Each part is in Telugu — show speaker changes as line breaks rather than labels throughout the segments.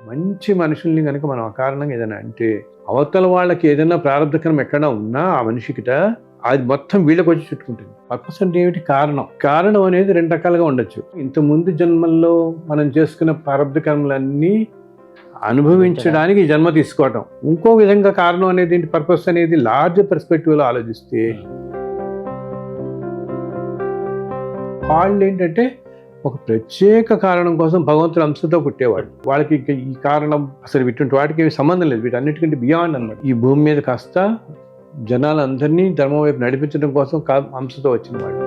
మంచి మనుషుల్ని కనుక మనం అకారణంగా ఏదైనా అంటే అవతల వాళ్ళకి ఏదైనా ప్రారంభకరం ఎక్కడైనా ఉన్నా ఆ మనిషికిట అది మొత్తం వీళ్ళకి వచ్చి చుట్టుకుంటుంది. పర్పస్ అంటే ఏమిటి? కారణం అనేది రెండు రకాలుగా ఉండొచ్చు. ఇంత ముందు జన్మల్లో మనం చేసుకున్న ప్రారంభకరములన్నీ అనుభవించడానికి ఈ జన్మ తీసుకోవటం. ఇంకో విధంగా కారణం అనేది ఏంటి? పర్పస్ అనేది లార్జ్ పర్స్పెక్టివ్లో ఆలోచిస్తే వాళ్ళు ఏంటంటే ఒక ప్రత్యేక కారణం కోసం భగవంతుడు అంశతో పుట్టేవాడు. వాళ్ళకి ఈ కారణం అసలు ఇటువంటి వాటికి ఏమి సంబంధం లేదు, వీటన్నిటికంటే బియాండ్ అనమాట. ఈ భూమి మీద కాస్త జనాలందరినీ ధర్మం వైపు నడిపించడం కోసం అంశతో వచ్చిన వాడు.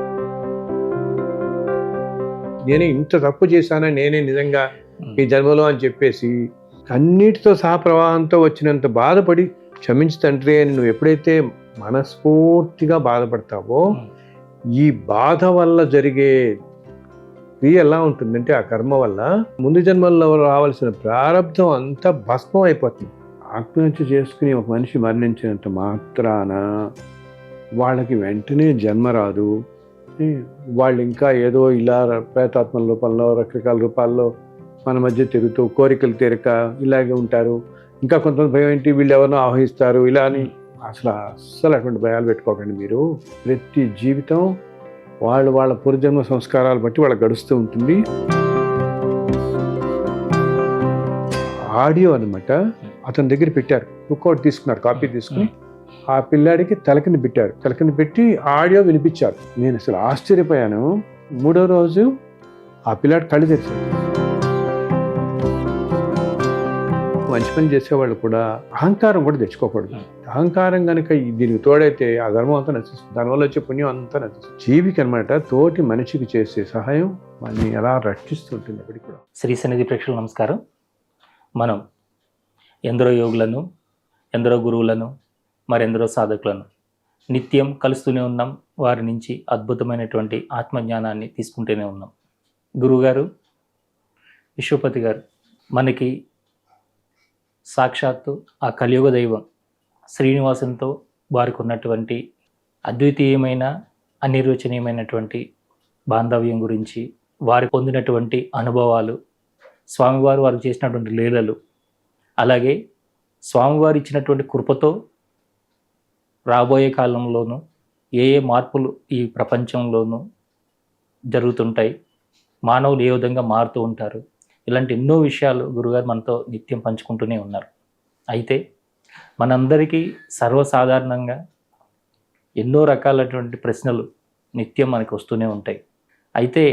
నేనే ఇంత తప్పు చేశానా నేనే నిజంగా ఈ జన్మలో అని చెప్పేసి అన్నిటితో సహా ప్రవాహంతో వచ్చినంత బాధపడి క్షమించి తండ్రి అని నువ్వు ఎప్పుడైతే మనస్ఫూర్తిగా బాధపడతావో ఈ బాధ వల్ల జరిగే క్రియ ఎలా ఉంటుందంటే ఆ కర్మ వల్ల ముందు జన్మల్లో రావాల్సిన ప్రారంధం అంతా భస్మం అయిపోతుంది. ఆత్మహత్య చేసుకుని ఒక మనిషి మరణించినంత మాత్రాన వాళ్ళకి వెంటనే జన్మ రాదు. వాళ్ళు ఇంకా ఏదో ఇలా ప్రేతాత్మల రూపంలో రకరకాల రూపాల్లో మన మధ్య తిరుగుతూ కోరికలు తీరక ఇలాగే ఉంటారు. ఇంకా కొంతమంది భయం ఏంటి, వీళ్ళు ఎవరినో ఆహ్వానిస్తారు ఇలా అని. అస్సలు అటువంటి భయాలు పెట్టుకోకండి మీరు. ప్రతి జీవితం వాళ్ళ పూర్వజన్మ సంస్కారాలు బట్టి వాళ్ళకి గడుస్తూ ఉంటుంది. ఆడియో అనమాట అతని దగ్గర పెట్టారు, బుక్అవుట్ తీసుకున్నారు, కాపీ తీసుకుని ఆ పిల్లాడికి తలకింద పెట్టారు. తలకింద పెట్టి ఆడియో వినిపించారు. నేను అసలు ఆశ్చర్యపోయాను. 3వ రోజు ఆ పిల్లాడి కళ్ళు తెరిచారు. మంచి పని చేసేవాళ్ళు కూడా అహంకారం కూడా తెచ్చుకోకూడదు. అహంకారం కనుక దీనికి తోడైతే ఆ ధర్మం అంతా నశిస్తుంది, దానివల్ల వచ్చే పుణ్యం అంతా నశిస్తుంది. జీవికి అనమాట తోటి మనిషికి చేసే సహాయం మనల్ని ఎలా రక్షిస్తుంటుంది. అప్పటికి కూడా
శ్రీ సన్నిధి ప్రేక్షకులకు నమస్కారం. మనం ఎందరో యోగులను, ఎందరో గురువులను, మరెందరో సాధకులను నిత్యం కలుస్తూనే ఉన్నాం. వారి నుంచి అద్భుతమైనటువంటి ఆత్మజ్ఞానాన్ని తీసుకుంటూనే ఉన్నాం. గురువుగారు విశ్వపతి గారు మనకి సాక్షాత్తు ఆ కలియుగ దైవం శ్రీనివాసంతో వారికి ఉన్నటువంటి అద్వితీయమైన అనిర్వచనీయమైనటువంటి బాంధవ్యం గురించి, వారు పొందినటువంటి అనుభవాలు, స్వామివారు వారు చేసినటువంటి లీలలు, అలాగే స్వామివారు ఇచ్చినటువంటి కృపతో రాబోయే కాలంలోనూ ఏ మార్పులు ఈ ప్రపంచంలోనూ జరుగుతుంటాయి, మానవులు ఏ విధంగా మారుతూ ఉంటారు, ఇలాంటి ఎన్నో విషయాలు గురుగారు మనతో నిత్యం పంచుకుంటూనే ఉన్నారు. అయితే మనందరికీ సర్వసాధారణంగా ఎన్నో రకాలైనటువంటి ప్రశ్నలు నిత్యం మనకు వస్తూనే ఉంటాయి. అయితే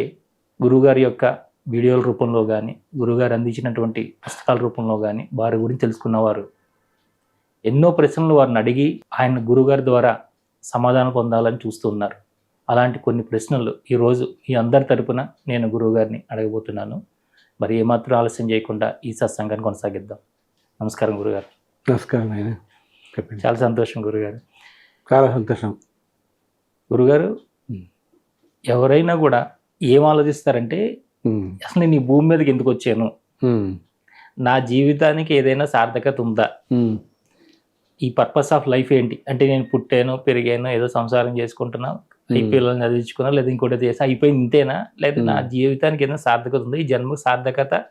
గురువుగారి యొక్క వీడియోల రూపంలో కానీ, గురువుగారు అందించినటువంటి పుస్తకాల రూపంలో కానీ వారి గురించి తెలుసుకున్నవారు ఎన్నో ప్రశ్నలు వారిని అడిగి ఆయన గురువుగారి ద్వారా సమాధానం పొందాలని చూస్తున్నారు. అలాంటి కొన్ని ప్రశ్నలు ఈరోజు ఈ అందరి తరపున నేను గురువుగారిని అడగబోతున్నాను. మరి ఏమాత్రం ఆలస్యం చేయకుండా ఈ సత్సంగాన్ని కొనసాగిద్దాం. నమస్కారం గురుగారు.
నమస్కారం. ఆయన
చాలా సంతోషం గురుగారు,
చాలా సంతోషం.
గురుగారు ఎవరైనా కూడా ఏం ఆలోచిస్తారంటే అసలు నేను ఈ భూమి మీదకి ఎందుకు వచ్చాను, నా జీవితానికి ఏదైనా సార్థకత ఉందా, ఈ పర్పస్ ఆఫ్ లైఫ్ ఏంటి, అంటే నేను పుట్టాను పెరిగాను ఏదో సంసారం చేసుకుంటున్నా, ఈ పిల్లల్ని చదివించుకున్నా, లేదా ఇంకోటి చేసా అయిపోయింది ఇంతేనా, లేదా నా జీవితానికి ఏదైనా సార్థకత ఉంది, ఈ జన్మకు సార్థకత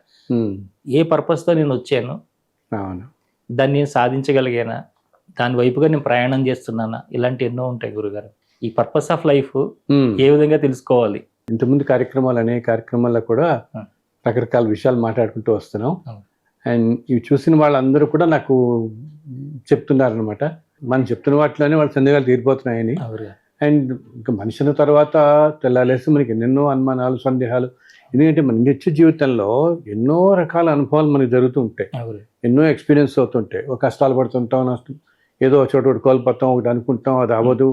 ఏ పర్పస్తో నేను వచ్చాను, దాన్ని నేను సాధించగలిగానా, దాని వైపుగా నేను ప్రయాణం చేస్తున్నానా, ఇలాంటి ఎన్నో ఉంటాయి గురుగారు. ఈ పర్పస్ ఆఫ్ లైఫ్ ఏ విధంగా తెలుసుకోవాలి?
ఇంతకుముందు అనేక కార్యక్రమాల్లో కూడా రకరకాల విషయాలు మాట్లాడుకుంటూ వస్తున్నాం. అండ్ ఇవి చూసిన వాళ్ళందరూ కూడా నాకు చెప్తున్నారనమాట, మనం చెప్తున్న వాటిలోనే వాళ్ళ సందేహాలు తీరిపోతున్నాయని. అండ్ ఇంకా మనిషిన తర్వాత తెల్లాలేసి మనకి ఎన్నెన్నో అనుమానాలు, సందేహాలు. ఎందుకంటే మన నిత్య జీవితంలో ఎన్నో రకాల అనుభవాలు మనకి జరుగుతూ ఉంటాయి, ఎన్నో ఎక్స్పీరియన్స్ అవుతుంటాయి. ఒక కష్టాలు పడుతుంటాం, నష్టం ఏదో చోట ఒకటి కోల్పోతాం, ఒకటి అనుకుంటాం, అది అవ్వదు,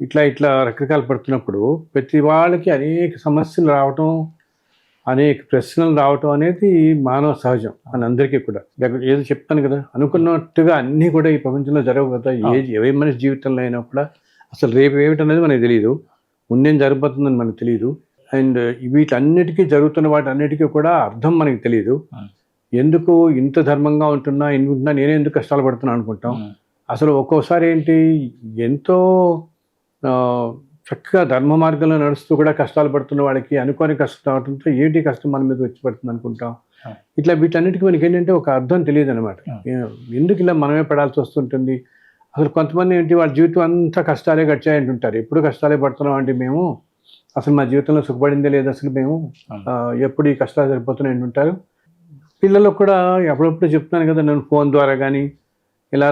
ఇట్లా రకరకాలు పడుతున్నప్పుడు ప్రతి వాళ్ళకి అనేక సమస్యలు రావటం, అనేక ప్రశ్నలు రావటం అనేది మానవ సహజం. మనందరికీ కూడా ఏదో చెప్తాను కదా, అనుకున్నట్టుగా అన్నీ కూడా ఈ ప్రపంచంలో జరగవు కదా. ఏ మనిషి జీవితంలో అయినా కూడా అసలు రేపు ఏమిటనేది మనకు తెలియదు, ముందేం జరగబోతుందని మనకు తెలియదు. అండ్ వీటన్నిటికీ జరుగుతున్న వాటి అన్నిటికీ కూడా అర్థం మనకి తెలియదు. ఎందుకు ఇంత ధర్మంగా ఉంటున్నా, నేనే ఎందుకు కష్టాలు పడుతున్నా అనుకుంటాం. అసలు ఒక్కోసారి ఏంటి, ఎంతో చక్కగా ధర్మ మార్గంలో నడుస్తూ కూడా కష్టాలు పడుతున్న వాళ్ళకి అనుకోని కష్టం అవడంతో ఏంటి కష్టం మన మీద వచ్చి పడుతుంది అనుకుంటాం. ఇట్లా వీటన్నిటికీ మనకి ఏంటంటే ఒక అర్థం తెలియదు అనమాట. ఎందుకు ఇలా మనమే పడాల్సి వస్తుంటుంది. అసలు కొంతమంది ఏంటి వాళ్ళ జీవితం అంతా కష్టాలే గడిచాయంటుంటారు. ఎప్పుడు కష్టాలే పడుతున్నాం అంటే మేము అసలు మా జీవితంలో సుఖపడిందే లేదు, అసలు మేము ఎప్పుడు ఈ కష్టాలు సరిపోతున్నాయి అంటుంటారు. పిల్లలకు కూడా అప్పుడప్పుడు చెప్తున్నాను కదా, నేను ఫోన్ ద్వారా కానీ ఇలా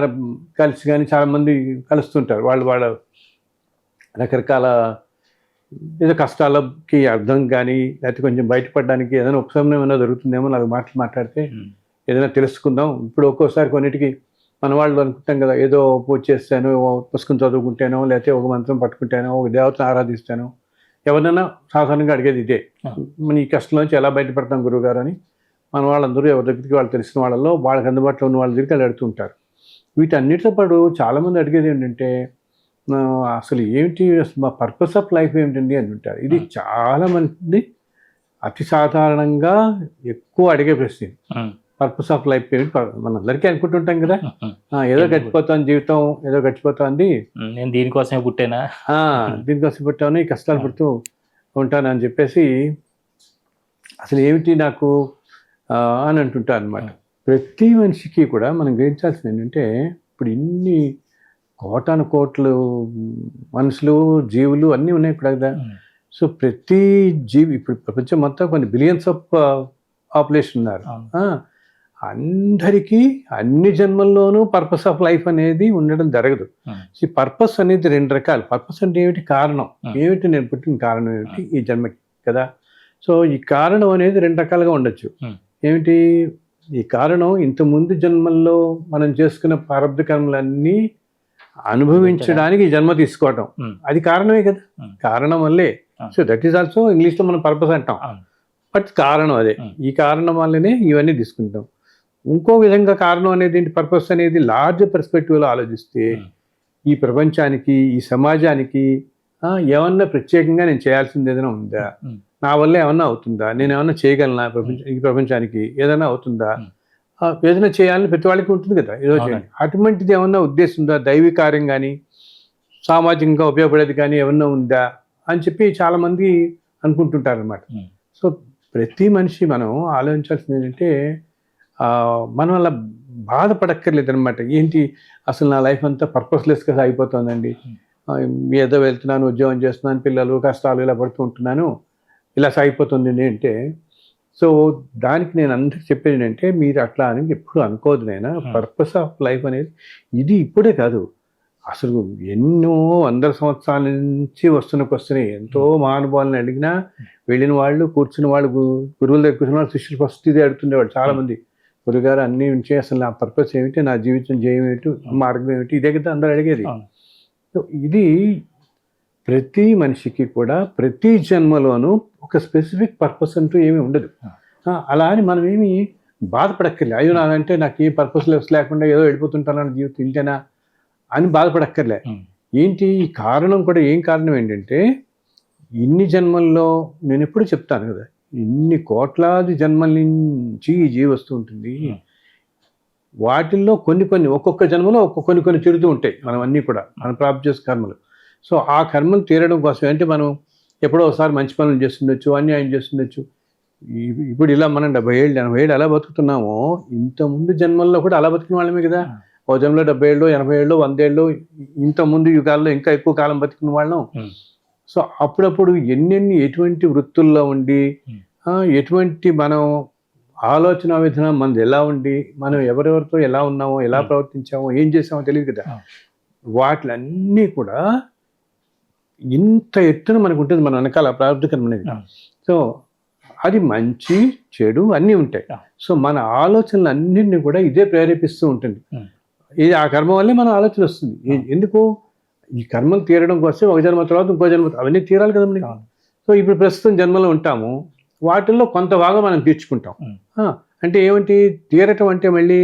కలిసి కానీ చాలామంది కలుస్తుంటారు. వాళ్ళ రకరకాల ఏదో కష్టాలకి అర్థం కానీ లేకపోతే కొంచెం బయటపడడానికి ఏదైనా ఉపశమనం ఏమైనా దొరుకుతుందేమో 4 మాటలు మాట్లాడితే ఏదైనా తెలుసుకుందాం. ఇప్పుడు ఒక్కోసారి కొన్నిటికి మన వాళ్ళు అనుకుంటాం కదా, ఏదో పూజ చేస్తానో, పుస్తకం చదువుకుంటానో, లేకపోతే ఒక మంత్రం పట్టుకుంటానో, ఒక దేవతను ఆరాధిస్తానో, ఎవరినైనా సాధారణంగా అడిగేది ఇదే, మన ఈ కష్టం నుంచి ఎలా బయటపడతాం గురువుగారు అని మన వాళ్ళందరూ ఎవరి దగ్గరికి వాళ్ళు తెలిసిన వాళ్ళలో వాళ్ళకి అందుబాటులో ఉన్న వాళ్ళ దగ్గరికి వాళ్ళు అడుగుతుంటారు. వీటన్నిటితో పాటు చాలామంది అడిగేది ఏంటంటే అసలు ఏమిటి, మా పర్పస్ ఆఫ్ లైఫ్ ఏమిటండి అని ఉంటారు. ఇది చాలా మంది అతి సాధారణంగా ఎక్కువ అడిగే ప్రశ్న. పర్పస్ ఆఫ్ లైఫ్ ఏమిటి, మనందరికీ అనుకుంటుంటాం కదా, ఏదో గడిచిపోతాను జీవితం, ఏదో గడిచిపోతుంది,
నేను దీనికోసమే పుట్టానా,
దీనికోసం పుట్టాను, ఈ కష్టాలు పడుతూ ఉంటాను అని చెప్పేసి అసలు ఏమిటి నాకు అని అంటుంటారు అనమాట. ప్రతి మనిషికి కూడా మనం గ్రహించాల్సింది ఏంటంటే, ఇప్పుడు ఇన్ని కోటాను కోట్లు మనుషులు, జీవులు అన్నీ ఉన్నాయి ఇప్పుడు కదా. సో ప్రతి జీవి, ఇప్పుడు ప్రపంచం మొత్తం కొన్ని బిలియన్స్ ఆఫ్ పాపులేషన్ ఉన్నారు. అందరికీ అన్ని జన్మల్లోనూ పర్పస్ ఆఫ్ లైఫ్ అనేది ఉండడం జరగదు. ఈ పర్పస్ అనేది 2 రకాలు. పర్పస్ అంటే ఏమిటి, కారణం ఏమిటి, నేను పుట్టిన కారణం ఏమిటి ఈ జన్మకి కదా. సో ఈ కారణం అనేది 2 రకాలుగా ఉండొచ్చు. ఏమిటి ఈ కారణం, ఇంతకుముందు జన్మల్లో మనం చేసుకున్న ప్రారబ్ధ కర్మలన్నీ అనుభవించడానికి ఈ జన్మ తీసుకోవటం, అది కారణమే కదా, కారణం వల్లే. సో దట్ ఈస్ ఆల్సో ఇంగ్లీష్లో మనం పర్పస్ అంటాం, బట్ కారణం అదే. ఈ కారణం వల్లనే ఇవన్నీ తీసుకుంటాం. ఇంకో విధంగా కారణం అనేది ఏంటి, పర్పస్ అనేది లార్జ్ పర్స్పెక్టివ్లో ఆలోచిస్తే ఈ ప్రపంచానికి, ఈ సమాజానికి ఏమన్నా ప్రత్యేకంగా నేను చేయాల్సింది ఏదైనా ఉందా, నా వల్ల ఏమన్నా అవుతుందా, నేను ఏమన్నా చేయగలనా, ఈ ప్రపంచానికి ఏదైనా అవుతుందా, ఏదైనా చేయాలని ప్రతి వాళ్ళకి ఉంటుంది కదా, ఏదో చేయాలి. అటువంటిది ఏమన్నా ఉద్దేశం ఉందా, దైవీ కార్యం కానీ సామాజికంగా ఉపయోగపడేది కానీ ఏమన్నా ఉందా అని చెప్పి చాలామంది అనుకుంటుంటారు అనమాట. సో ప్రతి మనిషి మనం ఆలోచించాల్సింది ఏంటంటే, మనం అలా బాధపడక్కర్లేదు అనమాట. ఏంటి అసలు నా లైఫ్ అంతా పర్పస్లెస్గా సాగిపోతుందండి, ఏదో వెళ్తున్నాను, ఉద్యోగం చేస్తున్నాను, పిల్లలు కష్టాలు ఇలా పడుతూ ఉంటున్నాను, ఇలా సాగిపోతుంది అంటే. సో దానికి నేను అందరికి చెప్పేది ఏంటంటే, మీరు అట్లా అని ఎప్పుడు అనుకోదు. నేను పర్పస్ ఆఫ్ లైఫ్ అనేది ఇది ఇప్పుడే కాదు, అసలు ఎన్నో 100 సంవత్సరాల నుంచి వస్తున్న క్వశ్చన్. ఎంతో మహానుభావులను అడిగినా, వెళ్ళిన వాళ్ళు, కూర్చున్న వాళ్ళు, గురువుల దగ్గర కూర్చున్న వాళ్ళు, శిష్యులు ఫస్ట్ ఇదే అడుగుతుండేవాళ్ళు చాలామంది. గురుగారు అన్నీ ఉంచి అసలు నా పర్పస్ ఏమిటి, నా జీవితం జయం ఏమిటి, మార్గం ఏమిటి, ఇదే కదా అందరూ అడిగేది. సో ఇది ప్రతి మనిషికి కూడా ప్రతి జన్మలోనూ ఒక స్పెసిఫిక్ పర్పస్ అంటూ ఏమీ ఉండదు. అలా అని మనం ఏమి బాధపడక్కర్లే, అయ్యో నాదంటే నాకు ఏ పర్పస్ లేకుండా ఏదో వెళ్ళిపోతుంటాను జీవితం ఇంతేనా అని బాధపడక్కర్లే. ఏంటి ఈ కారణం కూడా, ఏం కారణం ఏంటంటే, ఇన్ని జన్మల్లో నేను ఎప్పుడు చెప్తాను కదా, ఇన్ని కోట్లాది జన్మల నుంచి ఈ జీవి వస్తూ ఉంటుంది. వాటిల్లో కొన్ని ఒక్కొక్క జన్మలో కొన్ని తిరుగుతూ ఉంటాయి మనం అన్నీ కూడా, మనం ప్రాప్తి చేసే కర్మలు. సో ఆ కర్మలు తీరడం కోసం అంటే మనం ఎప్పుడో ఒకసారి మంచి పనులు చేస్తుండొచ్చు, అన్యాయం చేస్తుండొచ్చు. ఇప్పుడు ఇలా మనం 70 ఏళ్ళు 80 ఏళ్ళు ఎలా బతుకుతున్నామో, ఇంతకుముందు జన్మల్లో కూడా అలా బతికిన వాళ్ళమే కదా. ఓ జన్మలో 70 ఏళ్ళు 80 ఏళ్ళు 100 ఏళ్ళు, ఇంతకుముందు యుగాల్లో ఇంకా ఎక్కువ కాలం బతికిన వాళ్ళం. సో అప్పుడప్పుడు ఎటువంటి వృత్తుల్లో ఉండి, ఎటువంటి మనం ఆలోచన విధానం మనది ఎలా ఉండి, మనం ఎవరెవరితో ఎలా ఉన్నామో, ఎలా ప్రవర్తించామో, ఏం చేసామో తెలియదు కదా. వాటిలన్నీ కూడా ఇంత ఎత్తున మనకు ఉంటుంది మన వెనకాల ప్రారంభ కర్మ అనేది. సో అది మంచి చెడు అన్నీ ఉంటాయి. సో మన ఆలోచనలు అన్నింటినీ కూడా ఇదే ప్రేరేపిస్తూ ఉంటుంది. ఇది ఆ కర్మ వల్లే మన ఆలోచన వస్తుంది. ఎందుకు, ఈ కర్మలు తీరడం కోసం ఒక జన్మ తర్వాత ఇంకో జన్మ అవన్నీ తీరాలి కదా మనకి. సో ఇప్పుడు ప్రస్తుతం జన్మలో ఉంటాము, వాటిల్లో కొంత భాగం మనం తీర్చుకుంటాం. అంటే ఏమిటి తీరటం అంటే, మళ్ళీ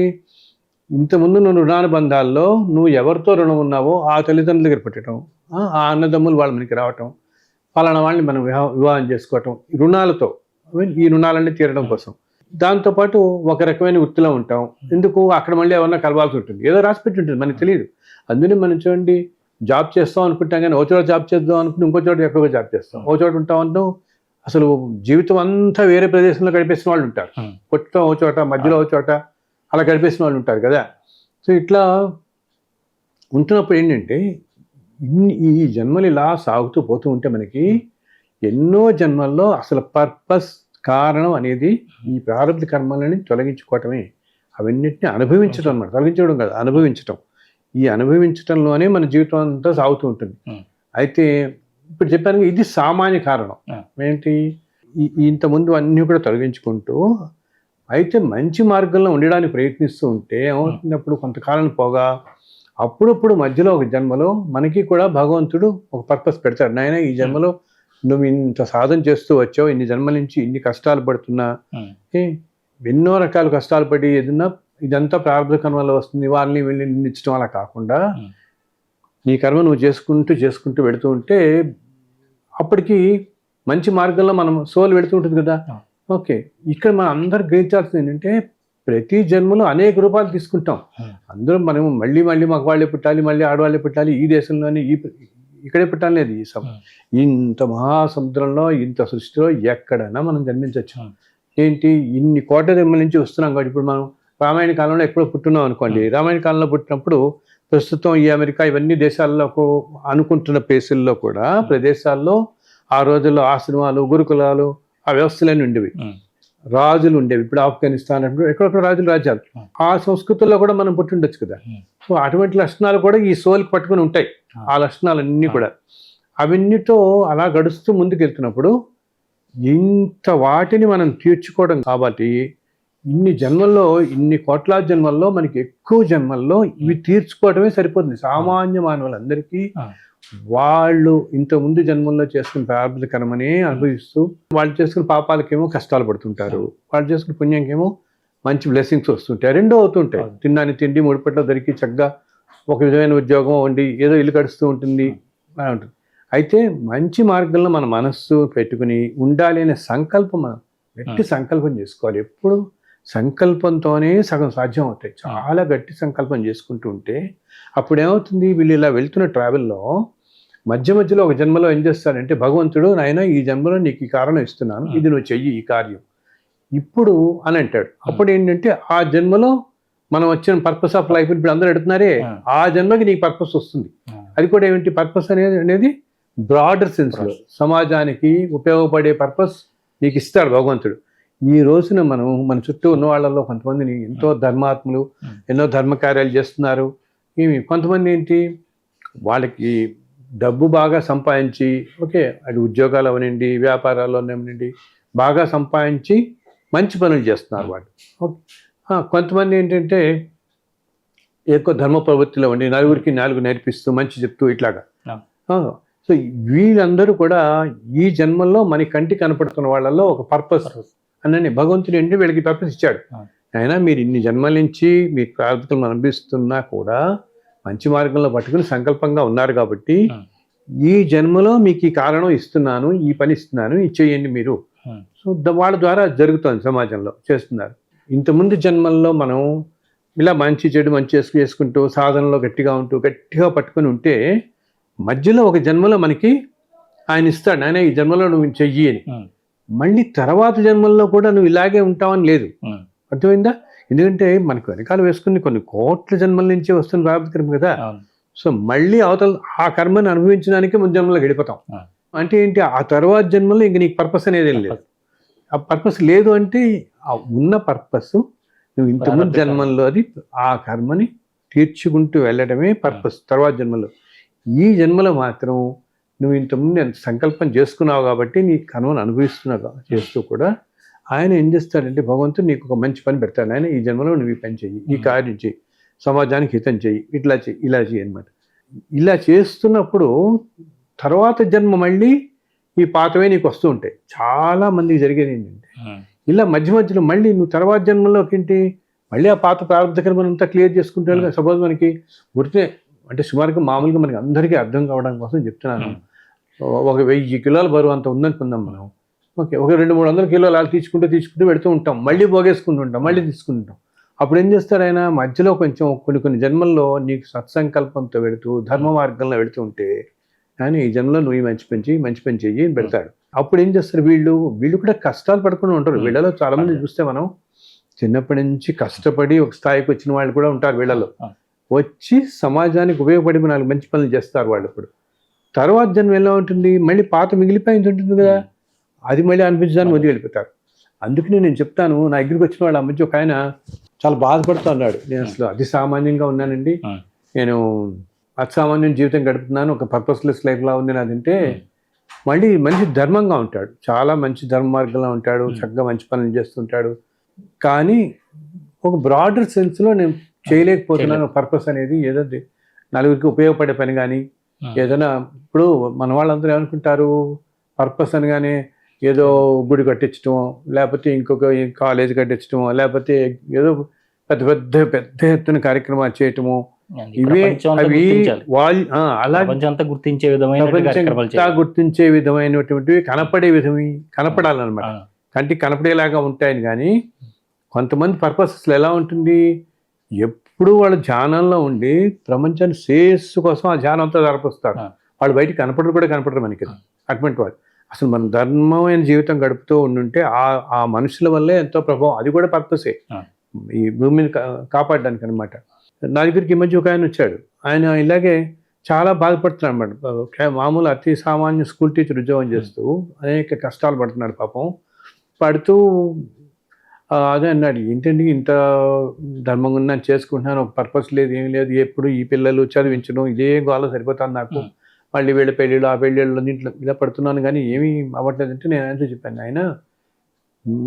ఇంతకుముందు నువ్వు రుణానుబంధాల్లో నువ్వు ఎవరితో రుణం ఉన్నావో ఆ తల్లిదండ్రుల దగ్గర పెట్టడం, ఆ అన్నదమ్ములు వాళ్ళ మనకి రావటం, పలానా వాళ్ళని మనం వివాహం చేసుకోవటం, రుణాలతో, ఈ రుణాలన్నీ తీరడం కోసం. దాంతోపాటు ఒక రకమైన వృత్తిలో ఉంటాం. ఎందుకు, అక్కడ మళ్ళీ ఏమన్నా కలవాల్సి ఉంటుంది, ఏదో రాసిపెట్టి ఉంటుంది మనకు తెలియదు. అందుకని మనం చూడండి, జాబ్ చేస్తాం అనుకుంటాం కానీ ఒక చోట జాబ్ చేద్దాం అనుకుంటే ఇంకో చోట ఎక్కడో జాబ్ చేస్తాం, ఒక చోట ఉంటాం అంటాం, అసలు జీవితం అంతా వేరే ప్రదేశంలో గడిపేసిన వాళ్ళు ఉంటారు. పుట్టడం ఒక చోట, మధ్యలో ఒక చోట అలా గడిపేసిన వాళ్ళు ఉంటారు కదా. సో ఇట్లా ఉంటున్నప్పుడు ఏంటంటే ఈ జన్మలు ఇలా సాగుతూ పోతూ ఉంటే మనకి ఎన్నో జన్మల్లో అసలు పర్పస్, కారణం అనేది ఈ ప్రారంభ కర్మలని తొలగించుకోవటమే. అవన్నిటిని అనుభవించడం అనమాట. తొలగించడం కాదు, అనుభవించటం. ఈ అనుభవించటంలోనే మన జీవితం అంతా సాగుతూ ఉంటుంది. అయితే ఇప్పుడు చెప్పాను ఇది సామాన్య కారణం. ఏంటి, ఇంతకుముందు అన్నీ కూడా తొలగించుకుంటూ అయితే మంచి మార్గంలో ఉండడానికి ప్రయత్నిస్తూ ఉంటే ఏమవుతున్నప్పుడు కొంతకాలం పోగా అప్పుడప్పుడు మధ్యలో ఒక జన్మలో మనకి కూడా భగవంతుడు ఒక పర్పస్ పెడతాడు. నాయన ఈ జన్మలో నువ్వు ఇంత సాధన చేస్తూ వచ్చావు, ఇన్ని జన్మల నుంచి ఇన్ని కష్టాలు పడుతున్నా, ఎన్నో రకాల కష్టాలు పడి ఏదన్నా ఇదంతా ప్రారంభ కర్మలో వస్తుంది, వాళ్ళని వెళ్ళి నిందించడం అలా కాకుండా నీ కర్మ నువ్వు చేసుకుంటూ వెళుతూ ఉంటే అప్పటికి మంచి మార్గంలో మనం సోల్ వెళుతూ ఉంటుంది కదా. ఓకే, ఇక్కడ మనం అందరు గ్రహించాల్సింది ఏంటంటే ప్రతి జన్మలో అనేక రూపాలు తీసుకుంటాం. అందరూ మనం మళ్ళీ మగవాళ్ళే పుట్టాలి, మళ్ళీ ఆడవాళ్ళే పుట్టాలి, ఈ దేశంలోనే ఇక్కడే పుట్టాలి లేదు. ఇంత మహాసముద్రంలో, ఇంత సృష్టిలో ఎక్కడైనా మనం జన్మించవచ్చు. ఏంటి, ఇన్ని కోట్ల జన్మల నుంచి వస్తున్నాం కాబట్టి ఇప్పుడు మనం రామాయణ కాలంలో ఎక్కడో పుట్టున్నాం అనుకోండి. రామాయణ కాలంలో పుట్టినప్పుడు ప్రస్తుతం ఈ అమెరికా ఇవన్నీ దేశాల్లో అనుకుంటున్న ప్లేసుల్లో కూడా ప్రదేశాల్లో ఆ రోజుల్లో ఆశ్రమాలు, గురుకులాలు, ఆ వ్యవస్థలన్నీ ఉండేవి. రాజులు ఉండేవి. ఇప్పుడు ఆఫ్ఘనిస్తాన్ అంటే ఎక్కడొక్కడ రాజ్యాలు. ఆ సంస్కృతుల్లో కూడా మనం పుట్టి ఉండొచ్చు కదా. సో అటువంటి లక్షణాలు కూడా ఈ సోల్కి పట్టుకుని ఉంటాయి. ఆ లక్షణాలన్నీ కూడా అవన్నితో అలా గడుస్తూ ముందుకు వెళ్తున్నప్పుడు ఇంత వాటిని మనం తీర్చుకోవడం కాబట్టి ఇన్ని జన్మల్లో, ఇన్ని కోట్లాది జన్మల్లో మనకి ఎక్కువ జన్మల్లో ఇవి తీర్చుకోవడమే సరిపోతుంది. సామాన్య మానవులందరికీ వాళ్ళు ఇంతకుముందు జన్మల్లో చేసుకున్న ప్రారంభ కర్మనే అనుభవిస్తూ వాళ్ళు చేసుకున్న పాపాలకేమో కష్టాలు పడుతుంటారు, వాళ్ళు చేసుకున్న పుణ్యంకేమో మంచి బ్లెస్సింగ్స్ వస్తుంటాయి. రెండో అవుతుంటాయి. తిన్నాని తిండి మూడిపట్లో దొరికి చక్కగా ఒక విధమైన ఉద్యోగం ఉండి ఏదో ఇల్లు గడుస్తూ ఉంటుంది అలా ఉంటుంది. అయితే మంచి మార్గంలో మన మనస్సు పెట్టుకుని ఉండాలి అనే సంకల్పం, మనం గట్టి సంకల్పం చేసుకోవాలి. ఎప్పుడు సంకల్పంతోనే సగం సాధ్యం అవుతాయి. చాలా గట్టి సంకల్పం చేసుకుంటూ ఉంటే అప్పుడు ఏమవుతుంది, వీళ్ళు ఇలా వెళ్తున్న ట్రావెల్లో మధ్యలో ఒక జన్మలో ఏం చేస్తాడంటే భగవంతుడు, నాయన ఈ జన్మలో నీకు ఈ కారణం ఇస్తున్నాను, ఇది నువ్వు చెయ్యి ఈ కార్యం ఇప్పుడు అని అంటాడు. అప్పుడు ఏంటంటే ఆ జన్మలో మనం వచ్చిన పర్పస్ ఆఫ్ లైఫ్ ఇప్పుడు అందరూ అడుగుతున్నారే, ఆ జన్మకి నీకు పర్పస్ వస్తుంది. అది కూడా ఏమిటి పర్పస్ అనేది బ్రాడర్ సెన్స్లో సమాజానికి ఉపయోగపడే పర్పస్ నీకు ఇస్తాడు భగవంతుడు. ఈ రోజున మన చుట్టూ ఉన్న వాళ్ళలో కొంతమందిని ఎంతో ధర్మాత్ములు, ఎన్నో ధర్మకార్యాలు చేస్తున్నారు. కొంతమంది ఏంటి, వాళ్ళకి డబ్బు బాగా సంపాదించి, ఓకే అది ఉద్యోగాలు అవనండి, వ్యాపారాలు అవనండి, బాగా సంపాదించి మంచి పనులు చేస్తున్నారు వాళ్ళు. కొంతమంది ఏంటంటే ఎక్కువ ధర్మ ప్రవృత్తిలో ఉండి నలుగురికి నాలుగు నేర్పిస్తూ మంచి చెప్తూ ఇట్లాగా. సో వీళ్ళందరూ కూడా ఈ జన్మల్లో మన కంటి కనపడుతున్న వాళ్ళల్లో ఒక పర్పస్ అన్నని భగవంతుడు ఏంటి వీళ్ళకి పర్పస్ ఇచ్చాడు. అయినా మీరు ఇన్ని జన్మల నుంచి మీ ప్రార్థనలు అనుభవిస్తున్నా కూడా మంచి మార్గంలో పట్టుకుని సంకల్పంగా ఉన్నారు కాబట్టి ఈ జన్మలో మీకు ఈ కారణం ఇస్తున్నాను, ఈ పని ఇస్తున్నాను, ఇచ్చేయండి మీరు. సో వాళ్ళ ద్వారా జరుగుతుంది, సమాజంలో చేస్తున్నారు. ఇంతకుముందు జన్మల్లో మనం ఇలా మంచి చెడు మంచి చేసుకుంటూ సాధనలో గట్టిగా పట్టుకుని ఉంటే మధ్యలో ఒక జన్మలో మనకి ఆయన ఇస్తాడు, ఆయన ఈ జన్మలో నువ్వు చెయ్యి అని. మళ్ళీ తర్వాత జన్మల్లో కూడా నువ్వు ఇలాగే ఉంటావని లేదు. అర్థమైందా? ఎందుకంటే మనకు వెనకాల వేసుకుని కొన్ని కోట్ల జన్మల నుంచే వస్తున్న ప్రారంభ కర్మ కదా. సో మళ్ళీ అవతల ఆ కర్మని అనుభవించడానికి ముందు జన్మలో గడిపోతాం. అంటే ఏంటి, ఆ తర్వాత జన్మలో ఇంక నీకు పర్పస్ అనేది లేదు. ఆ పర్పస్ లేదు అంటే ఆ ఉన్న పర్పస్ నువ్వు ఇంతకుముందు జన్మల్లో అది ఆ కర్మని తీర్చుకుంటూ వెళ్ళడమే పర్పస్ తర్వాత జన్మలో. ఈ జన్మలో మాత్రం నువ్వు ఇంతకుముందు ఎంత సంకల్పం చేసుకున్నావు కాబట్టి నీ కర్మను అనుభవిస్తున్నావు చేస్తూ కూడా ఆయన ఏం చేస్తాడంటే భగవంతుడు నీకు ఒక మంచి పని పెడతాడు. ఆయన ఈ జన్మలో నువ్వు ఈ పని చెయ్యి, ఈ కార్యం చెయ్యి, సమాజానికి హితం చెయ్యి, ఇలా చెయ్యి అనమాట. ఇలా చేస్తున్నప్పుడు తర్వాత జన్మ మళ్ళీ ఈ పాతవే నీకు వస్తూ ఉంటాయి. చాలా మందికి జరిగేది ఏంటంటే ఇలా మధ్యలో మళ్ళీ నువ్వు తర్వాత జన్మలోకి ఏంటి మళ్ళీ ఆ పాత ప్రారంభ కర్మనంతా క్లియర్ చేసుకుంటే సపోజ్ మనకి గుర్తే అంటే సుమారుగా మామూలుగా మనకి అందరికీ అర్థం కావడం కోసం చెప్తున్నాను. ఒక 1000 కిలోల బరువు అంత ఉందనుకుందాం మనం. ఓకే, ఒక 200-300 కిలోలు అలా తీసుకుంటూ పెడుతూ ఉంటాం, మళ్ళీ పోగేసుకుంటూ ఉంటాం, మళ్ళీ తీసుకుంటాం. అప్పుడు ఏం చేస్తాడు ఆయన మధ్యలో కొంచెం కొన్ని జన్మల్లో నీకు సత్సంకల్పంతో పెడుతూ ధర్మ మార్గంలో పెడుతూ ఉంటే కానీ ఈ జన్మలో నువ్వు మంచి పని చెయ్యి అని పెడతాడు. అప్పుడు ఏం చేస్తారు వీళ్ళు కూడా కష్టాలు పడుకుని ఉంటారు. వీళ్ళలో చాలా మంది చూస్తే మనం చిన్నప్పటి నుంచి కష్టపడి ఒక స్థాయికి వచ్చిన వాళ్ళు కూడా ఉంటారు. వీళ్ళలో వచ్చి సమాజానికి ఉపయోగపడి 4 మంచి పనులు చేస్తారు వాళ్ళు. ఇప్పుడు తర్వాత జన్మ ఎలా ఉంటుంది, మళ్ళీ పాత మిగిలిపోయింది ఉంటుంది కదా, అది మళ్ళీ అనిపించడానికి వదిలి వెళ్ళిపోతారు. అందుకని నేను చెప్తాను, నా దగ్గరికి వచ్చిన వాళ్ళు ఆ మధ్య ఒక ఆయన చాలా బాధపడుతూ ఉన్నాడు. నేను అసలు అతి సామాన్యంగా ఉన్నానండి, నేను అసామాన్యం జీవితం గడుపుతున్నాను, ఒక పర్పస్లెస్ లైఫ్లా ఉంది నాదంటే, మళ్ళీ మంచి ధర్మంగా ఉంటాడు, చాలా మంచి ధర్మ మార్గంలో ఉంటాడు, చక్కగా మంచి పనులు చేస్తుంటాడు. కానీ ఒక బ్రాడర్ సెన్స్లో నేను చేయలేకపోతున్నాను పర్పస్ అనేది, ఏదో నలుగురికి ఉపయోగపడే పని. కానీ ఏదైనా ఇప్పుడు మన వాళ్ళందరూ ఏమనుకుంటారు, పర్పస్ అనగానే ఏదో గుడి కట్టించడమో, లేకపోతే ఇంకొక కాలేజ్ కట్టించడమో, లేకపోతే ఏదో పెద్ద పెద్ద పెద్ద ఎత్తున కార్యక్రమాలు చేయటము, ఇవే అవి వాళ్ళు అలాగే గుర్తించే విధమైనటువంటివి, కనపడే విధమే కనపడాలన్నమాట, కంటికి కనపడేలాగా ఉంటాయని. కానీ కొంతమంది పర్పసెస్లో ఎలా ఉంటుంది, ఎప్పుడు వాళ్ళు ధ్యానంలో ఉండి ప్రపంచాన్ని శ్రేయస్సు కోసం ఆ ధ్యానం అంతా జరపొస్తారు. వాళ్ళు బయటికి కనపడరు మనకి. అటువంటి వాళ్ళు అసలు మన ధర్మమైన జీవితం గడుపుతూ ఉండుంటే ఆ మనుషుల వల్లే ఎంతో ప్రభావం, అది కూడా పర్పసే ఈ భూమిని కాపాడడానికి అనమాట. నా దగ్గరికి ఈ మధ్య ఒక ఆయన వచ్చాడు. ఆయన ఇలాగే చాలా బాధపడుతున్నాడు అన్నమాట. మామూలు అతి సామాన్య స్కూల్ టీచర్ ఉద్యోగం చేస్తూ అనేక కష్టాలు పడుతున్నాడు పాపం. పడుతూ అదే అన్నాడు, ఏంటండి ఇంత ధర్మంగా ఉన్నాను, చేసుకుంటున్నాను, ఒక పర్పస్ లేదు, ఏం లేదు, ఎప్పుడు ఈ పిల్లలు చదివించడం ఇదే గోల సరిపోతాను నాకు, మళ్ళీ వీళ్ళ పెళ్ళిళ్ళు ఆ పెళ్ళిళ్ళు దీంట్లో ఇలా పడుతున్నాను, కానీ ఏమీ అవ్వట్లేదంటే నేను ఆయనతో చెప్పాను, ఆయన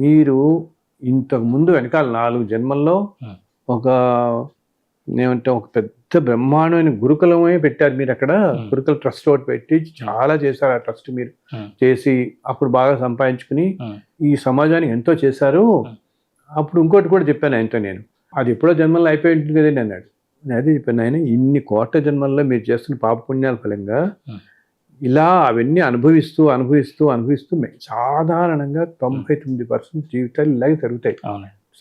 మీరు ఇంతకు ముందు వెనకాల 4 జన్మల్లో ఒక ఏమంటే ఒక పెద్ద బ్రహ్మాండమైన గురుకులమే పెట్టారు మీరు. అక్కడ గురుకుల ట్రస్ట్ ఒకటి పెట్టి చాలా చేశారు. ఆ ట్రస్ట్ మీరు చేసి అప్పుడు బాగా సంపాదించుకుని ఈ సమాజానికి ఎంతో చేశారు. అప్పుడు ఇంకోటి కూడా చెప్పాను ఆయనతో, నేను అది ఎప్పుడో జన్మల్లో అయిపోయి ఉంటుంది కదండి అన్నాడు. నేను అదే చెప్పాను, ఆయన ఇన్ని కోట్ల జన్మల్లో మీరు చేస్తున్న పాపపుణ్యాల ఫలంగా ఇలా అవన్నీ అనుభవిస్తూ సాధారణంగా 99% జీవితాలు ఇలాగే జరుగుతాయి.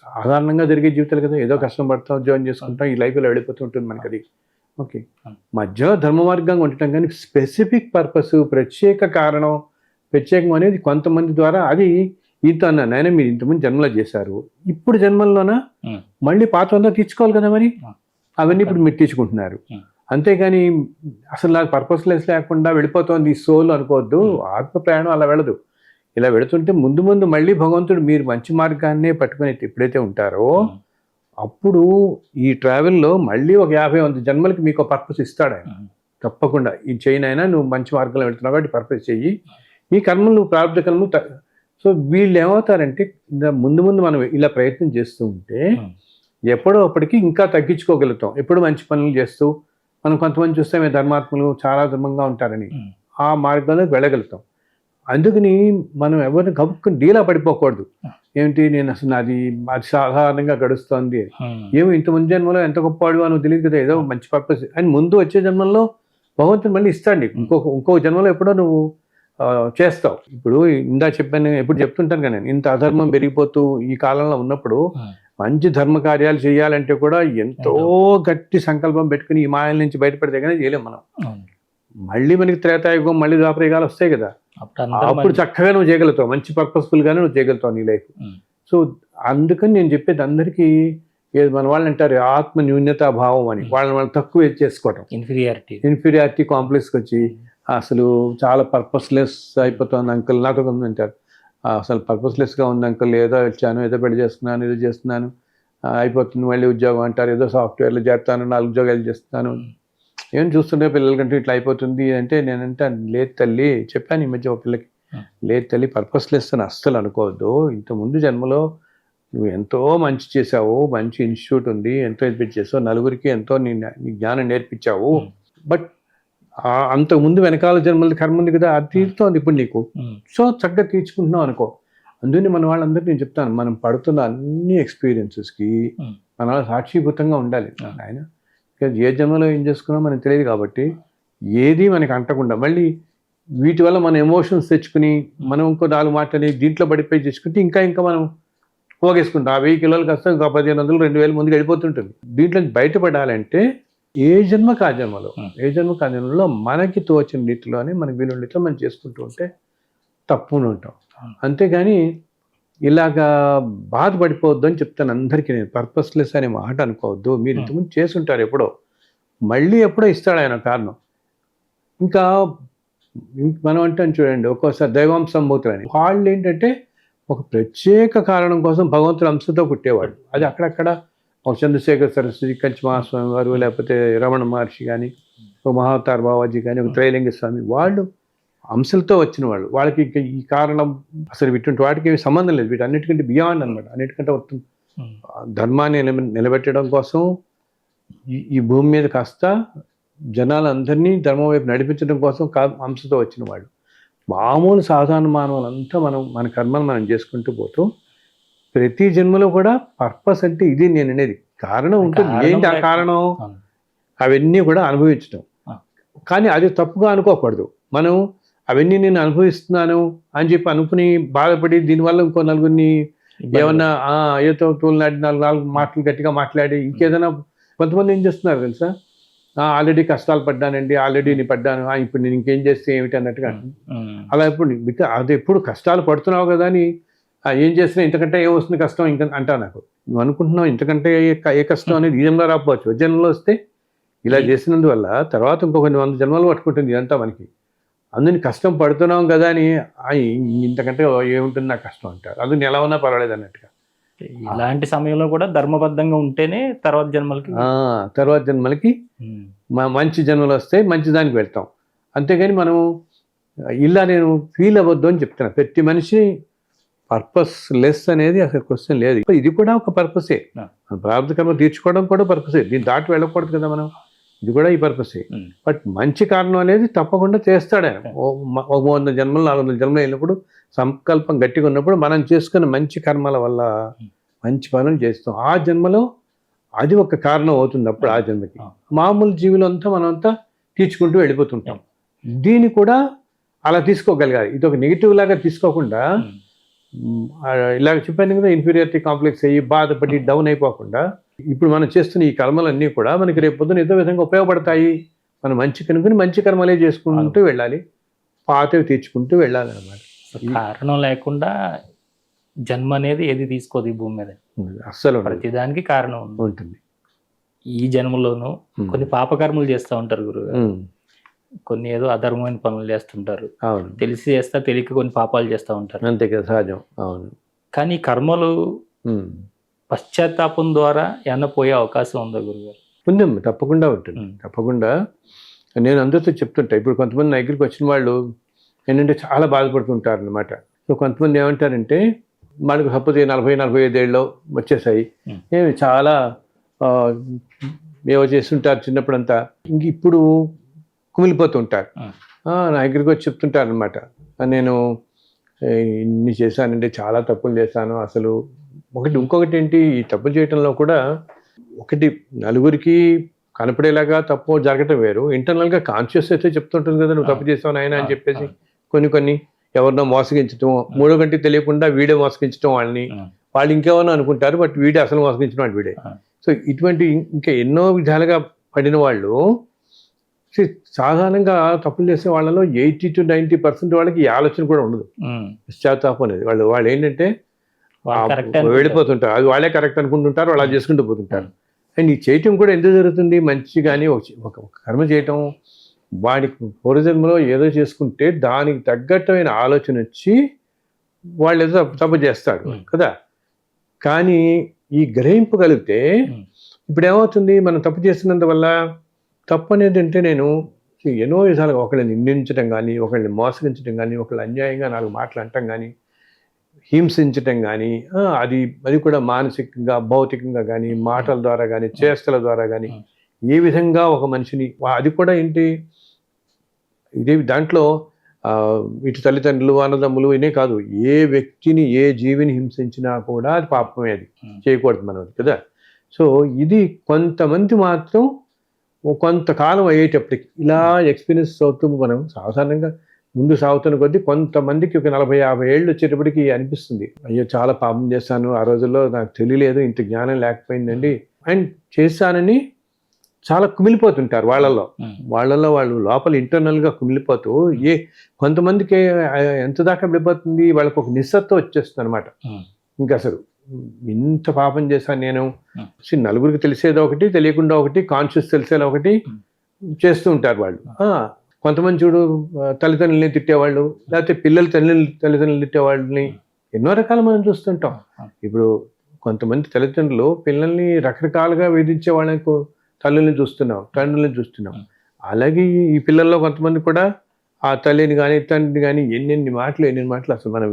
సాధారణంగా జరిగే జీవితాలు కదా, ఏదో కష్టం పడతాం, ఉద్యోగం చేసుకుంటాం, ఈ లైఫ్లో వెళ్ళిపోతూ ఉంటుంది మనకి. అది ఓకే, మధ్యలో ధర్మ మార్గంగా ఉండటం, కానీ స్పెసిఫిక్ పర్పస్, ప్రత్యేక కారణం, ప్రత్యేకం అనేది కొంతమంది ద్వారా, అది ఈతో అన్నాను, ఆయన మీరు ఇంతమంది జన్మలో చేశారు, ఇప్పుడు జన్మల్లోనా మళ్ళీ పాత అంతా తీర్చుకోవాలి కదా, మరి అవన్నీ ఇప్పుడు మీరు తీర్చుకుంటున్నారు. అంతేగాని అసలు నాకు పర్పస్లెస్ లేకుండా వెళ్ళిపోతుంది ఈ సోల్ అనుకోవద్దు. ఆత్మ ప్రయాణం అలా వెళ్ళదు. ఇలా వెళుతుంటే ముందు మళ్ళీ భగవంతుడు మీరు మంచి మార్గాన్నే పట్టుకుని ఎప్పుడైతే ఉంటారో అప్పుడు ఈ ట్రావెల్లో మళ్ళీ ఒక 50-100 జన్మలకి మీకు పర్పస్ ఇస్తాడు ఆయన తప్పకుండా. ఈ చైన్ అయినా నువ్వు మంచి మార్గంలో వెళ్తున్నావు కాబట్టి పర్పస్ చెయ్యి, ఈ కర్మలు ప్రారంభ కర్మలు. సో వీళ్ళు ఏమవుతారంటే ముందు మనం ఇలా ప్రయత్నం చేస్తూ ఉంటే ఎప్పుడో అప్పటికి ఇంకా తగ్గించుకోగలుగుతాం. ఎప్పుడు మంచి పనులు చేస్తూ మనం కొంతమంది చూస్తే మేము ధర్మాత్ములు చాలా ధర్మంగా ఉంటారని ఆ మార్గంలోకి వెళ్ళగలుగుతాం. అందుకని మనం ఎవరిని గబుక్కుని డీలా పడిపోకూడదు. ఏమిటి నేను అసలు అది సాధారణంగా గడుస్తుంది, ఏమో ఇంత ముందు జన్మలో ఎంత గొప్పవాడు అని తెలియదు కదా, ఏదో మంచి పర్పస్ అని ముందు వచ్చే జన్మల్లో భగవంతుడు మళ్ళీ ఇస్తాండి. ఇంకో జన్మలో ఎప్పుడో నువ్వు చేస్తావు. ఇప్పుడు ఇందా చెప్పాను, ఎప్పుడు చెప్తుంటాను కదా నేను, ఇంత అధర్మం పెరిగిపోతూ ఈ కాలంలో ఉన్నప్పుడు మంచి ధర్మ కార్యాలు చేయాలంటే కూడా ఎంతో గట్టి సంకల్పం పెట్టుకుని ఈ మాయల నుంచి బయటపడితే కానీ చేయలేము మనం. మళ్ళీ మనకి త్రేతాయుగం మళ్ళీ ద్వాపరయుగాలు వస్తాయి కదా, అప్పుడు చక్కగా నువ్వు చేయగలుగుతావు, మంచి పర్పస్ఫుల్ గానే నువ్వు చేయగలుగుతావు నీ లైఫ్. సో అందుకని నేను చెప్పేది అందరికీ, మన వాళ్ళు అంటారు ఆత్మ న్యూన్యతా భావం అని, వాళ్ళు తక్కువ చేసుకోవటం, ఇన్ఫీరియారిటీ కాంప్లెక్స్కి వచ్చి అసలు చాలా పర్పస్లెస్ అయిపోతుంది అంకుల్. నాతో కొంతమంది అంటారు అసలు పర్పస్లెస్గా ఉంది అంకుల్, ఏదో వచ్చాను, ఏదో పెళ్లి చేస్తున్నాను, ఏదో చేస్తున్నాను, అయిపోతుంది, మళ్ళీ ఉద్యోగం అంటారు, ఏదో సాఫ్ట్వేర్లో చేస్తాను, 4 ఉద్యోగాలు చేస్తున్నాను, ఏం చూస్తుంటే పిల్లల కంటే ఇట్లా అయిపోతుంది అంటే, నేనంటే లేదు తల్లి, చెప్పాను ఈ మధ్య ఒక పిల్లకి, లేదు తల్లి పర్పస్లెస్ అని అస్సలు అనుకోవద్దు. ఇంతకుముందు జన్మలో నువ్వు ఎంతో మంచి చేసావు, మంచి ఇన్స్టిట్యూట్ ఉంది, ఎంతో ఎడ్యుకేట్ చేసావు, నలుగురికి ఎంతో నీ జ్ఞానం నేర్పించావు, బట్ అంతకుముందు వెనకాల జన్మల కర్మ ఉంది కదా, అది తీరుతోంది ఇప్పుడు నీకు, సో చక్కగా తీర్చుకుంటున్నావు అనుకో. అందుకని మన వాళ్ళందరికీ నేను చెప్తాను, మనం పడుతున్న అన్ని ఎక్స్పీరియన్సెస్కి మన సాక్షిభూతంగా ఉండాలి. ఆయన ఏ జన్మలో ఏం చేసుకున్నా మనకు తెలియదు కాబట్టి ఏది మనకి అంటకుండా, మళ్ళీ వీటి వల్ల మన ఎమోషన్స్ తెచ్చుకుని మనం ఇంకో 4 మాటలు దీంట్లో పడిపోయి తెచ్చుకుంటే ఇంకా మనం పోగేసుకుంటాం. ఆ 1000 కిలోలు కాస్త ఇంకా 1500, 2000 ముందుకు వెళ్ళిపోతుంటుంది. దీంట్లో బయటపడాలంటే ఏ జన్మకు ఆ జన్మలో మనకి తోచిన రీతిలోనే మనకి వీలున్న రీతిలో మనం చేసుకుంటూ ఉంటే తప్పు అని ఉంటాం. అంతేగాని ఇలాగా బాధపడిపోవద్దు అని చెప్తాను అందరికీ. నేను పర్పస్లెస్ అనే మాట అనుకోవద్దు. మీరు ఇంతకుముందు చేసుంటారు ఎప్పుడో, మళ్ళీ ఎప్పుడో ఇస్తాడు ఆయన కారణం. ఇంకా మనం అంటాం చూడండి, ఒక్కోసారి దైవాంశ సంభూతులని, వాళ్ళు ఏంటంటే ఒక ప్రత్యేక కారణం కోసం భగవంతుడు అంశతో పుట్టేవాడు. అది అక్కడక్కడ ఒక చంద్రశేఖర సరస్వతి, కంచి మహాస్వామి వారు, లేకపోతే రమణ మహర్షి కానీ, ఒక మహావతార్ బాబాజీ కానీ, ఒక త్రైలింగ స్వామి, వాళ్ళు అంశలతో వచ్చిన వాళ్ళు. వాళ్ళకి ఇంకా ఈ కారణం అసలు ఇటువంటి వాటికి ఏమి సంబంధం లేదు. వీటన్నిటికంటే బియాండ్ అనమాట. అన్నిటికంటే ధర్మాన్ని నిలబెట్టడం కోసం ఈ భూమి మీద కాస్త జనాలందరినీ ధర్మం వైపు నడిపించడం కోసం అంశతో వచ్చిన వాళ్ళు. మామూలు సాధారణ మానవులంతా మన కర్మను మనం చేసుకుంటూ పోతూ ప్రతి జన్మలో కూడా పర్పస్ అంటే ఇది నేను అనేది కారణం ఉంటుంది. ఏంటి ఆ కారణం? అవన్నీ కూడా అనుభవించడం. కానీ అది తప్పుగా అనుకోకూడదు. మనం అవన్నీ నేను అనుభవిస్తున్నాను అని చెప్పి అనుకుని బాధపడి దీనివల్ల ఇంకో నలుగురిని ఏమన్నా ఏదో తోలినాడి నాలుగు మాటలు గట్టిగా మాట్లాడి ఇంకేదైనా, కొంతమంది ఏం చేస్తున్నారు తెలుసా, ఆల్రెడీ కష్టాలు పడ్డానండి, ఆల్రెడీ నేను పడ్డాను, ఇప్పుడు నేను ఇంకేం చేస్తే ఏమిటి అన్నట్టుగా. అలా ఇప్పుడు అది ఎప్పుడు కష్టాలు పడుతున్నావు కదా అని ఏం చేసినా ఇంతకంటే ఏ వస్తుంది కష్టం ఇంకా అంటా. నాకు నువ్వు అనుకుంటున్నావు ఇంతకంటే ఏ కష్టం అనేది ఈ జన్మలో రాకపోవచ్చు, వచ్చే జన్మలో వస్తే ఇలా చేసినందువల్ల తర్వాత ఇంకొన్ని 100 జన్మలు పట్టుకుంటుంది ఇదంతా మనకి. అందుని కష్టం పడుతున్నాం కదా అని ఇంతకంటే ఏముంటుంది నాకు కష్టం అంటారు. అది ఎలా ఉన్నా పర్వాలేదు అన్నట్టుగా.
ఇలాంటి సమయంలో కూడా ధర్మబద్ధంగా ఉంటేనే తర్వాత జన్మలకి
మంచి జన్మలు వస్తే మంచి దానికి వెళ్తాం. అంతేగాని మనం ఇలా నేను ఫీల్ అవ్వద్దు అని చెప్తున్నాను. ప్రతి మనిషి పర్పస్ లెస్ అనేది అసలు క్వశ్చన్ లేదు. ఇది కూడా ఒక పర్పసే. ప్రారంభ కర్మ తీర్చుకోవడం కూడా పర్పసే. దీన్ని దాటి వెళ్ళకూడదు కదా మనం. ఇది కూడా ఈ పర్పసే. బట్ మంచి కారణం అనేది తప్పకుండా చేస్తాడు ఆయన. 100 జన్మలు 400 జన్మలు అయినప్పుడు సంకల్పం గట్టిగా ఉన్నప్పుడు మనం చేసుకున్న మంచి కర్మల వల్ల మంచి పనులు చేస్తాం. ఆ జన్మలో అది ఒక కారణం అవుతుంది. అప్పుడు ఆ జన్మకి మామూలు జీవులు అంతా మనంతా తీర్చుకుంటూ వెళ్ళిపోతుంటాం. దీన్ని కూడా అలా తీసుకోగలగాలి. ఇది ఒక నెగిటివ్ లాగా తీసుకోకుండా, ఇలాగ చెప్పాను కదా, ఇన్ఫీరియారిటీ కాంప్లెక్స్ అయ్యి బాధపడి డౌన్ అయిపోకుండా, ఇప్పుడు మనం చేస్తున్న ఈ కర్మలన్నీ కూడా మనకి రేపు పొద్దున ఏదో విధంగా ఉపయోగపడతాయి. మనం మంచి కనుకొని మంచి కర్మలే చేసుకుంటూ వెళ్ళాలి, పాతవి తీర్చుకుంటూ వెళ్ళాలి అన్నమాట.
కారణం లేకుండా జన్మ అనేది ఏది తీసుకోదు ఈ భూమి మీద.
అస్సలు
ప్రతిదానికి కారణం ఉంటుంది. ఈ జన్మలోనూ కొన్ని పాపకర్మలు చేస్తూ ఉంటారు గురువు, కొన్ని ఏదో అధర్మమైన పనులు చేస్తుంటారు.
అవును,
తెలిసి చేస్తా, తెలియక కొన్ని పాపాలు చేస్తూ ఉంటారు.
అంతే కదా, సహజం. అవును,
కానీ కర్మలు పశ్చాత్తాపం ద్వారా ఏమన్నా పోయే అవకాశం ఉందా గురుగారు?
ఉంది, తప్పకుండా ఉంటుంది. తప్పకుండా నేను అందరితో చెప్తుంటా. ఇప్పుడు కొంతమంది నా దగ్గరికి వచ్చిన వాళ్ళు ఏంటంటే చాలా బాధపడుతుంటారు అనమాట. సో కొంతమంది ఏమంటారంటే, మనకు సపోజ్ 40-45 ఏళ్ళు వచ్చేసాయి, ఏమి చాలా ఏవో చేస్తుంటారు చిన్నప్పుడంతా, ఇంక ఇప్పుడు కుమిలిపోతుంటారు. నా దగ్గరికి వచ్చి చెప్తుంటారు అనమాట, నేను ఇన్ని చేశానంటే చాలా తప్పులు చేశాను. అసలు ఇంకొకటి ఏంటి, ఈ తప్పులు చేయటంలో కూడా ఒకటి నలుగురికి కనపడేలాగా తప్పు జరగటం వేరు, ఇంటర్నల్గా కాన్షియస్ అయితే చెప్తుంటుంది కదా, నువ్వు తప్పు చేసావు నాయన అని చెప్పేసి. కొన్ని ఎవరినో మోసగించడం, మూడో గంటకి తెలియకుండా వీడే మోసగించడం వాళ్ళని, వాళ్ళు ఇంకేమన్నా అనుకుంటారు, బట్ వీడే అసలు మోసగించడం వాడు వీడే. సో ఇటువంటి ఇంకా ఎన్నో విధాలుగా పడిన వాళ్ళు సాధారణంగా తప్పులు చేసే వాళ్ళలో 80-90% వాళ్ళకి ఈ ఆలోచన కూడా ఉండదు, పశ్చాత్తాపం అనేది. వాళ్ళు ఏంటంటే వెళ్ళిపోతుంటారు, అది వాళ్ళే కరెక్ట్ అనుకుంటుంటారు, వాళ్ళు అలా చేసుకుంటూ పోతుంటారు. అండ్ ఈ చేయటం కూడా ఎందుకు జరుగుతుంది, మంచి కానీ ఒక కర్మ చేయటం, వాడికి పూర్వజన్మలో ఏదో చేసుకుంటే దానికి తగ్గట్టమైన ఆలోచన వచ్చి వాళ్ళు ఏదో తప్పు చేస్తాడు కదా. కానీ ఈ గ్రహింపు కలిగితే ఇప్పుడు ఏమవుతుంది, మనం తప్పు చేస్తున్నందువల్ల, తప్పు అనేది అంటే నేను ఎన్నో విధాలుగా ఒకళ్ళని నిందించడం కానీ, ఒకళ్ళని మోసగించడం కానీ, ఒకళ్ళు అన్యాయంగా 4 మాటలు అంటం కానీ, హింసించటం కానీ, అది కూడా మానసికంగా భౌతికంగా కానీ, మాటల ద్వారా కానీ, చేష్టల ద్వారా కానీ, ఏ విధంగా ఒక మనిషిని, అది కూడా ఏంటి, ఇదే దాంట్లో ఇటు తల్లిదండ్రులు అన్నదమ్ములు ఇనే కాదు, ఏ వ్యక్తిని ఏ జీవిని హింసించినా కూడా అది పాపమే, అది చేయకూడదు మనం కదా. సో ఇది కొంతమంది మాత్రం కొంతకాలం అయ్యేటప్పటికి ఇలా ఎక్స్పీరియన్స్ అవుతూ మనం సాధారణంగా ముందు సాగుతున్న కొద్దీ కొంతమందికి ఒక 40-50 ఏళ్ళు వచ్చేటప్పటికి అనిపిస్తుంది, అయ్యో చాలా పాపం చేశాను, ఆ రోజుల్లో నాకు తెలియలేదు, ఇంత జ్ఞానం లేకపోయిందండి, అండ్ చేశానని చాలా కుమిలిపోతుంటారు వాళ్ళల్లో
ఉమ్,
వాళ్ళు లోపల internal గా కుమిలిపోతూ కొంతమందికి ఎంత దాకా వెళ్ళిపోతుంది, వాళ్ళకి ఒక నిస్సత్వం వచ్చేస్తుంది అనమాట.
ఉమ్,
ఇంకా అసలు ఇంత పాపం చేశాను నేను.
Hmm.
నలుగురికి తెలిసేది ఒకటి, తెలియకుండా ఒకటి, కాన్షియస్ తెలిసేది ఒకటి చేస్తూ ఉంటారు వాళ్ళు. కొంతమంది చూడు తల్లిదండ్రులని తిట్టేవాళ్ళు, లేకపోతే పిల్లలు తల్లిదండ్రులు తిట్టేవాళ్ళని ఎన్నో రకాలు మనం చూస్తుంటాం. ఇప్పుడు కొంతమంది తల్లిదండ్రులు పిల్లల్ని రకరకాలుగా వేధించే వాళ్ళని తల్లుల్ని చూస్తున్నాం, తండ్రుల్ని చూస్తున్నాం. అలాగే ఈ పిల్లల్లో కొంతమంది కూడా ఆ తల్లిని కానీ తండ్రిని కానీ ఎన్ని మాటలు అసలు మనం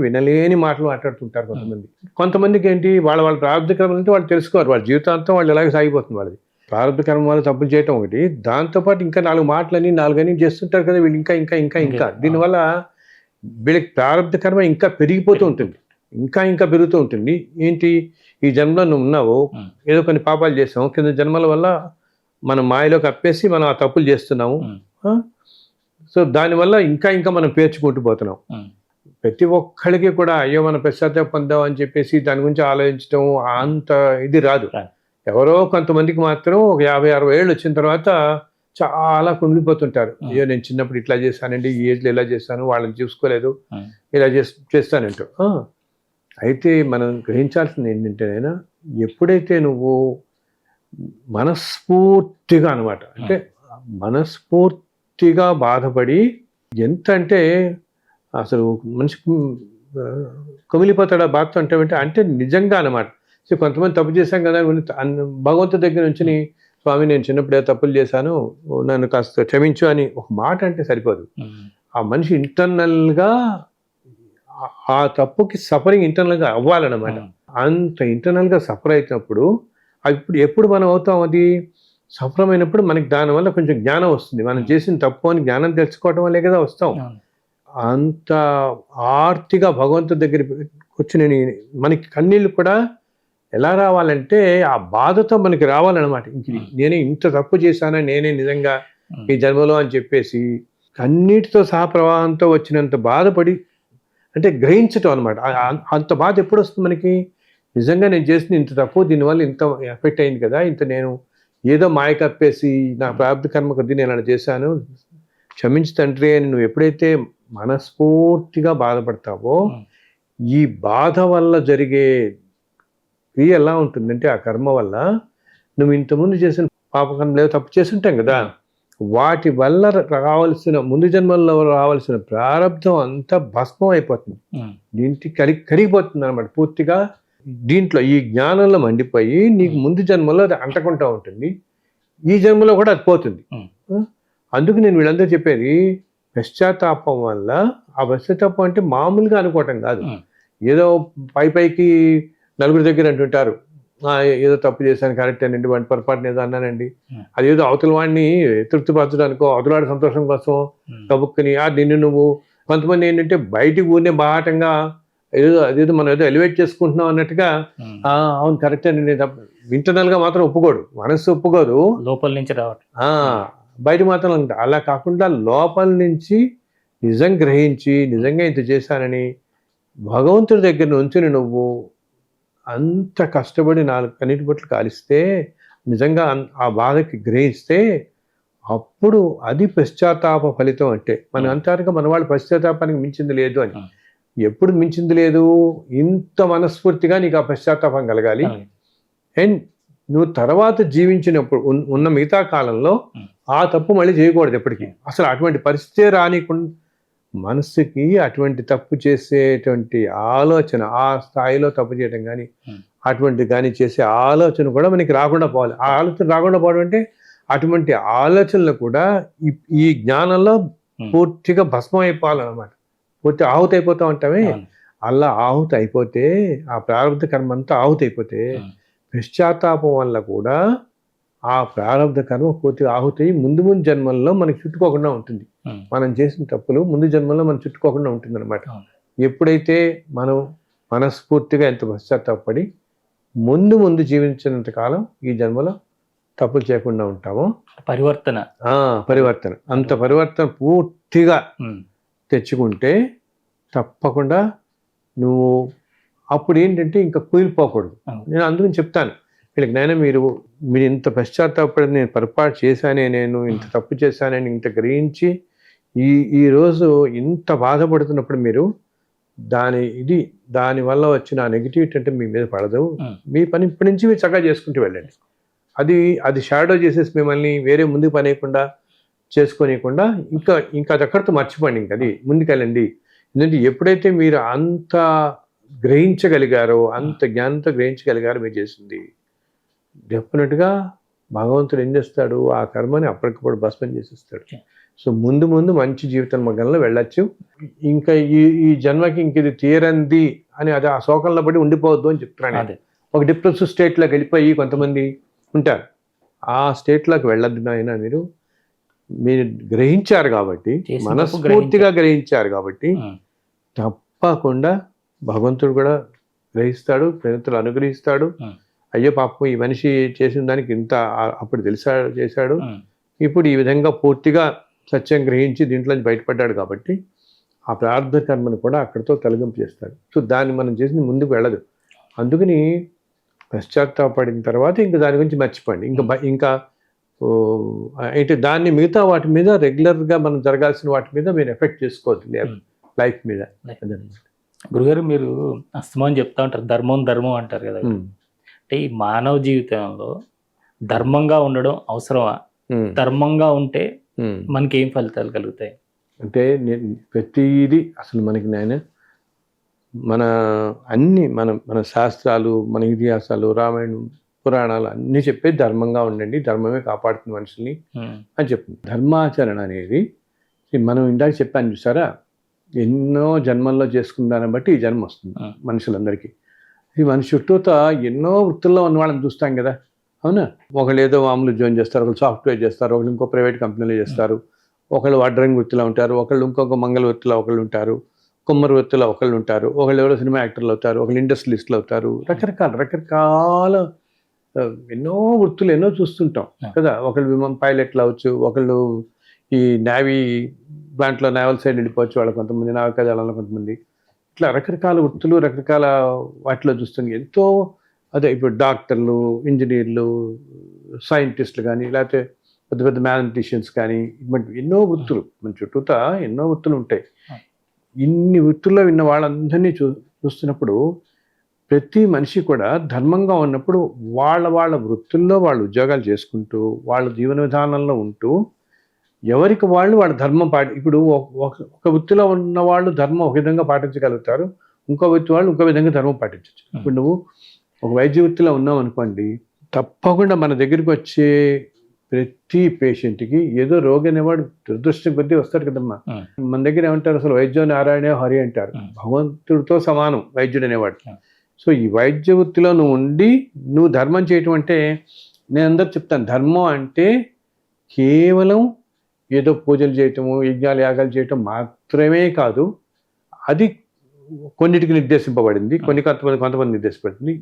వినలేని మాటలు మాట్లాడుతుంటారు కొంతమందికి ఏంటి వాళ్ళ ప్రారంభకరం అంటే వాళ్ళు తెలుసుకోరు, వాళ్ళ జీవితాంతం వాళ్ళు ఎలాగ సాగిపోతుంది వాళ్ళది. ప్రారంభకరం వాళ్ళు తప్పులు చేయటం ఒకటి, దాంతోపాటు ఇంకా 4 మాటలని 4 చేస్తుంటారు కదా వీళ్ళు, ఇంకా ఇంకా ఇంకా ఇంకా దీనివల్ల వీళ్ళకి ప్రారంభ కర్మ ఇంకా పెరిగిపోతూ ఉంటుంది, ఇంకా పెరుగుతూ ఉంటుంది. ఏంటి, ఈ జన్మలో నువ్వు ఉన్నావు, ఏదో కొన్ని పాపాలు చేసావు, కింద జన్మల వల్ల మనం మాయలోకి అప్పేసి మనం ఆ తప్పులు చేస్తున్నాము. సో దానివల్ల ఇంకా మనం పేర్చుకుంటూ పోతున్నాం. ప్రతి ఒక్కడికి కూడా అయ్యో మనం పశ్చాత్తాపం పొందాం అని చెప్పేసి దాని గురించి ఆలోచించడం అంత ఇది రాదు. ఎవరో కొంతమందికి మాత్రం ఒక 50-60 ఏళ్ళు వచ్చిన తర్వాత చాలా కుమిలిపోతుంటారు. అయ్యో నేను చిన్నప్పుడు ఇట్లా చేశానండి, ఈ ఏజ్లో ఇలా చేశాను, వాళ్ళని చూసుకోలేదు, ఇలా చేస్తానంటూ. అయితే మనం గ్రహించాల్సింది ఏంటంటేనైనా, ఎప్పుడైతే నువ్వు మనస్ఫూర్తిగా అనమాట, అంటే మనస్ఫూర్తిగా బాధపడి ఎంత అంటే అసలు మనిషి కుమిలిపోతాడు ఆ బాధతో అంటే నిజంగా అనమాట. సో కొంతమంది తప్పు చేశాం కదా, భగవంతుడి దగ్గర నుంచి స్వామి నేను చిన్నప్పుడు ఏదో తప్పులు చేశాను, నన్ను కాస్త క్షమించు అని ఒక మాట అంటే సరిపోదు. ఆ మనిషి ఇంటర్నల్గా ఆ తప్పుకి సఫరింగ్ ఇంటర్నల్గా అవ్వాలన్నమాట. అంత ఇంటర్నల్గా సఫర్ అవుతున్నప్పుడు ఎప్పుడు మనం అవుతాం, అది సఫరం అయినప్పుడు మనకి దానివల్ల కొంచెం జ్ఞానం వస్తుంది. మనం చేసిన తప్పు అని జ్ఞానం తెలుసుకోవటం వల్లే కదా వస్తాం. అంత ఆర్తిగా భగవంతుడి దగ్గర వచ్చి మనకి కన్నీళ్ళు కూడా ఎలా రావాలంటే ఆ బాధతో మనకి రావాలన్నమాట. నేనే ఇంత తప్పు చేశానని నేనే నిజంగా ఈ జన్మలో అని చెప్పేసి కన్నీటితో సహా ప్రవాహంతో వచ్చినంత బాధపడి అంటే గ్రహించటం అనమాట. అంత బాధ ఎప్పుడు వస్తుంది మనకి, నిజంగా నేను చేసిన ఇంత తప్పు, దీనివల్ల ఇంత ఎఫెక్ట్ అయింది కదా, ఇంత నేను ఏదో మాయ కప్పేసి నా ప్రారంభ కర్మ కొద్దీ నేను అలా చేశాను, క్షమించు తండ్రి అని నువ్వు ఎప్పుడైతే మనస్ఫూర్తిగా బాధపడతావో, ఈ బాధ వల్ల జరిగే క్రియ ఎలా ఉంటుందంటే ఆ కర్మ వల్ల నువ్వు ఇంతకుముందు చేసిన పాపకర్మ లేదో తప్పు చేసి ఉంటాం కదా, వాటి వల్ల రావాల్సిన ముందు జన్మల్లో రావాల్సిన ప్రారంధం అంతా భస్మం అయిపోతుంది. దీంట్లో కరిగిపోతుంది అనమాట పూర్తిగా. దీంట్లో ఈ జ్ఞానంలో మండిపోయి నీకు ముందు జన్మలో అది అంటకుంటూ ఉంటుంది, ఈ జన్మలో కూడా అది పోతుంది. అందుకు నేను వీళ్ళందరూ చెప్పేది పశ్చాత్తాపం వల్ల, ఆ పశ్చాత్తాపం అంటే మామూలుగా అనుకోవటం కాదు, ఏదో పైకి నలుగురి దగ్గర అంటుంటారు ఏదో తప్పు చేశాను కరెక్ట్ అనండి, వాడిని పొరపాటున ఏదో అన్నానండి, అదేదో అవతల వాడిని తృప్తిపరచడానికో అవతలవాడి సంతోషం కోసం కబుక్కుని నిన్ను నువ్వు కొంతమంది ఏంటంటే బయటికి ఊరినే బాహటంగా అదేదో మనం ఏదో ఎలివేట్ చేసుకుంటున్నాం అన్నట్టుగా అవును కరెక్ట్ అండి, ఇంటర్నల్ గా మాత్రం ఒప్పుకోడు, మనస్సు ఒప్పుకోదు, లోపల నుంచి రావడం బయట మాత్రం అంట. అలా కాకుండా లోపల నుంచి నిజం గ్రహించి నిజంగా ఇంత చేశానని భగవంతుడి దగ్గర నుంచి నువ్వు అంత కష్టపడి 4 కన్నీటి బొట్లు కాలిస్తే, నిజంగా ఆ బాధకి గ్రహిస్తే, అప్పుడు అది పశ్చాత్తాప ఫలితం. అంటే మనం అంటారుగా మన వాళ్ళు పశ్చాత్తాపానికి మించింది లేదు అని. ఎప్పుడు మించింది లేదు, ఇంత మనస్ఫూర్తిగా నీకు ఆ పశ్చాత్తాపం కలగాలి. అండ్ నువ్వు తర్వాత జీవించినప్పుడు ఉన్న మిగతా కాలంలో ఆ తప్పు మళ్ళీ చేయకూడదు ఎప్పటికీ. అసలు అటువంటి పరిస్థితే రానికుండా మనస్సుకి అటువంటి తప్పు చేసేటువంటి ఆలోచన, ఆ స్థాయిలో తప్పు చేయడం కానీ అటువంటి కానీ చేసే ఆలోచన కూడా మనకి రాకుండా పోవాలి. ఆ ఆలోచన రాకుండా పోవడం అంటే అటువంటి ఆలోచనలు కూడా ఈ జ్ఞానంలో పూర్తిగా భస్మం అయిపోవాలన్నమాట. పూర్తి ఆహుతి అయిపోతా ఉంటామే, అలా ఆహుతి అయిపోతే ఆ ప్రారంభ కర్మ అంతా ఆహుతి అయిపోతే పశ్చాత్తాపం వల్ల కూడా ఆ ప్రారంభ కర్మ పూర్తిగా ఆహుతి ముందు జన్మల్లో మనకి చుట్టుకోకుండా ఉంటుంది. మనం చేసిన తప్పులు ముందు జన్మల్లో మనం చుట్టుకోకుండా ఉంటుంది అనమాట. ఎప్పుడైతే మనం మనస్ఫూర్తిగా ఎంత పశ్చాత్తాపడి ముందు జీవించినంత కాలం ఈ జన్మలో తప్పులు చేయకుండా ఉంటామో పరివర్తన అంత పరివర్తన పూర్తిగా తెచ్చుకుంటే తప్పకుండా నువ్వు అప్పుడు ఏంటంటే ఇంకా కూలిపోకూడదు. నేను అందుకని చెప్తాను, వీళ్ళకి నాయన మీరు ఇంత పశ్చాత్తాపడి నేను పొరపాటు చేశానే, నేను ఇంత తప్పు చేశానని ఇంత గ్రహించి ఈరోజు ఇంత బాధపడుతున్నప్పుడు మీరు దానివల్ల వచ్చిన నెగిటివిటీ అంటే మీ మీద పడదు. మీ పని ఇప్పటి నుంచి మీరు చక్కగా చేసుకుంటూ వెళ్ళండి. అది షాడో చేసేసి మిమ్మల్ని వేరే ముందుకు పనేయకుండా చేసుకోనియకుండా ఇంకా అది అక్కడితో మర్చిపోండి. ఇంకా అది ముందుకెళ్ళండి. ఎందుకంటే ఎప్పుడైతే మీరు అంత గ్రహించగలిగారో, అంత జ్ఞానంతో గ్రహించగలిగారో మీరు చేసింది, డెఫినెట్గా భగవంతుడు ఏం చేస్తాడు, ఆ కర్మని అప్పటికప్పుడు భస్మం చేసేస్తాడు. సో ముందు మంచి జీవితం మగ్గంలో వెళ్ళచ్చు. ఇంకా ఈ జన్మకి ఇంక ఇది తీరంది అని అది ఆ శోకంలో పడి ఉండిపోవద్దు అని చెప్తున్నాను. ఒక డిప్రెసివ్ స్టేట్లోకి వెళ్ళిపోయి కొంతమంది ఉంటారు. ఆ స్టేట్లోకి వెళ్ళద్దు నాయన. మీరు గ్రహించారు కాబట్టి, మనస్ఫూర్తిగా గ్రహించారు కాబట్టి తప్పకుండా భగవంతుడు కూడా గ్రహిస్తాడు, ప్రేమతులు అనుగ్రహిస్తాడు. అయ్యో పాపం ఈ మనిషి చేసిన దానికి ఇంత అప్పుడు చేశాడు, ఇప్పుడు ఈ విధంగా పూర్తిగా సత్యం గ్రహించి దీంట్లోంచి బయటపడ్డాడు కాబట్టి ఆ ప్రార్థన కర్మను కూడా అక్కడితో తొలగింపు చేస్తాడు. సో దాన్ని మనం చేసింది ముందుకు వెళ్ళదు. అందుకని పశ్చాత్తాపడిన తర్వాత ఇంకా దాని గురించి మర్చిపోండి. ఇంకా అయితే దాన్ని మిగతా వాటి మీద రెగ్యులర్గా మనం జరగాల్సిన వాటి మీద మీరు ఎఫెక్ట్ చేసుకోవద్దు లైఫ్ మీద.
గురుగారు, మీరు అస్తమానం చెప్తా ఉంటారు ధర్మం అంటారు కదా. అంటే ఈ మానవ జీవితంలో ధర్మంగా ఉండడం అవసరమా? ధర్మంగా ఉంటే మనకి ఏం ఫలితాలు కలుగుతాయి?
అంటే ప్రతిదీ అసలు మనకి మన శాస్త్రాలు, మన ఇతిహాసాలు, రామాయణం, పురాణాలు అన్నీ చెప్పేది ధర్మంగా ఉండండి, ధర్మమే కాపాడుతుంది మనుషుల్ని అని చెప్తుంది. ధర్మాచరణ అనేది మనం ఇందాక చెప్పాను చూసారా, ఎన్నో జన్మల్లో చేసుకున్న దాన్ని బట్టి ఈ జన్మ వస్తుంది మనుషులందరికీ. ఈ మన చుట్టూత ఎన్నో వృత్తుల్లో ఉన్న వాళ్ళని చూస్తాం కదా, అవునా? ఒకళ్ళు ఏదో మామూలు ఉద్యోగం చేస్తారు, ఒకళ్ళు సాఫ్ట్వేర్ చేస్తారు, ఒకళ్ళు ఇంకో ప్రైవేట్ కంపెనీలో చేస్తారు, ఒకళ్ళు వడ్రంగి వృత్తిలో ఉంటారు, ఒకళ్ళు ఇంకొక మంగళ వృత్తిలో ఒకళ్ళు ఉంటారు, కుమ్మరి వృత్తిలో ఒకళ్ళు ఉంటారు, ఒకళ్ళు ఎవరో సినిమా యాక్టర్లు అవుతారు, ఒకళ్ళు ఇండస్ట్రియలిస్టులు అవుతారు. రకరకాల ఎన్నో వృత్తులు ఎన్నో చూస్తుంటాం కదా. ఒకళ్ళు విమాన పైలట్లు అవ్వచ్చు, ఒకళ్ళు ఈ నేవీ దాంట్లో నేవల్ సైడ్ వెళ్ళిపోవచ్చు, వాళ్ళు కొంతమంది నావికాదళంలో కొంతమంది, ఇట్లా రకరకాల వృత్తులు రకరకాల వాటిలో చూస్తుంది. ఎంతో అదే ఇప్పుడు డాక్టర్లు, ఇంజనీర్లు, సైంటిస్టులు కానీ, లేకపోతే పెద్ద పెద్ద మ్యాథమెటిషియన్స్ కానీ, ఇటువంటి ఎన్నో వృత్తులు మన చుట్టూత ఎన్నో వృత్తులు ఉంటాయి. ఇన్ని వృత్తుల్లో విన్న వాళ్ళందరినీ చూస్తున్నప్పుడు ప్రతి మనిషి కూడా ధర్మంగా ఉన్నప్పుడు వాళ్ళ వృత్తుల్లో వాళ్ళు ఉద్యోగాలు చేసుకుంటూ వాళ్ళ జీవన విధానంలో ఉంటూ ఎవరికి వాళ్ళ ధర్మం ఇప్పుడు ఒక వృత్తిలో ఉన్న వాళ్ళు ధర్మం ఒక విధంగా పాటించగలుగుతారు, ఇంకో వృత్తి వాళ్ళు ఇంకో విధంగా ధర్మం పాటించవచ్చు. ఇప్పుడు నువ్వు ఒక వైద్య వృత్తిలో ఉన్నావు అనుకోండి, తప్పకుండా మన దగ్గరికి వచ్చే ప్రతి పేషెంట్కి ఏదో రోగి అనేవాడు దురదృష్టం కొద్దీ వస్తాడు కదమ్మా. మన దగ్గర ఏమంటారు, అసలు వైద్యం నారాయణ హరి అంటారు, భగవంతుడితో సమానం వైద్యుడు అనేవాడు. సో ఈ వైద్య వృత్తిలో నువ్వు ధర్మం చేయటం అంటే, నేను అందరు చెప్తాను, ధర్మం అంటే కేవలం ఏదో పూజలు చేయటము, యజ్ఞాలు యాగాలు చేయటం మాత్రమే కాదు. అది కొన్నిటికి నిర్దేశింపబడింది, కొంతమంది నిర్దేశింపబడింది.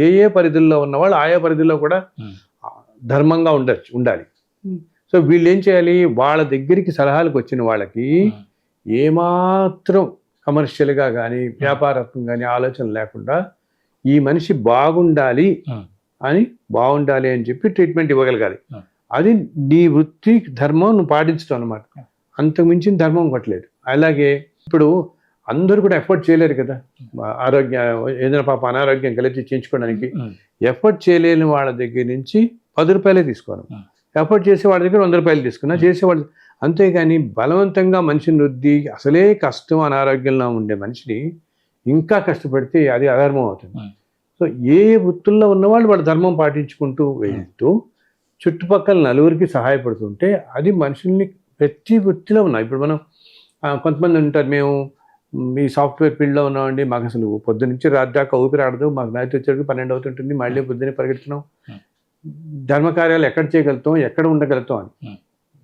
ఏ పరిధుల్లో ఉన్నవాళ్ళు ఆయా పరిధుల్లో కూడా ధర్మంగా ఉండాలి. సో వీళ్ళు ఏం చేయాలి, వాళ్ళ దగ్గరికి సలహాలకు వచ్చిన వాళ్ళకి ఏమాత్రం కమర్షియల్గా కానీ వ్యాపారత్వం కానీ ఆలోచన లేకుండా ఈ మనిషి బాగుండాలి అని చెప్పి ట్రీట్మెంట్ ఇవ్వగలగాలి. అది నీ వృత్తి ధర్మం నువ్వు పాటించడం అనమాట. అంతకు మించిన ధర్మం ఇంకోట్లేదు. అలాగే ఇప్పుడు అందరూ కూడా ఎఫర్ట్ చేయలేరు కదా, ఏదైనా పాప అనారోగ్యం కలిసి చేయించుకోవడానికి. ఎఫర్ట్ చేయలేని వాళ్ళ దగ్గర నుంచి 10 రూపాయలే తీసుకోను, ఎఫర్ట్ చేసే వాళ్ళ దగ్గర 100 రూపాయలు తీసుకున్నా చేసేవాళ్ళు. అంతేగాని బలవంతంగా మనిషిని రుద్ది అసలే కష్టం అనారోగ్యంలో ఉండే మనిషిని ఇంకా కష్టపడితే అది అధర్మం అవుతుంది. సో ఏ వృత్తుల్లో ఉన్నవాళ్ళు వాళ్ళ ధర్మం పాటించుకుంటూ వెళ్తూ చుట్టుపక్కల నలుగురికి సహాయపడుతుంటే అది మనుషుల్ని ప్రతి వృత్తిలో ఉన్నాయి. ఇప్పుడు మనం కొంతమంది ఉంటారు, మేము ఈ సాఫ్ట్వేర్ ఫీల్డ్లో ఉన్నామండి, మాకు అసలు పొద్దు నుంచి రాత్రి దాకా ఊపిరి ఆడదు, మాకు నైట్ వచ్చేటికి 12 అవుతుంటుంది, మళ్ళీ పొద్దున్నే పరిగెడుతున్నాం, ధర్మకార్యాలు ఎక్కడ చేయగలుగుతాం, ఎక్కడ ఉండగలుగుతాం అని.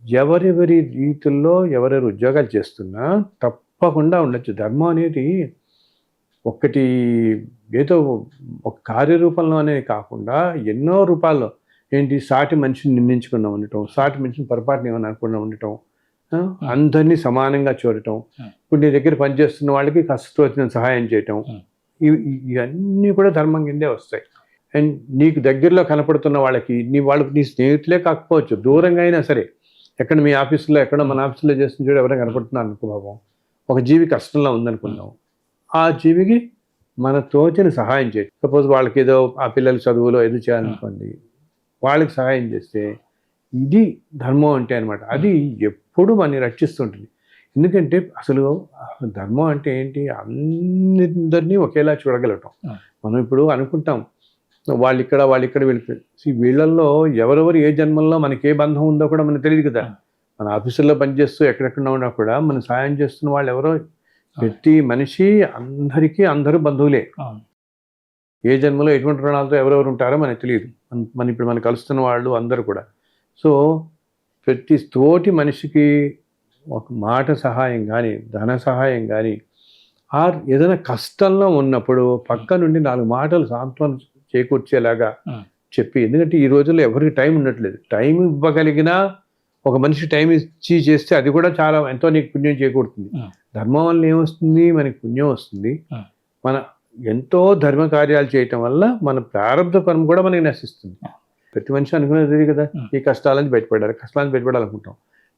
ఎవరెవరి రీతుల్లో ఎవరెవరు ఉద్యోగాలు చేస్తున్నా తప్పకుండా ఉండొచ్చు. ధర్మం అనేది ఒకటి ఏదో ఒక కార్యరూపంలోనే కాకుండా ఎన్నో రూపాల్లో ఏంటి, సాటి మనిషిని నిందించకుండా ఉండటం, సాటి మనిషిని పొరపాటుని ఏమైనా అనకుండా ఉండటం, అందరినీ సమానంగా చూడటం, ఇప్పుడు నీ దగ్గర పనిచేస్తున్న వాళ్ళకి కష్టం వచ్చిన సహాయం చేయటం, ఇవన్నీ కూడా ధర్మం కిందే వస్తాయి. అండ్ నీకు దగ్గరలో కనపడుతున్న వాళ్ళకి వాళ్ళకి నీ స్నేహితులే కాకపోవచ్చు, దూరంగా అయినా సరే, ఎక్కడ మీ ఆఫీసులో ఎక్కడ మన ఆఫీసులో చేస్తున్న చూడు ఎవరైనా కనపడుతున్నారు అనుకో బాబు, ఒక జీవి కష్టంలో ఉందనుకున్నాం, ఆ జీవికి మన తోచిన సహాయం చేయొచ్చు. సపోజ్ వాళ్ళకి ఏదో ఆ పిల్లల చదువులో ఏదో చేయాలనుకోండి, వాళ్ళకి సహాయం చేస్తే ఇది ధర్మం అంటే అనమాట. అది ఎప్పుడు మనని రక్షిస్తుంటుంది. ఎందుకంటే అసలు ధర్మం అంటే ఏంటి, అందరినీ ఒకేలా చూడగలటం. మనం ఇప్పుడు అనుకుంటాం వాళ్ళు ఇక్కడ వీళ్ళల్లో ఎవరెవరు ఏ జన్మల్లో మనకి ఏ బంధం ఉందో కూడా మనకు తెలియదు కదా. మన ఆఫీసుల్లో పనిచేస్తూ ఎక్కడెక్కడ ఉన్నా కూడా మనం సాయం చేస్తున్న వాళ్ళు ఎవరో, ప్రతి మనిషి అందరికీ అందరూ బంధువులే. ఏ జన్మలో ఎటువంటి రుణాలతో ఎవరెవరు ఉంటారో మనకు తెలియదు. ఇప్పుడు మనం కలుస్తున్న వాళ్ళు అందరూ కూడా. సో ప్రతి తోటి మనిషికి ఒక మాట సహాయం కానీ, ధన సహాయం కానీ, ఆర్ ఏదైనా కష్టంలో ఉన్నప్పుడు పక్క నుండి 4 మాటలు సాంత్వన చేకూర్చేలాగా చెప్పి, ఎందుకంటే ఈ రోజుల్లో ఎవరికి టైం ఉండట్లేదు. టైం ఇవ్వగలిగినా ఒక మనిషి టైం ఇచ్చి చేస్తే అది కూడా చాలా ఎంతో నీకు పుణ్యం చేకూరుతుంది. ధర్మం వల్ల ఏమొస్తుంది, మనకి పుణ్యం వస్తుంది. మన ఎంతో ధర్మ కార్యాలు చేయటం వల్ల మన ప్రారంభ కర్మ కూడా మనకి నశిస్తుంది. ప్రతి మనిషి అనుకునేది కదా, ఈ కష్టాలని బయటపడాలనుకుంటాం.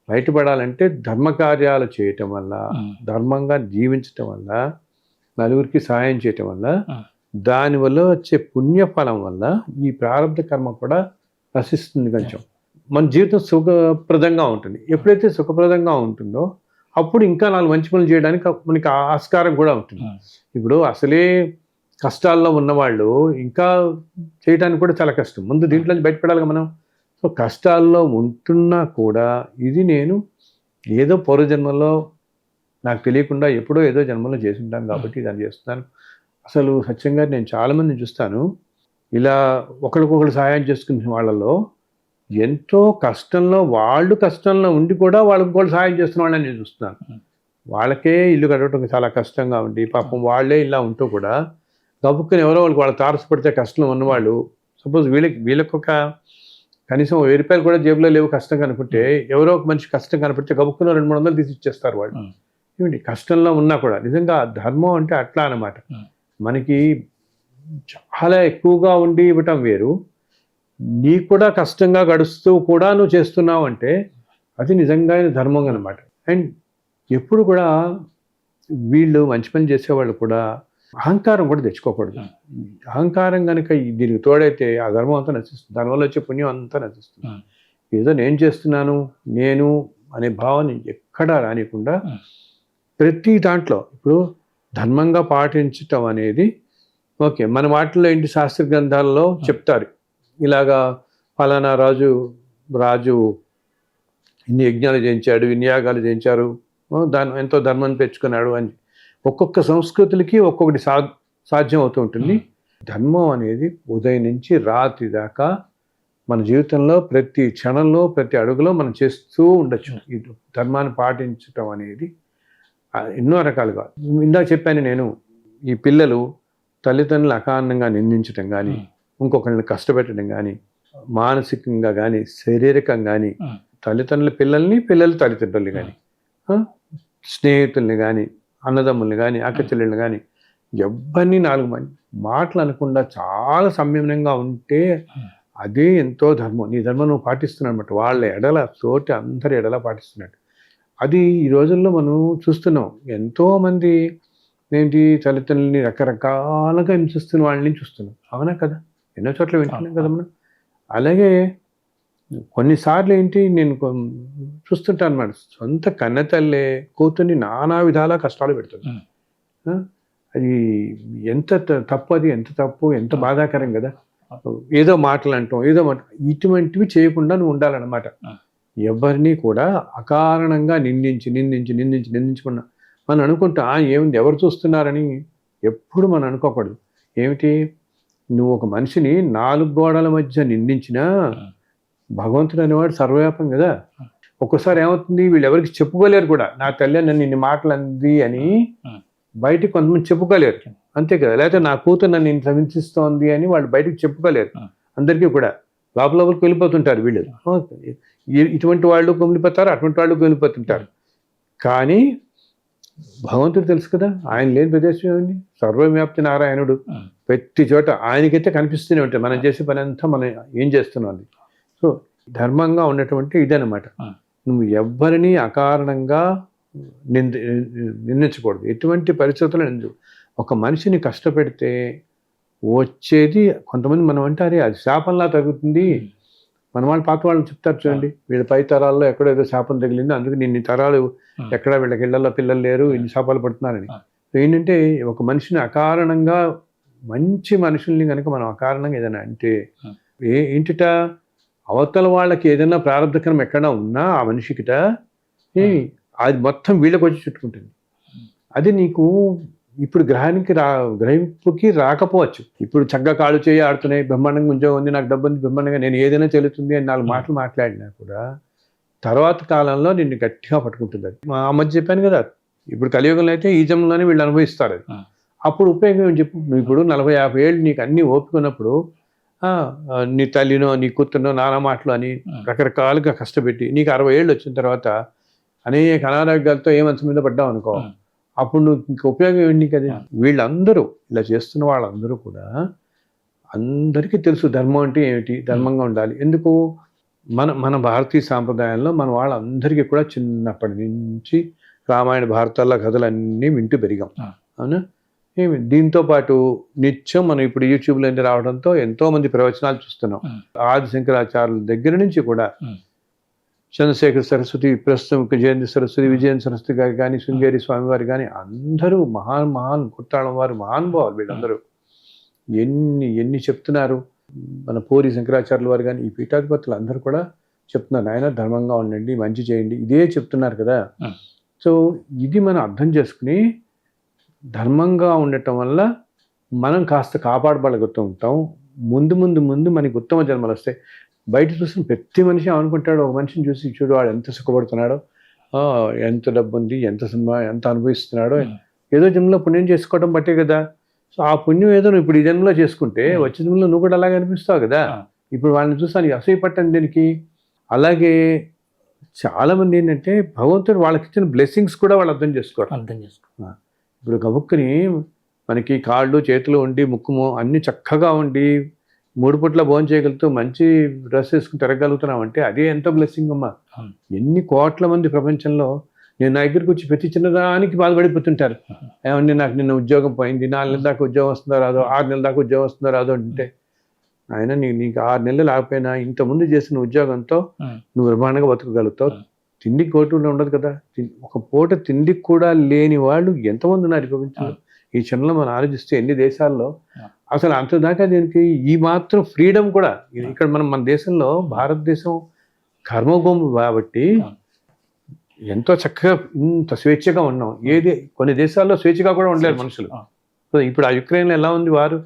బయటపడాలంటే ధర్మ కార్యాలు చేయటం వల్ల, ధర్మంగా జీవించటం వల్ల, నలుగురికి సహాయం చేయటం వల్ల, దానివల్ల వచ్చే పుణ్యఫలం వల్ల ఈ ప్రారంభ కర్మ కూడా నశిస్తుంది. కొంచెం మన జీవితం సుఖప్రదంగా ఉంటుంది. ఎప్పుడైతే సుఖప్రదంగా ఉంటుందో అప్పుడు ఇంకా 4 మంచి పనులు చేయడానికి మనకి ఆస్కారం కూడా ఉంటుంది. ఇప్పుడు అసలే కష్టాల్లో ఉన్నవాళ్ళు ఇంకా చేయడానికి కూడా చాలా కష్టం. ముందు దీంట్లో బయటపడాలి మనం. సో కష్టాల్లో ఉంటున్నా కూడా ఇది నేను ఏదో పూర్వజన్మలో నాకు తెలియకుండా ఎప్పుడో ఏదో జన్మలో చేసి ఉంటాను కాబట్టి దాన్ని చేస్తున్నాను. అసలు సత్యంగా నేను చాలామందిని చూస్తాను, ఇలా ఒకరికొకరు సహాయం చేసుకునే వాళ్ళలో ఎంతో కష్టంలో ఉండి కూడా వాళ్ళకి సహాయం చేస్తున్న వాళ్ళని నేను చూస్తున్నాను. వాళ్ళకే ఇల్లు కట్టడం చాలా కష్టంగా ఉండి పాపం వాళ్ళే ఇలా ఉంటూ కూడా గబుక్కుని ఎవరో వాళ్ళకి తారసపడితే కష్టం ఉన్నవాళ్ళు, సపోజ్ వీళ్ళకి ఒక కనీసం 1000 రూపాయలు కూడా జేబులో లేవు కష్టం కనుకుంటే, ఎవరో ఒక మనిషి కష్టం కనపడితే గబుక్కున 200-300 తీసి ఇచ్చేస్తారు వాళ్ళు. ఏమిటి కష్టంలో ఉన్నా కూడా. నిజంగా ధర్మం అంటే అట్లా అన్నమాట. మనకి చాలా ఎక్కువగా ఉండి ఇవ్వటం వేరు, నీకు కూడా కష్టంగా గడుస్తూ కూడా నువ్వు చేస్తున్నావు అంటే అది నిజంగా ధర్మం అన్నమాట. అండ్ ఎప్పుడు కూడా వీళ్ళు మంచి పని చేసేవాళ్ళు కూడా అహంకారం కూడా తెచ్చుకోకూడదు. అహంకారం కనుక దీనికి తోడైతే ఆ ధర్మం అంతా నశిస్తుంది, దానివల్ల వచ్చే పుణ్యం అంతా నశిస్తుంది. ఏదో నేను చేస్తున్నాను నేను అనే భావన ఎక్కడా రానికుండా ప్రతి దాంట్లో ఇప్పుడు ధర్మంగా పాటించటం అనేది ఓకే. మన వాటిల్లో ఏంటి, శాస్త్ర గ్రంథాల్లో చెప్తారు ఇలాగా ఫలానా రాజు ఇన్ని యజ్ఞాలు చేయించాడు, ఇన్ని యాగాలు చేయించారు, దాన్ని ఎంతో ధర్మం పెంచుకున్నాడు అని. ఒక్కొక్క సంస్కృతులకి ఒక్కొక్కటి సాధ్యం అవుతూ ఉంటుంది. ధర్మం అనేది ఉదయం నుంచి రాత్రి దాకా మన జీవితంలో ప్రతి క్షణంలో ప్రతి అడుగులో మనం చేస్తూ ఉండొచ్చు. ఈ ధర్మాన్ని పాటించటం అనేది ఎన్నో రకాలుగా. ఇందాక చెప్పాను నేను, ఈ పిల్లలు తల్లిదండ్రులు అకారణంగా నిందించడం కానీ, ఇంకొకరిని కష్టపెట్టడం కానీ, మానసికంగా కానీ శారీరకంగా కానీ, తల్లిదండ్రుల పిల్లలు తల్లిదండ్రులు కానీ, స్నేహితుల్ని కానీ, అన్నదమ్ముల్ని కానీ, అక్క చెల్లెళ్ళని కానీ, ఎవరిని 4 మాటలు అనకుండా చాలా సంయమనంగా ఉంటే అదే ఎంతో ధర్మం. నీ ధర్మం నువ్వు పాటిస్తున్నావు అనమాట. వాళ్ళ ఎడల తోటి అందరి ఎడల పాటిస్తున్నాడు. అది ఈ రోజుల్లో మనం చూస్తున్నాం. ఎంతోమంది ఏంటి తల్లిదండ్రులని రకరకాలుగా హింసిస్తున్న వాళ్ళని చూస్తున్నాం. అవునా కదా, ఎన్నో చోట్ల వింటున్నాం కదా మనం. అలాగే కొన్నిసార్లు ఏంటి నేను చూస్తుంటాను అన్నమాట, సొంత కన్నతల్లే కూతుర్ని నానా విధాలా కష్టాలు పెడుతుంది. అది ఎంత తప్పు, అది ఎంత తప్పు, ఎంత బాధాకరం కదా. ఏదో మాటలు అంటాం, ఇటువంటివి చేయకుండా నువ్వు ఉండాలన్నమాట. ఎవరిని కూడా అకారణంగా నిందించకుండా మనం అనుకుంటా ఏమిటి ఎవరు చూస్తున్నారని ఎప్పుడు మనం అనుకోకూడదు. ఏమిటి, నువ్వు ఒక మనిషిని 4 గోడల మధ్య నిందించినా భగవంతుడు అనేవాడు సర్వవ్యాపం కదా. ఒక్కోసారి ఏమవుతుంది, వీళ్ళు ఎవరికి చెప్పుకోలేరు కూడా, నా తల్లి నన్ను ఇన్ని మాటలు అంది అని బయటికి కొంతమంది చెప్పుకోలేరు, అంతే కదా. లేకపోతే నా కూతురు నన్ను నేను హింసిస్తోంది అని వాళ్ళు బయటకు చెప్పుకోలేరు. అందరికీ కూడా లోపలికి వెళ్ళిపోతుంటారు వీళ్ళు. ఇటువంటి వాళ్ళు కుమిలిపోతారు, అటువంటి వాళ్ళు కుమిలిపోతుంటారు. కానీ భగవంతుడు తెలుసు కదా, ఆయన లేని ప్రదేశం ఏముంది? సర్వవ్యాప్తి నారాయణుడు ప్రతి చోట ఆయనకైతే కనిపిస్తూనే ఉంటాయి. మనం చేసే పని అంతా మనం ఏం చేస్తున్నాం అది. సో ధర్మంగా ఉన్నటువంటి ఇదనమాట. నువ్వు ఎవ్వరిని అకారణంగా నిందించకూడదు. ఎటువంటి పరిస్థితుల్లో నిందు. ఒక మనిషిని కష్టపెడితే వచ్చేది కొంతమంది మనం అంటారే అది శాపంలా తగ్గుతుంది. మన వాళ్ళు పాత వాళ్ళు చెప్తారు చూడండి, వీళ్ళ పై తరాల్లో ఎక్కడో ఏదో శాపం తగిలింది, అందుకు ఇన్ని తరాలు ఎక్కడ వీళ్ళకి ఇళ్లలో పిల్లలు లేరు, ఇన్ని శాపాలు పడుతున్నారని. ఏంటంటే ఒక మనిషిని అకారణంగా, మంచి మనుషుల్ని కనుక మనం అకారణంగా ఏదైనా అంటే ఏంటిట అవతల వాళ్ళకి ఏదైనా ప్రారంభకరం ఎక్కడ ఉన్నా ఆ మనిషికిట అది మొత్తం వీళ్ళకి వచ్చి చుట్టుకుంటుంది. అది నీకు ఇప్పుడు గ్రహింపుకి రాకపోవచ్చు. ఇప్పుడు చక్కగా కాళ్ళు చేయి ఆడుతున్నాయి, బ్రహ్మాండంగా ఉద్యోగం ఉంది, నాకు డబ్బు ఉంది, బ్రహ్మాండంగా నేను ఏదైనా చెల్లుతుంది అని 4 మాటలు మాట్లాడినా కూడా తర్వాత కాలంలో నిన్ను గట్టిగా పట్టుకుంటుంది. అది ఆ మధ్య చెప్పాను కదా, ఇప్పుడు కలియుగంలో అయితే ఈ జన్మలోనే వీళ్ళు అనుభవిస్తారు అది. అప్పుడు ఉపయోగం ఏం చెప్పు. నువ్వు ఇప్పుడు 40-50 ఏళ్ళు నీకు అన్నీ ఓపుకున్నప్పుడు నీ తల్లినో నీ కూతురునో నానా మాటలు అని రకరకాలుగా కష్టపెట్టి నీకు 60 ఏళ్ళు వచ్చిన తర్వాత అనేక అనారోగ్యాలతో ఏ మంచం మీద పడ్డావు అనుకో, అప్పుడు నువ్వు ఇంక ఉపయోగం ఏంటి కదా. వీళ్ళందరూ ఇలా చేస్తున్న వాళ్ళందరూ కూడా అందరికీ తెలుసు ధర్మం అంటే ఏమిటి, ధర్మంగా ఉండాలి. ఎందుకు మన భారతీయ సాంప్రదాయంలో మన వాళ్ళందరికీ కూడా చిన్నప్పటి నుంచి రామాయణ భారతాల కథలన్నీ వింటూ పెరిగాం. అవునా? దీంతో పాటు నిత్యం మనం ఇప్పుడు యూట్యూబ్లో రావడంతో ఎంతో మంది ప్రవచనాలు చూస్తున్నాం. ఆది శంకరాచార్యుల దగ్గర నుంచి కూడా చంద్రశేఖర సరస్వతి, ప్రస్తుతం జయంతి సరస్వతి, విజయేంద్ర సరస్వతి గారు కానీ, శృంగేరి స్వామి వారు కానీ, అందరూ మహాన్ కుట్టాళం వారు మహానుభావులు. వీళ్ళందరూ ఎన్ని చెప్తున్నారు. మన పూరి శంకరాచార్యుల వారు కానీ, ఈ పీఠాధిపతులు అందరూ కూడా చెప్తున్నారు, ఆయన ధర్మంగా ఉండండి, మంచి చేయండి, ఇదే చెప్తున్నారు కదా. సో ఇది మనం అర్థం చేసుకుని ధర్మంగా ఉండటం వల్ల మనం కాస్త కాపాడబడుతూ ఉంటాం. ముందు మనకి ఉత్తమ జన్మలు వస్తాయి. బయట చూసిన ప్రతి మనిషి అనుకుంటాడు, ఒక మనిషిని చూసి చూడు వాడు ఎంత సుఖపడుతున్నాడో, ఎంత డబ్బు ఉంది, ఎంత అనుభవిస్తున్నాడో, ఏదో జన్మలో పుణ్యం చేసుకోవడం బట్టే కదా. సో ఆ పుణ్యం ఏదో నువ్వు ఇప్పుడు ఈ జన్మలో చేసుకుంటే వచ్చే జన్మలో నువ్వు కూడా అలాగే అనిపిస్తావు కదా. ఇప్పుడు వాళ్ళని చూస్తాను అసూయ పట్టని దీనికి. అలాగే చాలామంది ఏంటంటే భగవంతుడు వాళ్ళకి ఇచ్చిన బ్లెస్సింగ్స్ కూడా వాళ్ళు అర్థం చేసుకో. ఇప్పుడు గబుక్కుని మనకి కాళ్ళు చేతులు ఉండి ముక్కుము అన్నీ చక్కగా ఉండి 3 పూట్ల భోజనం చేయగలుగుతూ మంచి డ్రెస్ వేసుకుని తిరగలుగుతున్నాం అంటే అదే ఎంతో బ్లెస్సింగ్ అమ్మా. ఎన్ని కోట్ల మంది ప్రపంచంలో నేను నా దగ్గరికి వచ్చి ప్రతి చిన్నదానికి బాధపడిపోతుంటారు. ఏమండి నాకు నిన్న ఉద్యోగం పోయింది, 4 నెలల దాకా ఉద్యోగం వస్తుందో రాదో, 6 నెలల దాకా ఉద్యోగం వస్తుందో రాదో అంటే, ఆయన నీకు 6 నెలలు లేకపోయినా ఇంతకుముందు చేసిన ఉద్యోగంతో నువ్వు బ్రహ్మాండంగా బతకగలుగుతావు. తిండికి కోటు ఉండదు కదా. ఒక పూట తిండికి కూడా లేని వాళ్ళు ఎంతమంది ఉన్నారు ఈ ప్రపంచంలో. ఈ క్షణంలో మనం ఆలోచిస్తే ఎన్ని దేశాల్లో అసలు అంతదాకా దీనికి ఈ మాత్రం ఫ్రీడమ్ కూడా ఇక్కడ మన దేశంలో భారతదేశం కర్మభూమి కాబట్టి ఎంతో చక్కగా ఇంత స్వేచ్ఛగా ఉన్నాం. కొన్ని దేశాల్లో స్వేచ్ఛగా కూడా ఉండలేరు మనుషులు. సో ఇప్పుడు ఆ యుక్రెయిన్లో ఎలా ఉంది వారు,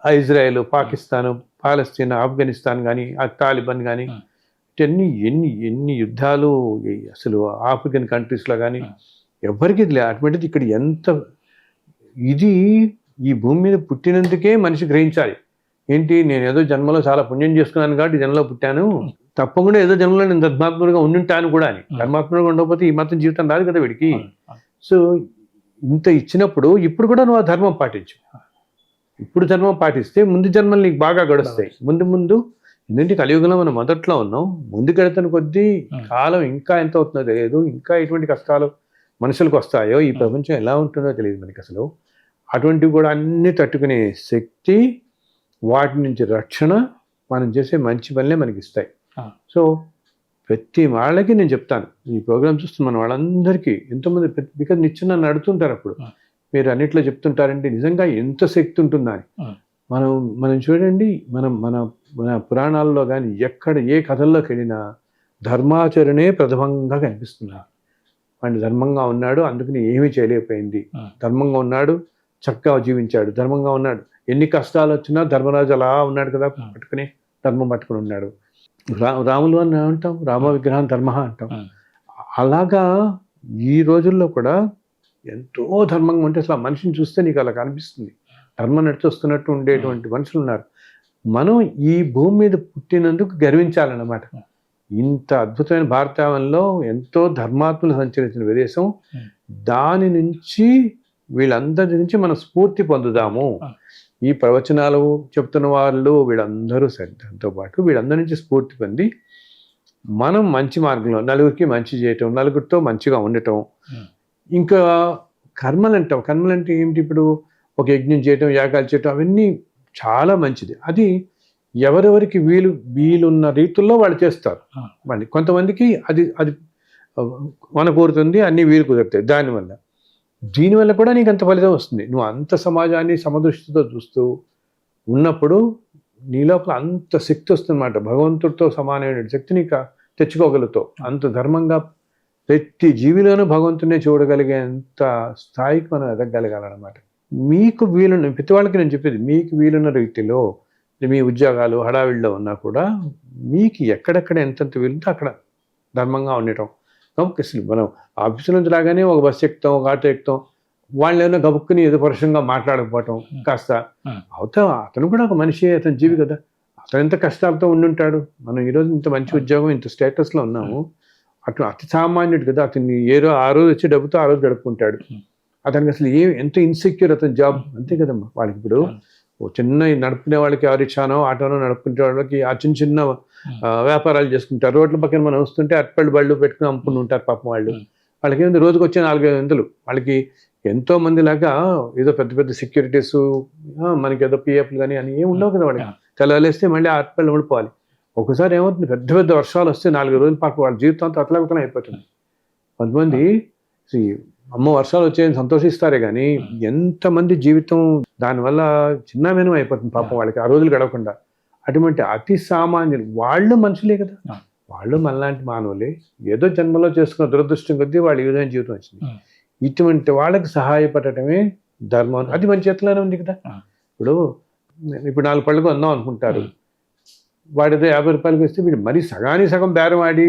ఆ ఇజ్రాయెల్, పాకిస్తాన్, పాలస్తీనా, ఆఫ్ఘనిస్తాన్ కానీ, ఆ తాలిబాన్ కానీ, ఎన్ని యుద్ధాలు అసలు ఆఫ్రికన్ కంట్రీస్లో కానీ ఎవరికి అటువంటిది. ఇక్కడ ఎంత ఇది ఈ భూమి మీద పుట్టినందుకే మనిషి గ్రహించాలి. ఏంటి, నేను ఏదో జన్మలో చాలా పుణ్యం చేసుకున్నాను కాబట్టి జన్మలో పుట్టాను, తప్పకుండా ఏదో జన్మలో నేను ధర్మాత్ముడిగా ఉండుంటాను కూడా అని. ధర్మాత్ముడిగా ఉండకపోతే ఈ మాత్రం జీవితం రాదు కదా వీడికి. సో ఇంత ఇచ్చినప్పుడు ఇప్పుడు కూడా నువ్వు ఆ ధర్మం పాటించు. ఇప్పుడు ధర్మం పాటిస్తే ముందు జన్మలు నీకు బాగా గడుస్తాయి. ముందు ఎందుకంటే కలియుగంలో మనం మొదట్లో ఉన్నాం. ముందు గడుతున్న కొద్దీ కాలం ఇంకా ఎంత అవుతుందో తెలియదు. ఇంకా ఎటువంటి కష్టాలు మనుషులకు వస్తాయో, ఈ ప్రపంచం ఎలా ఉంటుందో తెలియదు మనకి అసలు. అటువంటివి కూడా అన్నీ తట్టుకునే శక్తి, వాటి నుంచి రక్షణ మనం చేసే మంచి పనులే మనకి ఇస్తాయి. సో ప్రతి వాళ్ళకి నేను చెప్తాను, ఈ ప్రోగ్రామ్ చూస్తున్న మన వాళ్ళందరికీ ఎంతోమంది బికాజ్ నిత్యం నన్ను అడుగుతుంటారు, అప్పుడు మీరు అన్నిట్లో చెప్తుంటారంటే నిజంగా ఎంత శక్తి ఉంటుందా అని. మనం చూడండి, మన పురాణాల్లో కానీ ఎక్కడ ఏ కథల్లోకి వెళ్ళినా ధర్మాచరణే ప్రథమంగా కనిపిస్తున్నారు. వాడిని ధర్మంగా ఉన్నాడు, అందుకని ఏమీ చేయలేకపోయింది. ధర్మంగా ఉన్నాడు, చక్కగా జీవించాడు. ధర్మంగా ఉన్నాడు, ఎన్ని కష్టాలు వచ్చినా ధర్మరాజు అలా ఉన్నాడు కదా, ధర్మం పట్టుకుని ఉన్నాడు. రాములు అని అంటాం, రామ విగ్రహం ధర్మ అంటాం. అలాగా ఈ రోజుల్లో కూడా ఎంతో ధర్మంగా ఉంటే అసలు ఆ మనిషిని చూస్తే నీకు అలా కనిపిస్తుంది. ధర్మం నడిచొస్తున్నట్టు ఉండేటువంటి మనుషులు ఉన్నారు. మనం ఈ భూమి మీద పుట్టినందుకు గర్వించాలన్నమాట. ఇంత అద్భుతమైన భారతావనంలో ఎంతో ధర్మాత్మలు సంచరించిన ప్రదేశం, దాని నుంచి వీళ్ళందరి నుంచి మనం స్ఫూర్తి పొందుదాము. ఈ ప్రవచనాలు చెప్తున్న వాళ్ళు వీళ్ళందరూ సరే, దాంతోపాటు వీళ్ళందరి నుంచి స్ఫూర్తి పొంది మనం మంచి మార్గంలో నలుగురికి మంచి చేయటం, నలుగురితో మంచిగా ఉండటం. ఇంకా కర్మలంటే ఏమిటి? ఇప్పుడు ఒక యజ్ఞం చేయటం, యాగాలు చేయటం, అవన్నీ చాలా మంచిది. అది ఎవరెవరికి వీలున్న రీతుల్లో వాళ్ళు చేస్తారు. మళ్ళీ కొంతమందికి అది అది మన కోరుతుంది, అన్ని వీలు కుదురుతాయి. దీనివల్ల కూడా నీకు అంత ఫలితం వస్తుంది. నువ్వు అంత సమాజాన్ని సమదృష్టితో చూస్తూ ఉన్నప్పుడు నీ లోపల అంత శక్తి వస్తుందన్నమాట. భగవంతుడితో సమానమైన శక్తి నీకు తెచ్చుకోగలుగుతావు. అంత ధర్మంగా ప్రతి జీవిలోనూ భగవంతుడినే చూడగలిగేంత స్థాయికి మనం ఎదగగలగాలన్నమాట. మీకు వీలున్న ప్రతి వాళ్ళకి నేను చెప్పేది, మీకు వీలున్న రీతిలో మీ ఉద్యోగాలు హడావిడిలో ఉన్నా కూడా మీకు ఎక్కడెక్కడ ఎంతెంత వీలుంటే అక్కడ ధర్మంగా ఉండటం. అసలు మనం ఆఫీసు నుంచి రాగానే ఒక బస్సు ఎక్కుతాం, ఒక ఆటో ఎక్కుతాం, వాళ్ళు ఏమైనా గబుక్కుని ఏదో పరుషంగా మాట్లాడకపోవటం, కాస్త అతను కూడా ఒక మనిషి, అతని జీవి కదా, అతను ఎంత కష్టాలతో ఉండుంటాడు. మనం ఈరోజు ఇంత మంచి ఉద్యోగం, ఇంత స్టేటస్లో ఉన్నాము. అతను అతి సామాన్యుడు కదా, అతన్ని ఆ రోజు వచ్చే డబ్బుతో ఆ రోజు గడుపుకుంటాడు. అతనికి అసలు ఎంత ఇన్సెక్యూర్ అతని జాబ్, అంతే కదమ్మా. వాళ్ళకి ఇప్పుడు చిన్న నడుపుకునే వాళ్ళకి రిక్షానో ఆటోనో నడుపుకునే వాళ్ళకి ఆ చిన్న చిన్న వ్యాపారాలు చేసుకుంటారు. రోడ్ల పక్కన మనం వస్తుంటే అట్పళ్ళు బళ్ళు పెట్టుకుని అమ్ముకుని ఉంటారు పాపం వాళ్ళు. వాళ్ళకి ఏంది రోజుకి వచ్చే 4-500. వాళ్ళకి ఎంతో మంది లాగా ఏదో పెద్ద పెద్ద సెక్యూరిటీస్, మనకి ఏదో పిఎఫ్లు కానీ అని ఏమి ఉండవు కదా. వాళ్ళకి తెలవలేస్తే మళ్ళీ ఆ అట్పళ్ళు ఉండిపోవాలి. ఒకసారి ఏమవుతుంది, పెద్ద పెద్ద వర్షాలు వస్తే 4 రోజుల పాటు వాళ్ళ జీవితంతో అతలాకుతలం అయిపోతుంది. కొంతమంది అమ్మ వర్షాలు వచ్చాయని సంతోషిస్తారే కానీ ఎంతమంది జీవితం దానివల్ల చిన్నమేనం అయిపోతుంది పాపం వాళ్ళకి ఆ రోజులు గడవకుండా. అటువంటి అతి సామాన్యులు వాళ్ళు మనుషులే కదా, వాళ్ళు మనలాంటి మానవులే. ఏదో జన్మలో చేసుకున్న దురదృష్టం కొద్దీ వాళ్ళు ఈ విధమైన జీవితం వచ్చింది. ఇటువంటి వాళ్ళకి సహాయపడటమే ధర్మం. అది మన చేతిలోనే ఉంది కదా. ఇప్పుడు 4 పళ్ళు కొందాం అనుకుంటారు, వాడితో 50 రూపాయలకి వస్తే వీడు మరీ సగానికి సగం బేరం ఆడి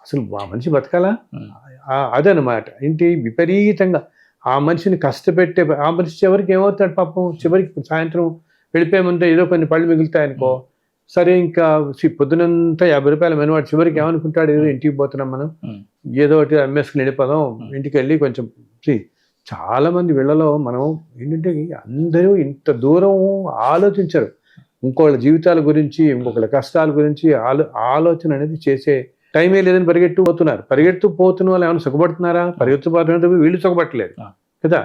అసలు ఆ మనిషి బతకాలా? అదనమాట. ఏంటి విపరీతంగా ఆ మనిషిని కష్టపెట్టే ఆ మనిషి చివరికి ఏమవుతాడు పాపం, చివరికి సాయంత్రం వెళ్ళిపోయే ముందే ఏదో కొన్ని పళ్ళు మిగులుతాయనుకో, సరే ఇంకా పొద్దునంతా 50 రూపాయల మెను, వాడు చివరికి ఏమనుకుంటాడు, ఏదో ఇంటికి పోతున్నాం మనం, ఏదో ఒకటి అమ్మేసుకుని వెళ్ళిపోదాం, ఇంటికి వెళ్ళి కొంచెం చాలా మంది వీళ్ళలో మనం ఏంటంటే అందరూ ఇంత దూరం ఆలోచించరు. ఇంకోళ్ళ జీవితాల గురించి, ఇంకొకళ్ళ కష్టాల గురించి ఆలోచన అనేది చేసే టైమే లేదని పరిగెత్తు పోతున్న వాళ్ళు ఏమైనా సుఖపడుతున్నారా? పరిగెత్తుపోతున్న వీళ్ళు సుఖపట్టలేదు కదా.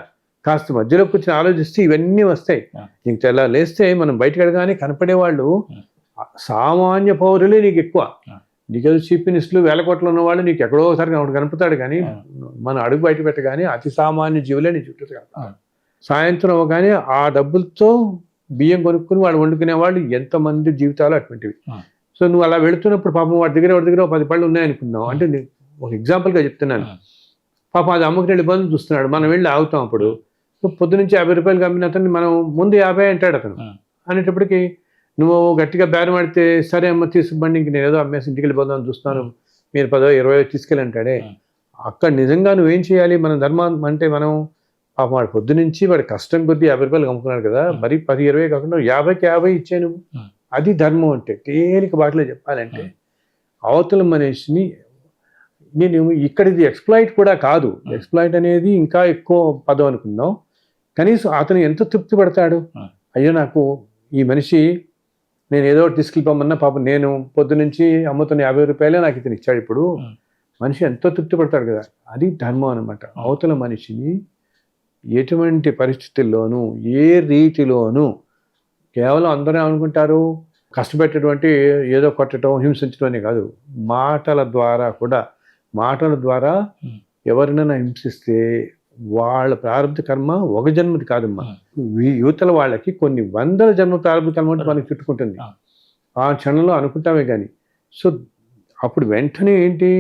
కాస్త మధ్యలో కూర్చొని ఆలోచిస్తే ఇవన్నీ వస్తాయి. నీకు తెల్ల లేస్తే మనం బయటకు వెళ్ళగానే కనపడేవాళ్ళు సామాన్య పౌరులే నీకు ఎక్కువ. నీకేదో చీఫ్ మినిస్టర్లు 1000 కోట్లు ఉన్న వాళ్ళు నీకు ఎక్కడో ఒకసారి కనపడతాడు, కానీ మనం అడుగు బయట పెట్టగానే అతి సామాన్య జీవులే నీ చుట్టూ కనపడతారు. సాయంత్రం అవగానే ఆ డబ్బులతో బియ్యం కొనుక్కుని వాళ్ళు వండుకునే వాళ్ళు ఎంతమంది జీవితాలు అటువంటివి. సో నువ్వు అలా వెళుతున్నప్పుడు పాపం వాడి దగ్గర 10 పళ్ళు ఉన్నాయనుకుందాం, అంటే ఒక ఎగ్జాంపుల్గా చెప్తున్నాను. పాపం అది అమ్మకి వెళ్ళి బంధు చూస్తున్నాడు, మనం వెళ్ళి ఆగుతాం. అప్పుడు పొద్దునుంచి 50 రూపాయలు కమ్మిన అతన్ని మనం ముందు 50 అంటాడు అతను. అనేటప్పటికి నువ్వు గట్టిగా బేరం ఆడితే, సరే అమ్మ తీసుకుబండి, ఇంక నేను ఏదో అమ్మేసి ఇంటికి వెళ్ళిపోదామని చూస్తున్నాను, మీరు 10-20 తీసుకెళ్ళి అంటాడే. అక్కడ నిజంగా నువ్వేం చేయాలి? మన ధర్మం అంటే మనం పాపం వాడు పొద్దునుంచి వాడి కష్టం కొద్దీ 50 రూపాయలు అమ్ముకున్నాడు కదా, మరి 10-20 కాకుండా 50కి 50 ఇచ్చే నువ్వు. అది ధర్మం అంటే. తేలిక బాటలో చెప్పాలంటే అవతల మనిషిని నేను ఇక్కడ ఇది ఎక్స్ప్లాయిట్ కూడా కాదు. ఎక్స్ప్లాయిట్ అనేది ఇంకా ఎక్కువ పదం అనుకుందాం. కనీసం అతను ఎంత తృప్తి పడతాడు, అయ్యో నాకు ఈ మనిషి నేను ఏదో ఒకటి తీసుకెళ్ళిపోమన్నా పాపం నేను పొద్దునుంచి అమ్ముతున్న 50 రూపాయలే నాకు ఇతను ఇచ్చాడు. ఇప్పుడు మనిషి ఎంతో తృప్తి పడతాడు కదా. అది ధర్మం అనమాట. అవతల మనిషిని ఎటువంటి పరిస్థితుల్లోనూ ఏ రీతిలోనూ కేవలం అందరూ అనుకుంటారు కష్టపెట్టేటువంటి ఏదో కొట్టడం, హింసించడం అనే కాదు, మాటల ద్వారా ఎవరినైనా హింసిస్తే వాళ్ళ ప్రారంభ కర్మ ఒక జన్మది కాదమ్మా. యువతల వాళ్ళకి కొన్ని 100 జన్మ ప్రారంభ కర్మ అంటే మనకి చుట్టుకుంటుంది. ఆ క్షణంలో అనుకుంటామే కానీ. సో అప్పుడు వెంటనే ఏంటి,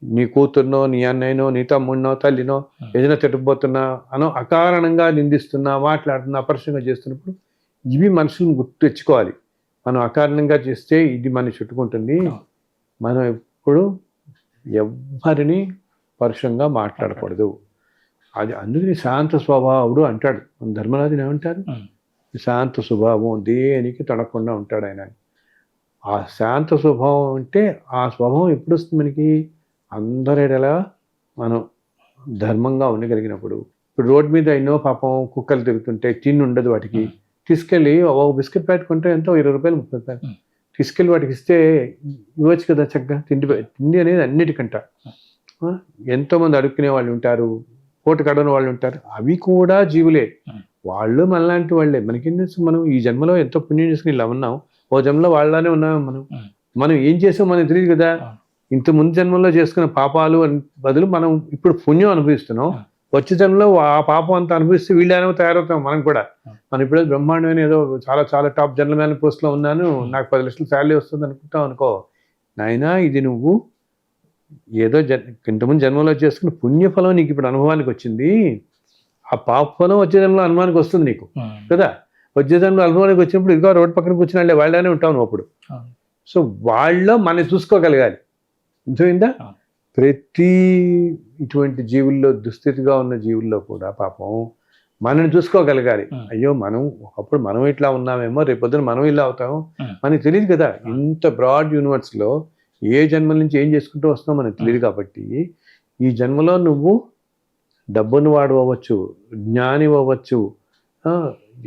నీ కూతుర్నో, నీ అన్నయ్యనో, నీ తమ్ముడినో, తల్లినో ఏదైనా తిట్టబోతున్నా అకారణంగా నిందిస్తున్నా, మాట్లాడుతున్నా, అపరిశంగా చేస్తున్నప్పుడు ఇవి మనుషులను గుర్తు తెచ్చుకోవాలి. మనం అకారణంగా చేస్తే ఇది మన చుట్టుకుంటుంది. మనం ఎప్పుడు ఎవ్వరిని పరుషంగా మాట్లాడకూడదు. అది అందుకని శాంత స్వభావుడు అంటాడు మన ధర్మరాజుని. ఏమంటారు? శాంత స్వభావం, దేనికి తడకుండా ఉంటాడు ఆయన. ఆ శాంత స్వభావం అంటే ఆ స్వభావం ఎప్పుడు వస్తుంది మనకి? అందరిలా మనం ధర్మంగా ఉండగలిగినప్పుడు, ఇప్పుడు రోడ్డు మీద ఎన్నో పాపం కుక్కలు తిరుగుతుంటే తిండి ఉండదు వాటికి, తీసుకెళ్ళి ఒక బిస్కెట్ ప్యాకెట్ కొంటే ఎంతో 20 రూపాయలు 30 రూపాయలు తీసుకెళ్ళి వాటికి ఇస్తే ఇవ్వచ్చు కదా చక్కగా. తిండి అనేది అన్నిటికంట. ఎంతోమంది అడుక్కునే వాళ్ళు ఉంటారు, పూట కడని వాళ్ళు ఉంటారు, అవి కూడా జీవులే. వాళ్ళు మనలాంటి వాళ్ళే. మనకేం తెలుసు, మనం ఈ జన్మలో ఎంతో పుణ్యం చేసుకుని ఇలా ఉన్నాం, ఓ జన్మలో వాళ్ళనే ఉన్నాం. మనం ఏం చేసాం మనకు తెలియదు కదా. ఇంత ముందు జన్మలో చేసుకున్న పాపాలు బదులు మనం ఇప్పుడు పుణ్యం అనుభవిస్తున్నాం. వచ్చే జన్మలో ఆ పాపం అంతా అనుభవిస్తే వీళ్ళేమో తయారవుతాం మనం కూడా. మనం ఇప్పుడు బ్రహ్మాండమైన ఏదో చాలా చాలా టాప్ జనరల్ మ్యాన్ పోస్ట్లో ఉన్నాను, నాకు 10 లక్షలు శాలరీ వస్తుంది అనుకుంటాం అనుకో, నాయనా ఇది నువ్వు ఏదో ఇంతకుముందు జన్మలో చేసుకున్న పుణ్యఫలం నీకు ఇప్పుడు అనుభవానికి వచ్చింది. ఆ పాప ఫలం వచ్చే జన్మలో అనుభవానికి వస్తుంది నీకు కదా. వచ్చే జన్మలో అనుభవానికి వచ్చినప్పుడు ఇదిగో రోడ్డు పక్కన కూర్చుని వాళ్ళనే ఉంటావు నువ్వు అప్పుడు. సో వాళ్ళలో మనం చూసుకోగలగాలి. అర్థమైందా? ప్రతి ఇటువంటి జీవుల్లో, దుస్థితిగా ఉన్న జీవుల్లో కూడా పాపం మనల్ని చూసుకోగలగాలి. అయ్యో మనం ఒకప్పుడు మనం ఇట్లా ఉన్నామేమో, రేపొద్దున మనం ఇలా అవుతాము, మనకి తెలియదు కదా. ఇంత బ్రాడ్ యూనివర్స్లో ఏ జన్మల నుంచి ఏం చేసుకుంటూ వస్తున్నావు మనకు తెలియదు. కాబట్టి ఈ జన్మలో నువ్వు డబ్బును వాడు అవ్వచ్చు, జ్ఞాని అవ్వచ్చు,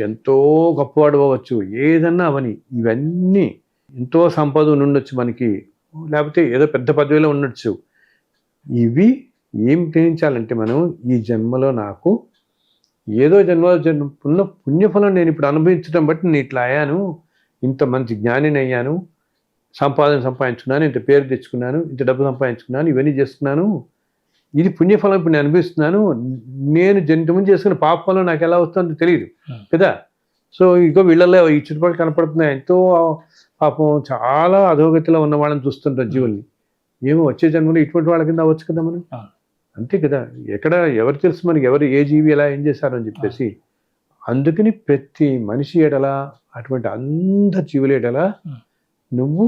ఎంతో గొప్పవాడు అవ్వచ్చు, ఏదన్నా అవని, ఇవన్నీ ఎంతో సంపద ఉండొచ్చు మనకి, లేకపోతే ఏదో పెద్ద పదవిలో ఉండొచ్చు. ఇవి ఏం గ్రహించాలంటే మనం ఈ జన్మలో నాకు ఏదో జన్మలో ఉన్న పుణ్యఫలం నేను ఇప్పుడు అనుభవించడం బట్టి నేను ఇట్లా అయ్యాను, ఇంత మంచి జ్ఞానిని అయ్యాను, సంపాదించుకున్నాను, ఇంత పేరు తెచ్చుకున్నాను, ఇంత డబ్బు సంపాదించుకున్నాను, ఇవన్నీ చేసుకున్నాను, ఇది పుణ్యఫలం ఇప్పుడు నేను అనుభవిస్తున్నాను. నేను ఇంతకుముందు చేసుకున్న పాప ఫలం నాకు ఎలా వస్తుందో తెలియదు కదా. సో ఇగో వీళ్ళల్లో ఈ చుట్టుపక్కల కనపడుతున్నాయి ఎంతో పాపం చాలా అధోగతిలో ఉన్న వాళ్ళని చూస్తుంటాం జీవుల్ని. ఏమో వచ్చే జన్మలో ఇటువంటి వాళ్ళ కింద అవ్వచ్చు కదా మనం. అంతే కదా. ఎక్కడ ఎవరు తెలుసు మనకి ఎవరు ఏ జీవి ఎలా ఏం చేశారు అని చెప్పేసి. అందుకని ప్రతి మనిషి ఎడలా, అటువంటి అందరి జీవుల ఎడలా నువ్వు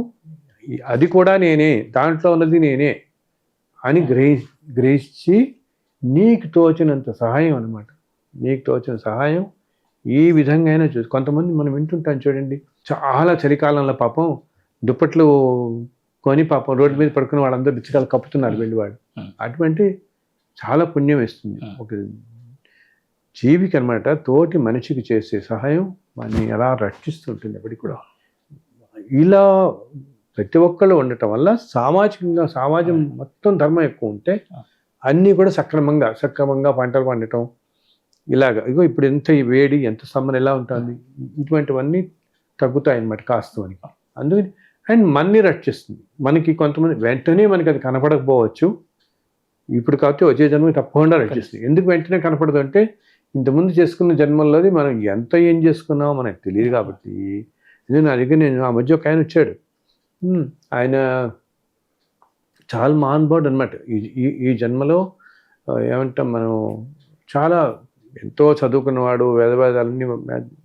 అది కూడా నేనే, దాంట్లో ఉన్నది నేనే అని గ్రహించి నీకు తోచినంత సహాయం అన్నమాట. నీకు తోచిన సహాయం ఈ విధంగా అయినా చూసి. కొంతమంది మనం వింటుంటాం చూడండి, చాలా చలికాలంలో పాపం దుప్పట్లు కొని పాపం రోడ్డు మీద పడుకుని వాళ్ళందరూ బిచ్చకాలు కప్పుతున్నారు వెళ్ళివాడు. అటువంటి చాలా పుణ్యం ఇస్తుంది ఒక జీవికి అన్నమాట. తోటి మనిషికి చేసే సహాయం వాడిని ఎలా రక్షిస్తుంటుంది ఎప్పటికి కూడా. ఇలా ప్రతి ఒక్కళ్ళు ఉండటం వల్ల సామాజికంగా, సమాజం మొత్తం ధర్మం ఎక్కువ ఉంటే అన్నీ కూడా సక్రమంగా పంటలు పండటం ఇలాగా. ఇగో ఇప్పుడు ఎంత వేడి, ఎంత సమ్మర్ ఎలా ఉంటుంది, ఇటువంటివన్నీ తగ్గుతాయి అన్నమాట కాస్త మనకి. అందుకని అండ్ మనని రక్షిస్తుంది. మనకి కొంతమంది వెంటనే మనకి అది కనపడకపోవచ్చు, ఇప్పుడు కాబట్టి వచ్చే జన్మకి తప్పకుండా రక్షిస్తుంది. ఎందుకు వెంటనే కనపడదు అంటే ఇంతకుముందు చేసుకున్న జన్మల్లోది మనం ఎంత ఏం చేసుకున్నామో మనకు తెలియదు కాబట్టి. నా దగ్గర ఆ మధ్య ఒక ఆయన వచ్చాడు, ఆయన చాలా మహానుభావుడు అనమాట. ఈ జన్మలో ఏమంటాం మనం, చాలా ఎంతో చదువుకున్నవాడు, వేదవేదాలన్నీ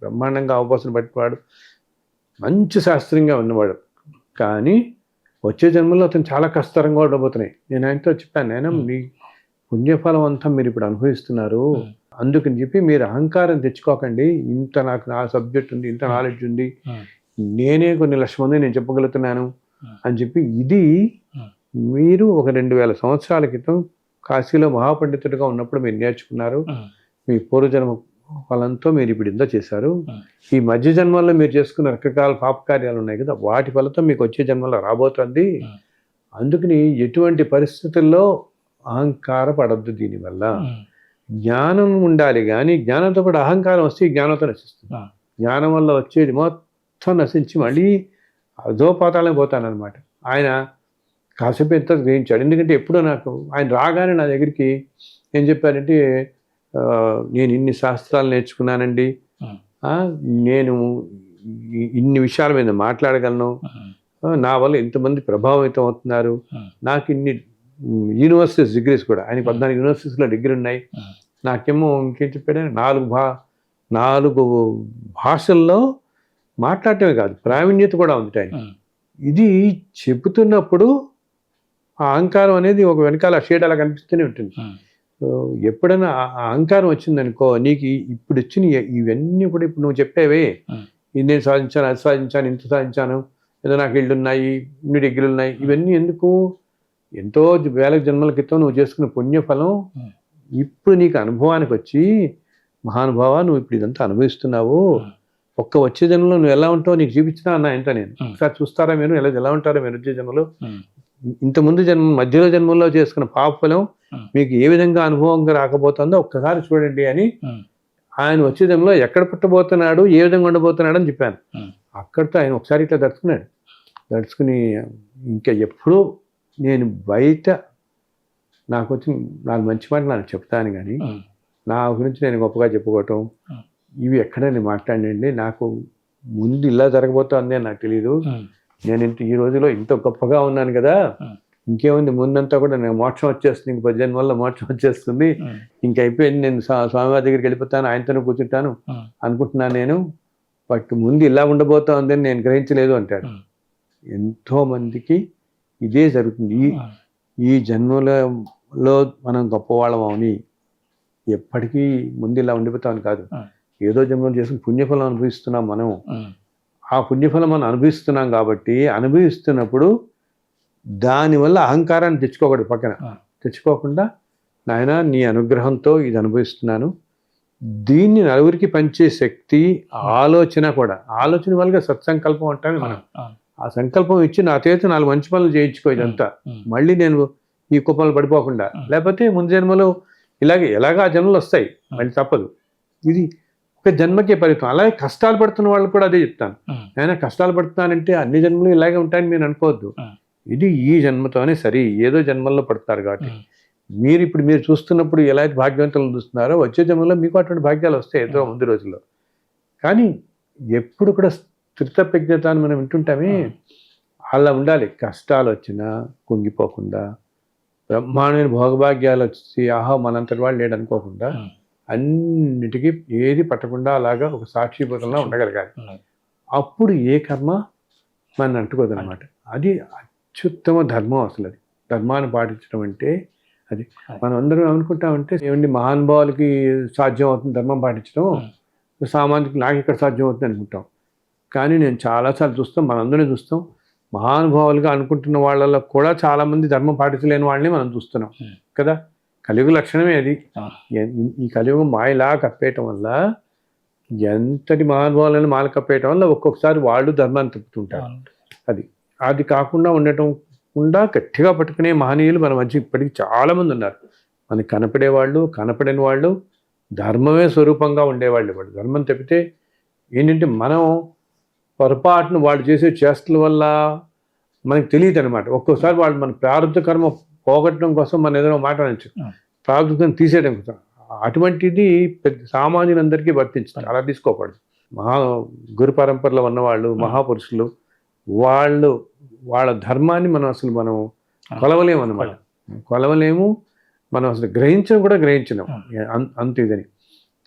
బ్రహ్మాండంగా అవపోసన పట్టినవాడు, మంచి శాస్త్రంగా ఉన్నవాడు. కానీ వచ్చే జన్మలో అతను చాలా కష్టతరంగా ఉండబోతున్నాయి. నేను ఆయనతో చెప్పాను, నేను మీ పుణ్యఫలం అంతా మీరు ఇప్పుడు అనుభవిస్తున్నారు, అందుకని చెప్పి మీరు అహంకారం తెచ్చుకోకండి. ఇంత నాకు నా సబ్జెక్ట్ ఉంది, ఇంత నాలెడ్జ్ ఉంది, నేనే కొన్ని లక్షల మంది నేను చెప్పగలుగుతున్నాను అని చెప్పి, ఇది మీరు ఒక 2000 సంవత్సరాల క్రితం కాశీలో మహాపండితుడిగా ఉన్నప్పుడు మీరు నేర్చుకున్నారు. మీ పూర్వజన్మ ఫలంతో మీరు ఇప్పుడు ఇంత చేశారు. ఈ మధ్య జన్మల్లో మీరు చేసుకున్న రకరకాల పాపకార్యాలు ఉన్నాయి కదా, వాటి ఫలితం మీకు వచ్చే జన్మలో రాబోతుంది. అందుకని ఎటువంటి పరిస్థితుల్లో అహంకార పడద్దు. దీనివల్ల జ్ఞానం ఉండాలి, కానీ జ్ఞానంతో పాటు అహంకారం వస్తే జ్ఞానంతో నశిస్తుంది. జ్ఞానం వల్ల వచ్చేది మొత్తం నశించి మళ్ళీ అధోపాతాలనే పోతానన్నమాట. ఆయన కాసేపు ఎంత గ్రహించాడు. ఎందుకంటే ఎప్పుడో నాకు ఆయన రాగానే నా దగ్గరికి ఏం చెప్పారంటే, నేను ఇన్ని శాస్త్రాలు నేర్చుకున్నానండి, నేను ఇన్ని విషయాల మీద మాట్లాడగలను, నా వల్ల ఎంతమంది ప్రభావితం అవుతున్నారు, నాకు ఇన్ని యూనివర్సిటీస్ డిగ్రీస్ కూడా, ఆయన 14 యూనివర్సిటీస్లో డిగ్రీ ఉన్నాయి, నాకేమో ఇంకేం చెప్పాడు, 4 భాషల్లో మాట్లాడటమే కాదు ప్రావీణ్యత కూడా ఉంది ఆయన. ఇది చెబుతున్నప్పుడు ఆ అహంకారం అనేది ఒక వెనకాల షేడ్ అలా కనిపిస్తూనే ఉంటుంది. ఎప్పుడైనా అహంకారం వచ్చిందనుకో, నీకు ఇప్పుడు వచ్చిన ఇవన్నీ కూడా ఇప్పుడు నువ్వు చెప్పేవే, ఇది నేను సాధించాను, అది సాధించాను, ఇంత సాధించాను, ఏదో నాకు ఇళ్ళు ఉన్నాయి, ఇన్ని డిగ్రీలు ఉన్నాయి, ఇవన్నీ ఎందుకు? ఎంతో వేల జన్మల క్రితం నువ్వు చేసుకున్న పుణ్యఫలం ఇప్పుడు నీకు అనుభవానికి వచ్చి మహానుభావ నువ్వు ఇప్పుడు ఇదంతా అనుభవిస్తున్నావు, ఒక్క వచ్చే జన్మలో నువ్వు ఎలా ఉంటావో నీకు చూపించినా అన్న ఇంత నేను ఒకసారి చూస్తారా మీరు ఎలా ఉంటారో మీరు వచ్చే జన్మలో, ఇంతకుముందు జన్మ మధ్యలో జన్మలో చేసుకున్న పాపఫలం మీకు ఏ విధంగా అనుభవంగా రాకపోతుందో ఒక్కసారి చూడండి అని ఆయన వచ్చే జన్మలో ఎక్కడ పుట్టబోతున్నాడు, ఏ విధంగా ఉండబోతున్నాడు అని చెప్పాను. అక్కడితో ఆయన ఒకసారి ఇట్లా దడుచుకుని ఇంకా ఎప్పుడూ నేను బయట నాకు వచ్చి నాకు మంచి మాట నాకు చెప్తాను, కానీ నా గురించి నేను గొప్పగా చెప్పుకోవటం ఇవి ఎక్కడ నేను మాట్లాడండి, నాకు ముందు ఇలా జరగబోతోంది అని నాకు తెలియదు, నేను ఈ రోజులో ఇంత గొప్పగా ఉన్నాను కదా, ఇంకేముంది ముందంతా కూడా నేను మోక్షం వచ్చేస్తుంది, ఇంక 10 జన్మల్లో మోక్షం వచ్చేస్తుంది, ఇంక అయిపోయింది, నేను స్వామివారి దగ్గరికి వెళ్ళిపోతాను, ఆయనతోనే కూర్చుంటాను అనుకుంటున్నాను నేను, బట్ ముందు ఇలా ఉండబోతోంది అని నేను గ్రహించలేదు అంటాడు. ఎంతో మందికి ఇదే జరుగుతుంది. ఈ జన్మలో మనం గొప్పవాళ్ళం అవని ఎప్పటికీ ముందు ఇలా ఉండిపోతామని కాదు, ఏదో జన్మలో చేసుకుని పుణ్యఫలం అనుభవిస్తున్నాం మనం. ఆ పుణ్యఫలం మనం అనుభవిస్తున్నాం కాబట్టి అనుభవిస్తున్నప్పుడు దానివల్ల అహంకారాన్ని తెచ్చుకోకూడదు, పక్కన తెచ్చుకోకుండా నాయన నీ అనుగ్రహంతో ఇది అనుభవిస్తున్నాను, దీన్ని నలుగురికి పంచే శక్తి ఆలోచన కూడా, ఆలోచన వల్ల సత్సంకల్పం అంటామే మనం. ఆ సంకల్పం ఇచ్చి నా చేతి 4 మంచి పనులు చేయించుకో, ఇదంతా మళ్ళీ నేను ఈ కుప్పలు పడిపోకుండా, లేకపోతే ముందు జన్మలో ఎలాగ ఆ జన్మలు వస్తాయి, మళ్ళీ తప్పదు, ఇది ఒక జన్మకే పరిమితం. అలాగే కష్టాలు పడుతున్న వాళ్ళు కూడా అదే చెప్తాను, నేను కష్టాలు పడుతున్నానంటే అన్ని జన్మలు ఇలాగే ఉంటాయని మీరు అనుకోవద్దు, ఇది ఈ జన్మతోనే సరి, ఏదో జన్మల్లో పడతారు కాబట్టి మీరు చూస్తున్నప్పుడు ఎలా అయితే భాగ్యవంతులను చూస్తున్నారో వచ్చే జన్మలో మీకు అటువంటి భాగ్యాలు వస్తాయి ఏదో ముందు రోజుల్లో. కానీ ఎప్పుడు కూడా స్థితప్రజ్ఞత అని మనం వింటుంటామే, అలా ఉండాలి. కష్టాలు వచ్చినా కుంగిపోకుండా, బ్రహ్మాండమైన భోగభాగ్యాలు వచ్చి ఆహా మనంతటి వాళ్ళు లేడు అనుకోకుండా, అన్నిటికీ ఏది పట్టకుండా అలాగా ఒక సాక్షిభూతంలో ఉండగలగాలి. అప్పుడు ఏ కర్మ మన అంటుకోదు అనమాట. అది అత్యుత్తమ ధర్మం. అసలు అది ధర్మాన్ని పాటించడం అంటే అది మనం అందరం అనుకుంటామంటే ఏమండి మహానుభావులకి సాధ్యం అవుతుంది ధర్మం పాటించడం, సామాన్యుడికి నాకు ఇక్కడ సాధ్యం అవుతుంది అనుకుంటాం. కానీ నేను చాలాసార్లు చూస్తాం, మనందరినీ చూస్తాం, మహానుభావులుగా అనుకుంటున్న వాళ్ళలో కూడా చాలామంది ధర్మం పాటించలేని వాళ్ళని మనం చూస్తున్నాం కదా. కలియుగ లక్షణమే అది. ఈ కలియుగం మాయలా కప్పేయటం వల్ల, ఎంతటి మహానుభావులను మాల కప్పేయటం వల్ల ఒక్కొక్కసారి వాళ్ళు ధర్మాన్ని తిప్పుతుంటారు. అది కాకుండా ఉండటం గట్టిగా పట్టుకునే మహనీయులు మన మధ్య ఇప్పటికీ చాలామంది ఉన్నారు. మనకి కనపడేవాళ్ళు, కనపడని వాళ్ళు, ధర్మమే స్వరూపంగా ఉండేవాళ్ళు. వాళ్ళు ధర్మం తప్పితే ఏంటంటే మనం పొరపాటును వాళ్ళు చేసే చేష్టల వల్ల మనకి తెలియదు అనమాట. ఒక్కోసారి వాళ్ళు మన ప్రారంభ కర్మ పోగొట్టడం కోసం మన ఏదైనా మాట అనొచ్చు, ప్రారంభం తీసేయడం కోసం. అటువంటిది పెద్ద సామాన్యులందరికీ వర్తించుతారు, అలా తీసుకోకూడదు. గురు పరంపరలో ఉన్నవాళ్ళు, మహాపురుషులు, వాళ్ళ ధర్మాన్ని మనం కొలవలేము అన్నమాట. కొలవలేము, మనం అసలు గ్రహించలేము అంత ఇదని.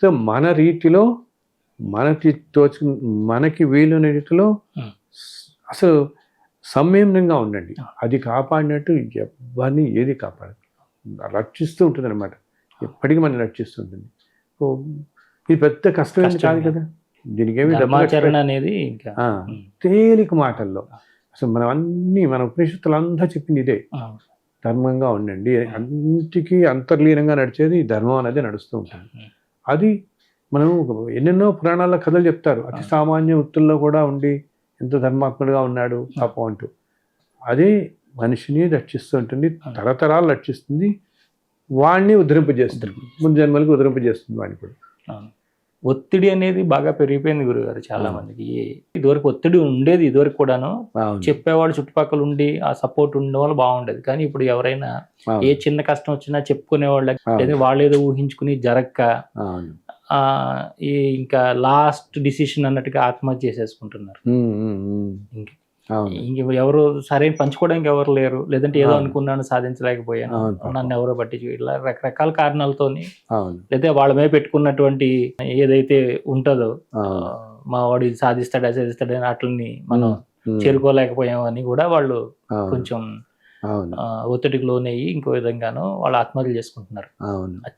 సో మన రీతిలో మనకి వీలున్న రీతిలో అసలు సంయమనంగా ఉండండి. అది కాపాడినట్టు ఎవరిని ఏది కాపాడదు, రక్షిస్తూ ఉంటుంది అనమాట. ఎప్పటికీ మనం రక్షిస్తుంటుంది. ఇది పెద్ద కష్టం కాదు కదా. దీనికి ఏమి
ధర్మాచరణ అనేది
తేలిక మాటల్లో అసలు మన ఉపనిషత్తులు అంతా చెప్పింది ఇదే, ధర్మంగా ఉండండి. అన్నిటికీ అంతర్లీనంగా నడిచేది ధర్మం అనేది నడుస్తూ ఉంటుంది. అది మనం ఎన్నెన్నో పురాణాల్లో కథలు చెప్తారు, అతి సామాన్య వృత్తుల్లో కూడా ఉండి ఎంత ధర్మాత్ముడిగా ఉన్నాడు పాపం అంటూ. అదే మనిషిని రక్షిస్తూ ఉంటుంది, తరతరాలు రక్షిస్తుంది, వాడిని ఉద్ధరింపజేస్తుంది, ముందు జన్మలకి ఉద్ధరింపజేస్తుంది వాడిని కూడా.
ఒత్తిడి అనేది బాగా పెరిగిపోయింది గురుగారు చాలా మందికి. ఇదివరకు ఒత్తిడి ఉండేది, ఇదివరకు కూడాను చెప్పేవాడు చుట్టుపక్కల ఉండి ఆ సపోర్ట్ ఉండే వాళ్ళు బాగుండేది. కానీ ఇప్పుడు ఎవరైనా ఏ చిన్న కష్టం వచ్చినా చెప్పుకునేవాళ్ళు, లేదా వాళ్ళు ఏదో ఊహించుకుని జరక్క ఇంకా లాస్ట్ డిసిషన్ అన్నట్టుగా ఆత్మహత్య చేసేసుకుంటున్నారు. ఇంక ఎవరు సరైన పంచుకోవడానికి ఎవరు లేరు, లేదంటే ఏదో అనుకున్నాను సాధించలేకపోయాను, నన్ను ఎవరో పట్టించు, ఇలా రకరకాల కారణాలతోని, లేదా వాళ్ళ మీద పెట్టుకున్నటువంటి ఏదైతే ఉంటుందో మా వాడు ఇది సాధిస్తాడు అది సాధిస్తాడని అట్లని మనం చేరుకోలేకపోయామని కూడా వాళ్ళు కొంచెం ఒత్తిడికి లోనయ్యి ఇంకో విధంగానో వాళ్ళు ఆత్మహత్యలు చేసుకుంటున్నారు.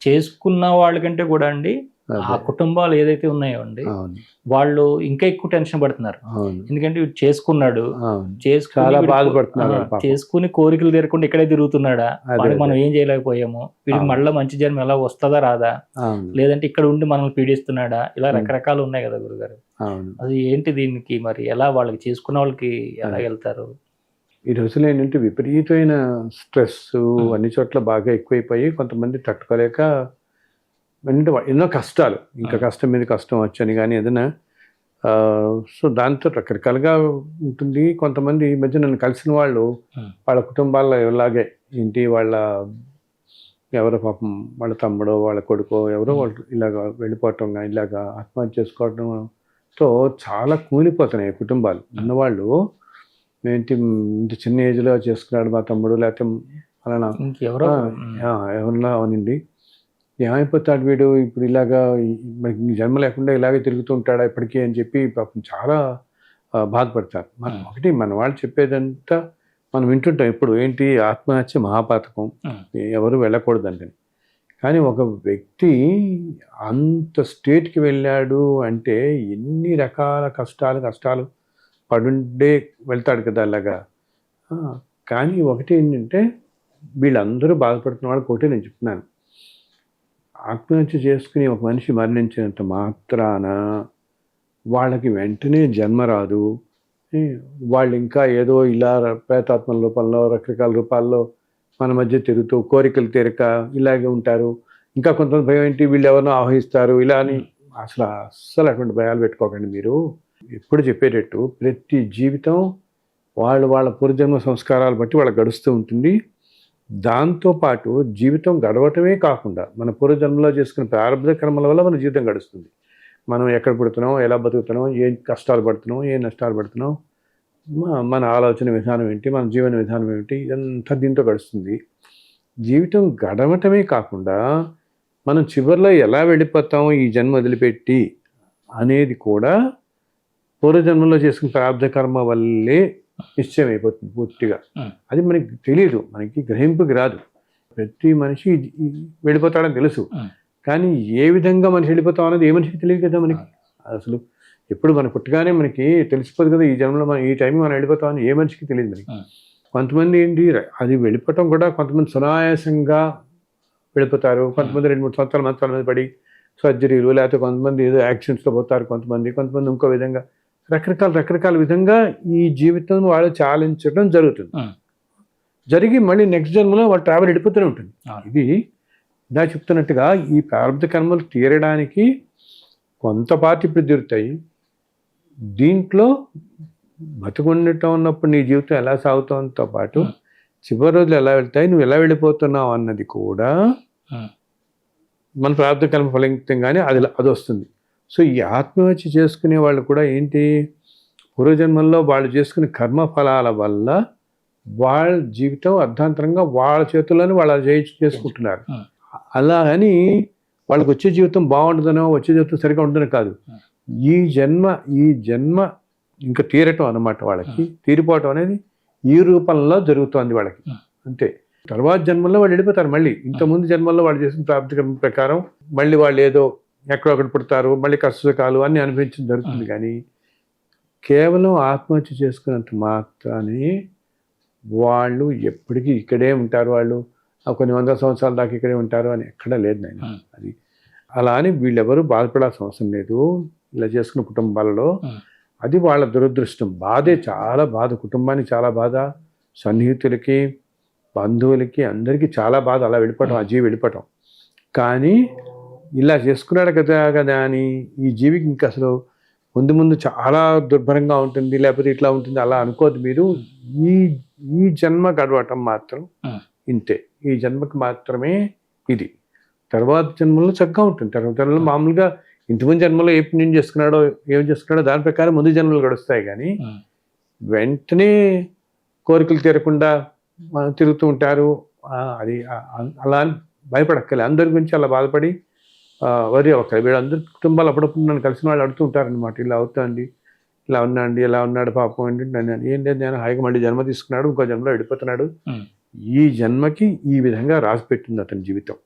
చేసుకున్న వాళ్ళకంటే కూడా అండి ఆ కుటుంబాలు ఏదైతే ఉన్నాయో అండి,
అవును
వాళ్ళు ఇంకా ఎక్కువ టెన్షన్ పడుతున్నారు.
అవును
ఎందుకంటే వీడు చేసుకున్నాడు,
అవును
చేసుకుని
చాలా
వీడు
బాధపడుతున్నారు వాళ్ళు పాపం.
చేసుకుని కోరికలు తీరకుండా ఇక్కడే తిరుగుతున్నాడా,
అదే
వాడికి మనం
అదే
ఏం చేయలేకపోయాము, వీడికి
అవును
మళ్ళీ మంచి జన్మ ఎలా వస్తుందా రాదా,
అవును
లేదంటే ఇక్కడ ఉండి మనల్ని పీడిస్తున్నాడా, ఇలా
ఉమ్,
రకరకాలు ఉన్నాయి కదా గురుగారు.
అవును
అది ఏంటి దీనికి మరి ఎలా వాళ్ళకి చేసుకున్న వాళ్ళకి ఎలా
అదే
వెళ్తారు?
ఈ రోజుల్లో ఏంటంటే విపరీతమైన స్ట్రెస్
ఉమ్,
అన్ని చోట్ల బాగా ఎక్కువైపోయి కొంతమంది తట్టుకోలేక అంటే ఎన్నో కష్టాలు ఇంకా
ఉమ్,
కష్టం మీద కష్టం వచ్చని కానీ ఏదైనా ఆ, సో దాంతో రకరకాలుగా ఉంటుంది. కొంతమంది ఈ మధ్య నన్ను కలిసిన వాళ్ళు
ఉమ్,
వాళ్ళ కుటుంబాల్లో ఇలాగే ఏంటి వాళ్ళ ఎవరో పాపం వాళ్ళ తమ్ముడో వాళ్ళ కొడుకో ఎవరో
ఉమ్,
వాళ్ళు ఇలాగ వెళ్ళిపోవటం కానీ ఇలాగ ఆత్మహత్య చేసుకోవడంతో చాలా కూలిపోతున్నాయి కుటుంబాలు. ఉన్నవాళ్ళు ఏంటి ఇంత చిన్న ఏజ్లో చేసుకున్నాడు మా తమ్ముడు లేకపోతే అలానా
ఇంకెవరో
ఎవరన్నా అవనండి ఏమైపోతాడు వీడు ఇప్పుడు ఇలాగా మనకి జన్మ లేకుండా ఇలాగే తిరుగుతూ ఉంటాడా ఇప్పటికీ అని చెప్పి పాపం చాలా బాధపడతారు. మనం ఒకటి మన వాళ్ళు చెప్పేదంతా మనం వింటుంటాం ఇప్పుడు ఏంటి ఆత్మహత్య మహాపాతకం ఎవరు వెళ్ళకూడదండి. కానీ ఒక వ్యక్తి అంత స్టేట్కి వెళ్ళాడు అంటే ఎన్ని రకాల కష్టాలు పడుండే వెళ్తాడు కదా అలాగా. ఆ, కానీ ఒకటి ఏంటంటే వీళ్ళందరూ బాధపడుతున్న వాళ్ళకి ఒకటే నేను చెప్తున్నాను, ఆత్మహత్య చేసుకుని ఒక మనిషి మరణించినంత మాత్రాన వాళ్ళకి వెంటనే జన్మ రాదు. ఏ, వాళ్ళు ఇంకా ఏదో ఇలా ప్రేతాత్మల రూపంలో రకరకాల రూపాల్లో మన మధ్య తిరుగుతూ కోరికలు తీరక ఇలాగే ఉంటారు. ఇంకా కొంతమంది భయం ఏంటి వీళ్ళు ఎవరినో ఆవహిస్తారు ఇలా అని. అస్సలు అటువంటి భయాలు పెట్టుకోకండి మీరు. ఎప్పుడు చెప్పేటట్టు ప్రతి జీవితం వాళ్ళ పూర్వజన్మ సంస్కారాలు బట్టి వాళ్ళకి గడుస్తూ ఉంటుంది. దాంతోపాటు జీవితం గడవటమే కాకుండా మన పూర్వజన్మలో చేసుకున్న ప్రారంభ కర్మల వల్ల మన జీవితం గడుస్తుంది. మనం ఎక్కడ పుడుతున్నాం, ఎలా బతుకుతున్నాం, ఏం కష్టాలు పడుతున్నాం, ఏ నష్టాలు పడుతున్నాం, మన ఆలోచన విధానం ఏంటి, మన జీవన విధానం ఏమిటి, ఇదంతా దీంతో గడుస్తుంది. జీవితం గడవటమే కాకుండా మనం చివరిలో ఎలా వెళ్ళిపోతాం ఈ జన్మ వదిలిపెట్టి అనేది కూడా పూర్వజన్మలో చేసుకున్న ప్రారంభ కర్మ వల్లే నిశ్చయం అయిపోతుంది పూర్తిగా. అది మనకి తెలియదు, మనకి గ్రహింపుకి రాదు. ప్రతి మనిషి వెళ్ళిపోతాడని తెలుసు, కానీ ఏ విధంగా మనిషి వెళ్ళిపోతాం అనేది ఏ మనిషికి తెలియదు కదా మనకి. అసలు ఎప్పుడు మన పుట్టగానే మనకి తెలిసిపోదు కదా ఈ జన్మలో మనం ఈ టైంకి మనం వెళ్ళిపోతామని ఏ మనిషికి తెలియదు మనకి. కొంతమంది ఏంటి అది వెళ్ళిపోవటం కూడా కొంతమంది సునాయాసంగా వెళ్ళిపోతారు, కొంతమంది 2-3 సంవత్సరాల మంచాల మీద పడి సర్జరీలు, లేకపోతే కొంతమంది ఏదో యాక్సిడెంట్స్లో పోతారు, కొంతమంది ఇంకో విధంగా రకరకాల విధంగా ఈ జీవితం వాళ్ళు చాలించడం జరుగుతుంది. జరిగి మళ్ళీ నెక్స్ట్ జన్మలో వాళ్ళు ట్రావెల్ వెళ్ళిపోతూనే ఉంటుంది. ఇది ఇలా చెప్తున్నట్టుగా ఈ ప్రారంభ కర్మలు తీరడానికి కొంతపాటి ఇప్పుడు తీరుతాయి. దీంట్లో బతుకుండటం ఉన్నప్పుడు నీ జీవితం ఎలా సాగుతాంతో పాటు చివరి రోజులు ఎలా వెళ్తాయి, నువ్వు ఎలా వెళ్ళిపోతున్నావు అన్నది కూడా మన ప్రారంభ కర్మ ఫలితంగానే అది వస్తుంది. సో ఈ ఆత్మహత్య చేసుకునే వాళ్ళు కూడా ఏంటి పూర్వజన్మల్లో వాళ్ళు చేసుకునే కర్మ ఫలాల వల్ల వాళ్ళ జీవితం అర్ధాంతరంగా వాళ్ళ చేతుల్లోనే వాళ్ళు చేసుకుంటున్నారు. అలా అని వాళ్ళకి వచ్చే జీవితం బాగుంటుందనో వచ్చే జీవితం సరిగా ఉంటుందనో కాదు, ఈ జన్మ ఇంకా తీరటం అన్నమాట. వాళ్ళకి తీరిపోవటం అనేది ఈ రూపంలో జరుగుతోంది వాళ్ళకి అంతే. తర్వాత జన్మల్లో వాళ్ళు వెళ్ళిపోతారు. మళ్ళీ ఇంతకుముందు జన్మల్లో వాళ్ళు చేసిన ప్రాప్తికరణ ప్రకారం మళ్ళీ వాళ్ళు ఏదో ఎక్కడొకటి పుడతారు, మళ్ళీ కష్టసుఖాలు అన్నీ అనిపించడం జరుగుతుంది. కానీ కేవలం ఆత్మహత్య చేసుకున్నంత మాత్రాన్ని వాళ్ళు ఎప్పటికీ ఇక్కడే ఉంటారు, వాళ్ళు కొన్ని 100 సంవత్సరాల దాకా ఇక్కడే ఉంటారు అని ఎక్కడా లేదు నాయన. అది అలా అని వీళ్ళెవరూ బాధపడాల్సిన అవసరం లేదు ఇలా చేసుకున్న కుటుంబాలలో. అది వాళ్ళ దురదృష్టం, బాధే, చాలా బాధ, కుటుంబానికి చాలా బాధ, సన్నిహితులకి బంధువులకి అందరికీ చాలా బాధ అలా వెళ్ళిపోవటం, ఆ జీవి వెళ్ళిపోవటం. కానీ ఇలా చేసుకున్నాడు కదా అని ఈ జీవికి ఇంకా అసలు ముందు చాలా దుర్భరంగా ఉంటుంది, లేకపోతే ఇట్లా ఉంటుంది అలా అనుకోద్దు మీరు. ఈ జన్మ గడవటం మాత్రం ఇంతే, ఈ జన్మకి మాత్రమే ఇది. తర్వాత జన్మలో చక్కగా ఉంటుంది. తర్వాత జన్మలో మామూలుగా ఇంతకుముందు జన్మలో ఏ పుణ్యం చేసుకున్నాడో ఏం చేసుకున్నాడో దాని ప్రకారం ముందు జన్మలు గడుస్తాయి. కానీ వెంటనే కోరికలు తీరకుండా తిరుగుతూ ఉంటారు. అది అలా భయపడక్కలే, అందరి గురించి అలా బాధపడి వరి అవ్వక్కలే. వీళ్ళందరి కుటుంబాలు అప్పుడప్పుడు నన్ను కలిసిన వాళ్ళు అడుగుతూ ఉంటారనమాట, ఇలా అవుతుంది, ఇలా ఉన్నాండి, ఇలా ఉన్నాడు పాపం ఏంటంటే ఏం లేదు, నేను హాయిగా మళ్ళీ జన్మ తీసుకున్నాడు, ఇంకో జన్మలో వెళ్ళిపోతున్నాడు. ఈ జన్మకి ఈ విధంగా రాసి పెట్టింది అతని జీవితం.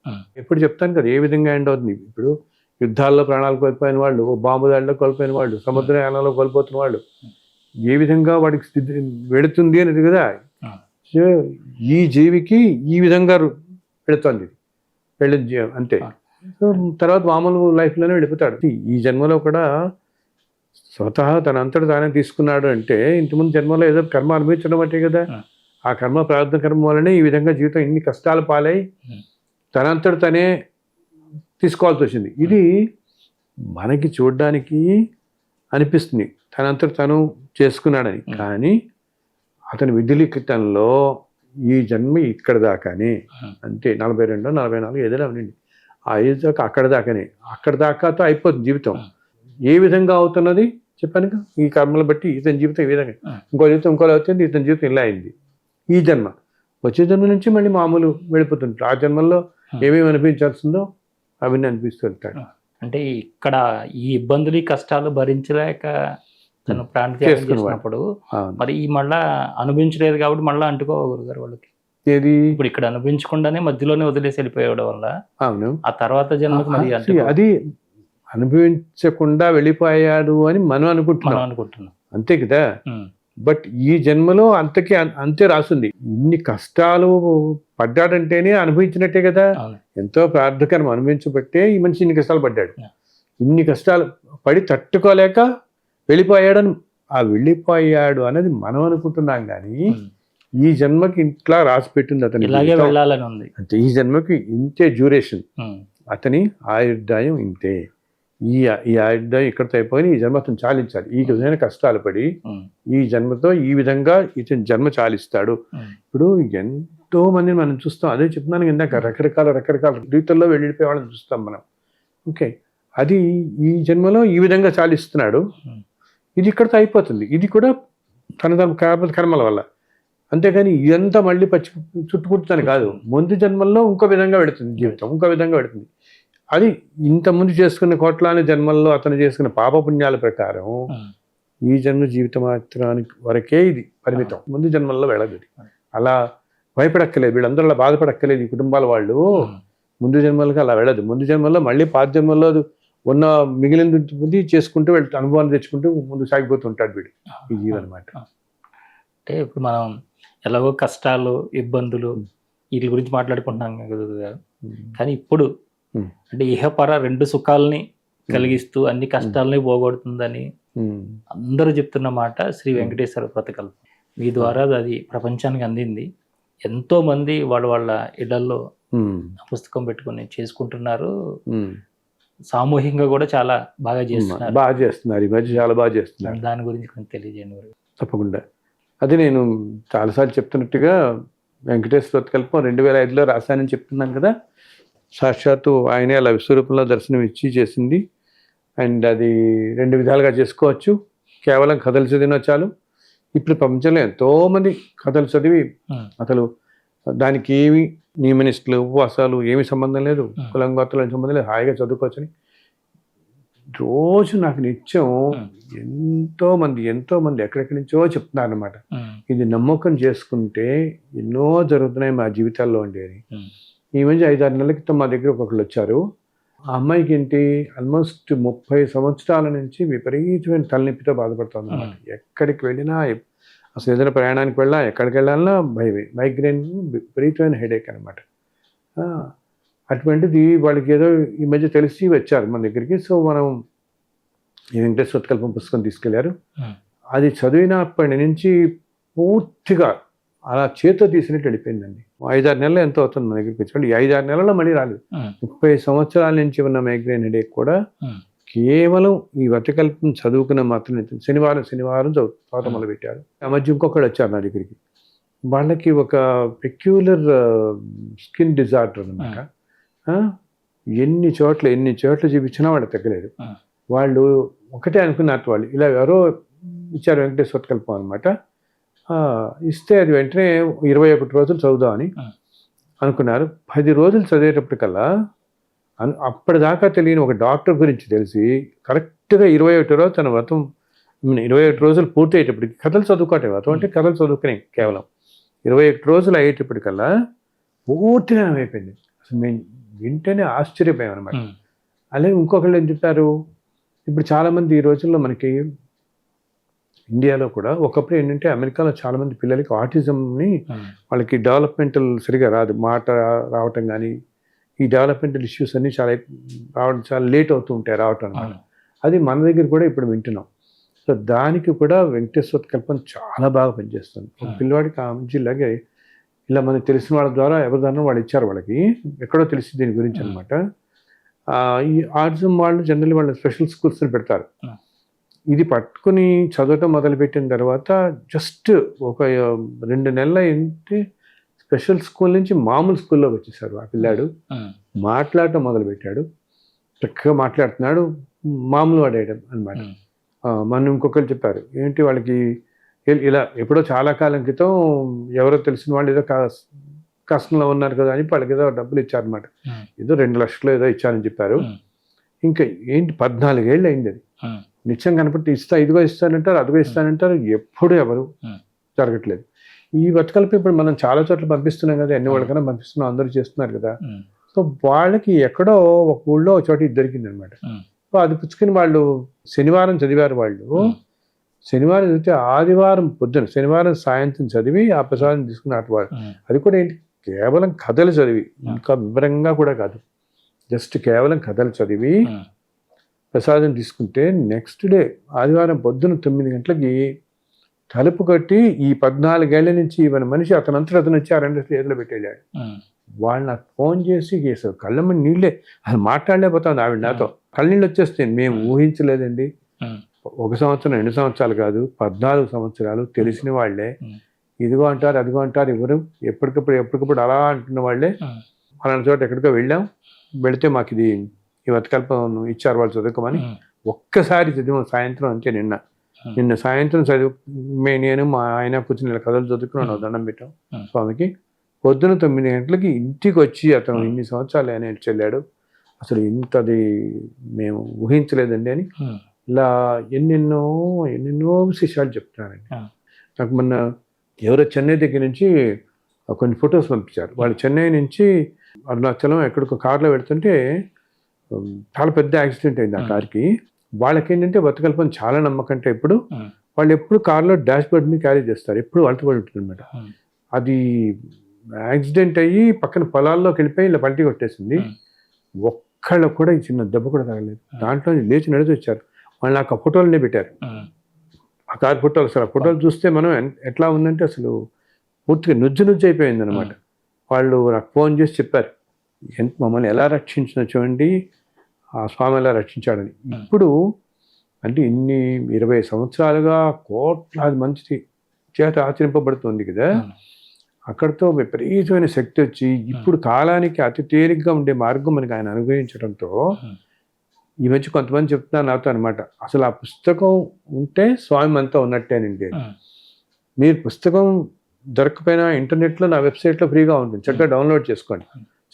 ఎప్పుడు చెప్తాను కదా ఏ విధంగా ఎండ్ అవుతుంది. ఇప్పుడు యుద్ధాల్లో ప్రాణాలు కోల్పోయిన వాళ్ళు, బాంబు దాడిలో కోల్పోయిన వాళ్ళు, సముద్రయానంలో కోల్పోతున్న వాళ్ళు, ఏ విధంగా వాడికి స్థితి వెళుతుంది అనేది కదా. సో ఈ జీవికి ఈ విధంగా పెడుతుంది అంతే. సో తర్వాత మామూలు లైఫ్లోనే వెళ్ళిపోతాడు. ఈ జన్మలో కూడా స్వతహా తన అంతట తానే తీసుకున్నాడు అంటే ఇంతకుముందు జన్మలో ఏదో కర్మ అనుభవించడం అంటే కదా. ఆ కర్మ ప్రారంభ కర్మ వల్లనే ఈ విధంగా జీవితం ఇన్ని కష్టాలు పాలై తనంతట తనే తీసుకోవాల్సి వచ్చింది. ఇది మనకి చూడడానికి అనిపిస్తుంది తనంతట తను చేసుకున్నాడని, కానీ అతని విధులిఖితంలో ఈ జన్మ ఇక్కడ దాకానే అంతే. 42 44 ఏదైనా ఉండండి, ఆ ఏజ్ దాకా అక్కడ దాకానే, అక్కడ దాకాతో అయిపోతుంది జీవితం. ఏ విధంగా అవుతున్నది చెప్పాను, ఈ కర్మలు బట్టి ఇతని జీవితం ఈ విధంగా, ఇంకో జీవితం ఇంకోలా వచ్చింది, ఇతని జీవితం ఇలా అయింది. ఈ జన్మ వచ్చే జన్మ నుంచి మళ్ళీ మామూలు వెళ్ళిపోతుంటాడు. ఆ జన్మల్లో ఏమేమి అనిపించాల్సిందో అవన్నీ అనిపిస్తూ వెళ్తాడు.
అంటే ఇక్కడ ఈ ఇబ్బందులు ఈ కష్టాలు భరించలేక తను ప్రాణత్యాగం చేసినప్పుడు మరి ఈ మళ్ళా అనుభవించలేదు కాబట్టి మళ్ళీ అంటుకోకూడదు గారు వాళ్ళకి.
ఏది
ఇప్పుడు ఇక్కడ అనుభవించకుండానే మధ్యలోనే వదిలేసి వెళ్ళిపోయడం వల్ల
అవును
ఆ తర్వాత జన్మకి మరి
అది అనుభవించకుండా వెళ్ళిపోయాడు అని మనం అనుకుంటున్నాం అంతే కదా. బట్ ఈ జన్మలో అంతే రాసింది. ఇన్ని కష్టాలు పడ్డాడంటేనే అనుభవించినట్టే కదా. ఎంతో ప్రార్థకరం అనుభవించబట్టే ఈ మనిషి ఇన్ని కష్టాలు పడ్డాడు. ఇన్ని కష్టాలు పడి తట్టుకోలేక వెళ్ళిపోయాడని, ఆ వెళ్ళిపోయాడు అనేది మనం అనుకుంటున్నాం కానీ ఈ జన్మకి ఇట్లా రాసి పెట్టింది అతని
ఇలాగే వెళ్ళాలని ఉంది.
అంటే ఈ జన్మకి ఇంతే డ్యూరేషన్, అతని ఆయుర్దాయం ఇంతే. ఈ ఆయుర్దాయం ఇక్కడితో అయిపోయి ఈ జన్మ అతను చాలించాలి. ఈ విధమైన కష్టాలు పడి ఈ జన్మతో ఈ విధంగా ఇతని జన్మ చాలిస్తాడు. ఇప్పుడు ఎంతో మందిని మనం చూస్తాం, అదే చెప్తున్నాను ఇందాక, రకరకాల రీతుల్లో వెళ్ళిపోయే వాళ్ళని చూస్తాం మనం. ఓకే, అది ఈ జన్మలో ఈ విధంగా చాలిస్తున్నాడు, ఇది ఇక్కడితో అయిపోతుంది. ఇది కూడా తన కర్మల వల్ల. అంతేగాని ఇదంతా మళ్ళీ చుట్టుకుంటుందని కాదు. ముందు జన్మల్లో ఇంకో విధంగా పెడుతుంది జీవితం, ఇంకో విధంగా పెడుతుంది. అది ఇంతకుముందు చేసుకున్న కోట్లాది జన్మల్లో అతను చేసుకున్న పాపపుణ్యాల ప్రకారం ఈ జన్మ జీవిత మాత్రానికి వరకే ఇది పరిమితం. ముందు జన్మల్లో వెళ్ళదు. అలా భయపడక్కలేదు, వీళ్ళందరూ అలా బాధపడక్కలేదు. ఈ కుటుంబాల వాళ్ళు ముందు జన్మలకి అలా వెళ్ళదు. ముందు జన్మల్లో మళ్ళీ పాత జన్మల్లో ఉన్న మిగిలిన చేసుకుంటూ వెళ్తా అనుభవాలు తెచ్చుకుంటూ ముందు సాగిపోతుంటాడు వీడు ఈ జీవి అనమాట.
అంటే ఇప్పుడు మనం ఎలాగో కష్టాలు ఇబ్బందులు వీటి గురించి మాట్లాడుకుంటున్నాం కదా, కానీ ఇప్పుడు అంటే ఇహపర రెండు సుఖాలని కలిగిస్తూ అన్ని కష్టాలని పోగొడుతుందని అందరూ చెప్తున్న మాట శ్రీ వెంకటేశ్వర వ్రతకల్పం. మీ ద్వారా అది ప్రపంచానికి అందింది. ఎంతో మంది వాళ్ళ ఇళ్లలో పుస్తకం పెట్టుకుని చేసుకుంటున్నారు. సామూహికంగా కూడా చాలా బాగా చేస్తున్నారు.
ఈ మధ్య చాలా బాగా చేస్తున్నారు.
దాని గురించి కొంచెం తెలియజేయండి.
తప్పకుండా. అది నేను చాలాసార్లు చెప్తున్నట్టుగా వెంకటేశ్వర వ్రతకల్పం 2005లో రాశానని చెప్తున్నాను కదా. సాక్షాత్తు ఆయనే అలా విశ్వరూపంలో దర్శనం ఇచ్చి చేసింది. అండ్ అది 2 విధాలుగా చేసుకోవచ్చు. కేవలం కథలు చదివినా చాలు. ఇప్పుడు ప్రపంచంలో ఎంతోమంది కథలు చదివి అసలు దానికి ఏమి నియమనిష్టలు ఉపవాసాలు ఏమి సంబంధం లేదు, కులం గోత్రాలు సంబంధం లేదు, హాయిగా చదువుకోవచ్చని రోజు నాకు నిత్యం ఎంతో మంది ఎక్కడెక్కడి నుంచో చెప్తున్నారు అనమాట. ఇది నమ్మకం చేసుకుంటే ఎన్నో జరుగుతున్నాయి మా జీవితాల్లో ఉండేది. ఈ మధ్య 5-6 నెలల క్రితం మా దగ్గర ఒకళ్ళు వచ్చారు. ఆ అమ్మాయికి ఏంటి ఆల్మోస్ట్ 30 సంవత్సరాల నుంచి విపరీతమైన తలనొప్పితో బాధపడుతుంది అన్నమాట. ఎక్కడికి వెళ్ళినా, అసలు ఏదైనా ప్రయాణానికి వెళ్ళినా, ఎక్కడికి వెళ్ళాలన్నా భయమే, మైగ్రేన్, విపరీతమైన హెడేక్ అనమాట. అటువంటిది వాళ్ళకి ఏదో ఈ మధ్య తెలిసి వచ్చారు మన దగ్గరికి. సో మనం ఈ వెంకటేశ్వర వ్రతకల్పం పుస్తకం తీసుకెళ్లారు. అది చదివినప్పటి నుంచి పూర్తిగా అలా చేతో తీసినట్టు వెళ్ళిపోయిందండి. 5-6 నెలలు ఎంతో అవుతుంది మన దగ్గరికి వచ్చి. ఈ 5-6 నెలల్లో మళ్ళీ రాలేదు. 30 సంవత్సరాల నుంచి ఉన్న మైగ్రేన్ హెడేక్ కూడా కేవలం ఈ వ్రతకల్పం చదువుకున్న మాత్రమే. శనివారం చదువుతా మొదలుపెట్టారు. ఆ మధ్య ఇంకొకళ్ళు వచ్చారు నా దగ్గరికి. వాళ్ళకి ఒక పెక్యులర్ స్కిన్ డిజార్డర్ అనమాట. ఎన్ని చోట్ల చూపించినా వాళ్ళు తగ్గలేదు. వాళ్ళు ఒకటే అనుకున్నారు, వాళ్ళు ఇలా ఎవరో ఇచ్చారు వెంకటేశ్వర వ్రతకల్పం అనమాట. ఇస్తే అది వెంటనే 21 రోజులు చదువుదామని అనుకున్నారు. 10 రోజులు చదివేటప్పటికల్లా అప్పటిదాకా తెలియని ఒక డాక్టర్ గురించి తెలిసి కరెక్ట్గా 21 రోజు తన వ్రతం 21 రోజులు పూర్తి అయ్యేటప్పటికి కథలు చదువుకోవటం, వ్రతం అంటే కథలు చదువుకునే కేవలం 21 రోజులు అయ్యేటప్పటికల్లా పూర్తిగా అయిపోయింది. అసలు మేము వింటేనే ఆశ్చర్యపోయాం అనమాట. అలాగే ఇంకొకళ్ళు ఏం చెప్పారు, ఇప్పుడు చాలామంది ఈ రోజుల్లో మనకి ఇండియాలో కూడా ఒకప్పుడు ఏంటంటే అమెరికాలో చాలామంది పిల్లలకి ఆటిజంని వాళ్ళకి డెవలప్మెంటల్ సరిగా రాదు, మాట రావటం కానీ ఈ డెవలప్మెంటల్ ఇష్యూస్ అన్నీ రావడం చాలా లేట్ అవుతూ ఉంటాయి రావటం అనమాట. అది మన దగ్గర కూడా ఇప్పుడు వింటున్నాం. సో దానికి కూడా వెంకటేశ్వర కల్పన చాలా బాగా పనిచేస్తుంది. ఒక పిల్లవాడికి ఆ మంచి ఇలాగే ఇలా మనకు తెలిసిన వాళ్ళ ద్వారా ఎవరిదానో వాళ్ళు ఇచ్చారు, వాళ్ళకి ఎక్కడో తెలిసి దీని గురించి అనమాట. ఈ ఆటిజం వాళ్ళు జనరల్లీ వాళ్ళు స్పెషల్ స్కూల్స్ని పెడతారు. ఇది పట్టుకుని చదవటం మొదలుపెట్టిన తర్వాత జస్ట్ ఒక 2 నెలలు ఏంటి స్పెషల్ స్కూల్ నుంచి మామూలు స్కూల్లోకి వచ్చేసాడు ఆ పిల్లాడు. మాట్లాడటం మొదలుపెట్టాడు, చక్కగా మాట్లాడుతున్నాడు, మామూలు వాడేయడం అనమాట. మనం ఇంకొకరు చెప్పారు ఏంటి వాళ్ళకి ఇలా ఎప్పుడో చాలా కాలం క్రితం ఎవరో తెలిసిన వాళ్ళు ఏదో కష్టంలో ఉన్నారు కదా అని వాళ్ళకి ఏదో డబ్బులు ఇచ్చారనమాట. ఏదో 2 లక్షలు ఏదో ఇచ్చారని చెప్పారు. ఇంకా ఏంటి 14 ఏళ్ళు అయింది అది. నిత్యం కనపట్టి ఇదిగో ఇస్తానంటారు, అదిగో ఇస్తానంటారు, ఎప్పుడు ఎవరు జరగట్లేదు. ఈ బతుకల్పి ఇప్పుడు మనం చాలా చోట్ల పంపిస్తున్నాం కదా, ఎన్ని వాళ్ళకైనా పంపిస్తున్నాం, అందరూ చేస్తున్నారు కదా. సో వాళ్ళకి ఎక్కడో ఒక ఊళ్ళో ఒక చోట ఇది దొరికింది అనమాట. సో అది పుచ్చుకుని వాళ్ళు శనివారం చదివారు. వాళ్ళు శనివారం చదివితే ఆదివారం పొద్దున, శనివారం సాయంత్రం చదివి ఆ ప్రసాదం తీసుకున్నారు వాళ్ళు. అది కూడా ఏంటి, కేవలం కథలు చదివి, ఇంకా వివరంగా కూడా కాదు, జస్ట్ కేవలం కథలు చదివి ప్రసాదం తీసుకుంటే నెక్స్ట్ డే ఆదివారం పొద్దున 9 గంటలకి తలుపు కట్టి ఈ 14 ఏళ్ల నుంచి ఇవన్న మనిషి అతనంతట అతను వచ్చి ఆ 2 చేతులు పెట్టేళ్ళాడు. వాళ్ళు నాకు ఫోన్ చేసి చేశారు, కళ్ళమ్మ నీళ్ళే, అది మాట్లాడలేకపోతుంది ఆవిడ నాతో, కళ్ళనీళ్ళు వచ్చేస్తాయి. మేము ఊహించలేదండి. 1 సంవత్సరం 2 సంవత్సరాలు కాదు, 14 సంవత్సరాలు తెలిసిన వాళ్ళే ఇదిగో అంటారు అదిగో అంటారు, ఎవరు ఎప్పటికప్పుడు అలా అంటున్న వాళ్ళే. అలాంటి చోట ఎక్కడికో వెళ్ళాం, వెళితే మాకు ఇది ఈ బతుకల్పం ఇచ్చారు వాళ్ళు చదువుకోమని. ఒక్కసారి చదివాం సాయంత్రం, అంతే. నిన్న సాయంత్రం నేను మా ఆయన కూర్చుని కథలు చదువుకున్నాను, దండం పెట్టాం స్వామికి. పొద్దున 9 గంటలకి ఇంటికి వచ్చి అతను ఇన్ని సంవత్సరాలు ఆయన చెల్లాడు, అసలు ఇంతది మేము ఊహించలేదండి అని ఇలా ఎన్నెన్నో విశేషాలు చెప్తున్నారండి. నాకు మొన్న ఎవరో చెన్నై దగ్గర నుంచి కొన్ని ఫొటోస్ పంపించారు. వాళ్ళు చెన్నై నుంచి అరుణాచలం ఎక్కడికో కార్లో పెడుతుంటే చాలా పెద్ద యాక్సిడెంట్ అయింది ఆ కార్కి. వాళ్ళకి ఏంటంటే బతుకల్పన చాలా నమ్మకంటే ఇప్పుడు వాళ్ళు ఎప్పుడు కార్లో డాష్ బోర్డ్ని క్యారీ చేస్తారు, ఎప్పుడు వాళ్ళతో పడి ఉంటుంది అనమాట. అది యాక్సిడెంట్ అయ్యి పక్కన పొలాల్లోకి వెళ్ళిపోయి ఇలా పల్టీ కొట్టేసింది. ఒక్కళ్ళకు కూడా ఈ చిన్న దెబ్బ కూడా తగలేదు. దాంట్లో లేచి నడిచి వచ్చారు. వాళ్ళు నాకు ఆ ఫోటోలనే పెట్టారు, ఆ కార్ ఫోటోలు. అసలు ఆ ఫోటోలు చూస్తే మనం ఎట్లా ఉందంటే అసలు పూర్తిగా నుజ్జు అయిపోయింది అనమాట. వాళ్ళు నాకు ఫోన్ చేసి చెప్పారు, మమ్మల్ని ఎలా రక్షించినా చూడండి, ఆ స్వామి ఎలా రక్షించాడని. ఇప్పుడు అంటే ఇన్ని 20 సంవత్సరాలుగా కోట్లాది మంచి చేత ఆచరింపబడుతుంది కదా, అక్కడితో విపరీతమైన శక్తి వచ్చి ఇప్పుడు కాలానికి అతి తేలిగ్గా ఉండే మార్గం మనకి ఆయన అనుగ్రహించడంతో ఈ మధ్య కొంతమంది చెప్తున్నారు నాతో అనమాట, అసలు ఆ పుస్తకం ఉంటే స్వామి అంతా ఉన్నట్టేనండి. మీరు పుస్తకం దొరకపోయినా ఇంటర్నెట్లో నా వెబ్సైట్లో ఫ్రీగా ఉంటుంది, చక్కగా డౌన్లోడ్ చేసుకోండి.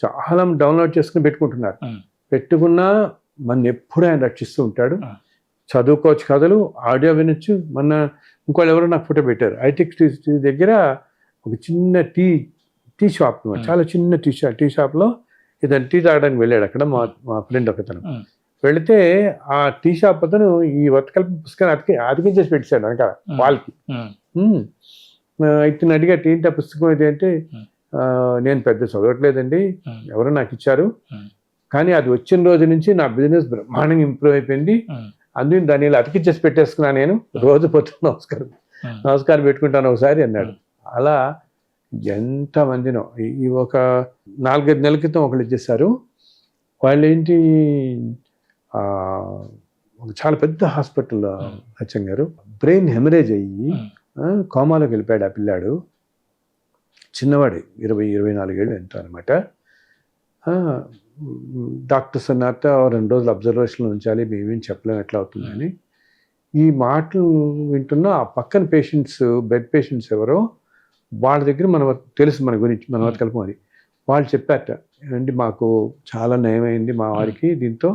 చాలా డౌన్లోడ్ చేసుకుని పెట్టుకుంటున్నారు. పెట్టుకున్నా మన ఎప్పుడు ఆయన రక్షిస్తూ ఉంటాడు. చదువుకోవచ్చు, కథలు, ఆడియో వినొచ్చు. మొన్న ఇంకోళ్ళు ఎవరో నాకు ఫోటో పెట్టారు, ఐటెక్ దగ్గర ఒక చిన్న టీ షాప్, చాలా చిన్న టీ షాప్లో ఇతను టీ తాగడానికి వెళ్ళాడు. అక్కడ మా ఫ్రెండ్ ఒకతను వెళితే ఆ టీ షాప్ అతను ఈ బతుకల్పన పుస్తకాన్ని అతికించేసి పెట్టాడు వెనకాల వాళ్ళకి. ఇతను అడిగాడు, ఏంటి ఆ పుస్తకం ఇది అంటే, నేను పెద్ద చదవట్లేదండి, ఎవరో నాకు ఇచ్చారు, కానీ అది వచ్చిన రోజు నుంచి నా బిజినెస్ బ్రహ్మాండంగా ఇంప్రూవ్ అయిపోయింది, అందుకని దాన్ని ఇలా అతికిచ్చేసి పెట్టేసుకున్నా, నేను రోజు పొద్దున్న నమస్కారం పెట్టుకుంటాను ఒకసారి అన్నాడు. అలా ఎంతమందినో ఈ ఒక 4-5 నెలల క్రితం ఒకళ్ళు ఇచ్చేసారు. వాళ్ళు ఏంటి, చాలా పెద్ద హాస్పిటల్లో అచ్చం గారు బ్రెయిన్ హెమరేజ్ అయ్యి కోమాలోకి వెళ్ళిపోయాడు ఆ పిల్లాడు. చిన్నవాడే, 20-24 ఏళ్ళు ఎంతో అనమాట. డాక్టర్స్ అన్నారట 2 రోజులు అబ్జర్వేషన్లో ఉంచాలి, మేమేం చెప్పలేము ఎట్లా అవుతుందని. ఈ మాటలు వింటున్న ఆ పక్కన పేషెంట్స్, బెడ్ పేషెంట్స్ ఎవరో వాళ్ళ దగ్గర తెలుసు మన గురించి, మన బతుకల్పం అని. వాళ్ళు చెప్పారట, ఏమండి మాకు చాలా నయమైంది మా వారికి దీంతో,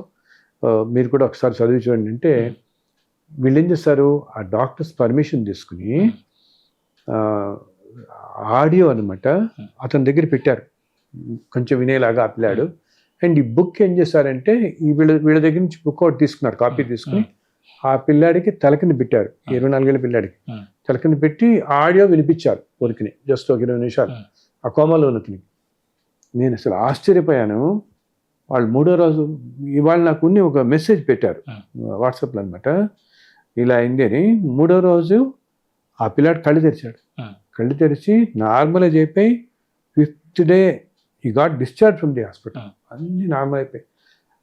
మీరు కూడా ఒకసారి చదివి చూడండి అంటే, వీళ్ళు ఏం చేస్తారు, ఆ డాక్టర్స్ పర్మిషన్ తీసుకుని ఆడియో అనమాట అతని దగ్గర పెట్టారు, కొంచెం వినేలాగా ఆ పిల్లాడు. అండ్ ఈ బుక్ ఏం చేశారంటే వీళ్ళ దగ్గర నుంచి బుక్ ఒకటి తీసుకున్నారు, కాపీ తీసుకుని ఆ పిల్లాడికి తలకింద పెట్టారు, 24 ఏళ్ళ పిల్లాడికి తలకింద పెట్టి ఆడియో వినిపించారు ఊరికి, జస్ట్ ఒక 20 నిమిషాలు ఆ కోమాలో ఉన్నతని. నేను అసలు ఆశ్చర్యపోయాను. వాళ్ళు 3వ రోజు ఇవాళ నాకు ఒక మెసేజ్ పెట్టారు వాట్సాప్లో అనమాట, ఇలా అయింది అని. 3వ రోజు ఆ పిల్లాడు కళ్ళు తెరిచాడు. కళ్ళు తెరిచి నార్మలైజ్ అయిపోయి 5th డే ఈ got discharge from the hospital. అన్నీ నార్మల్ అయిపోయి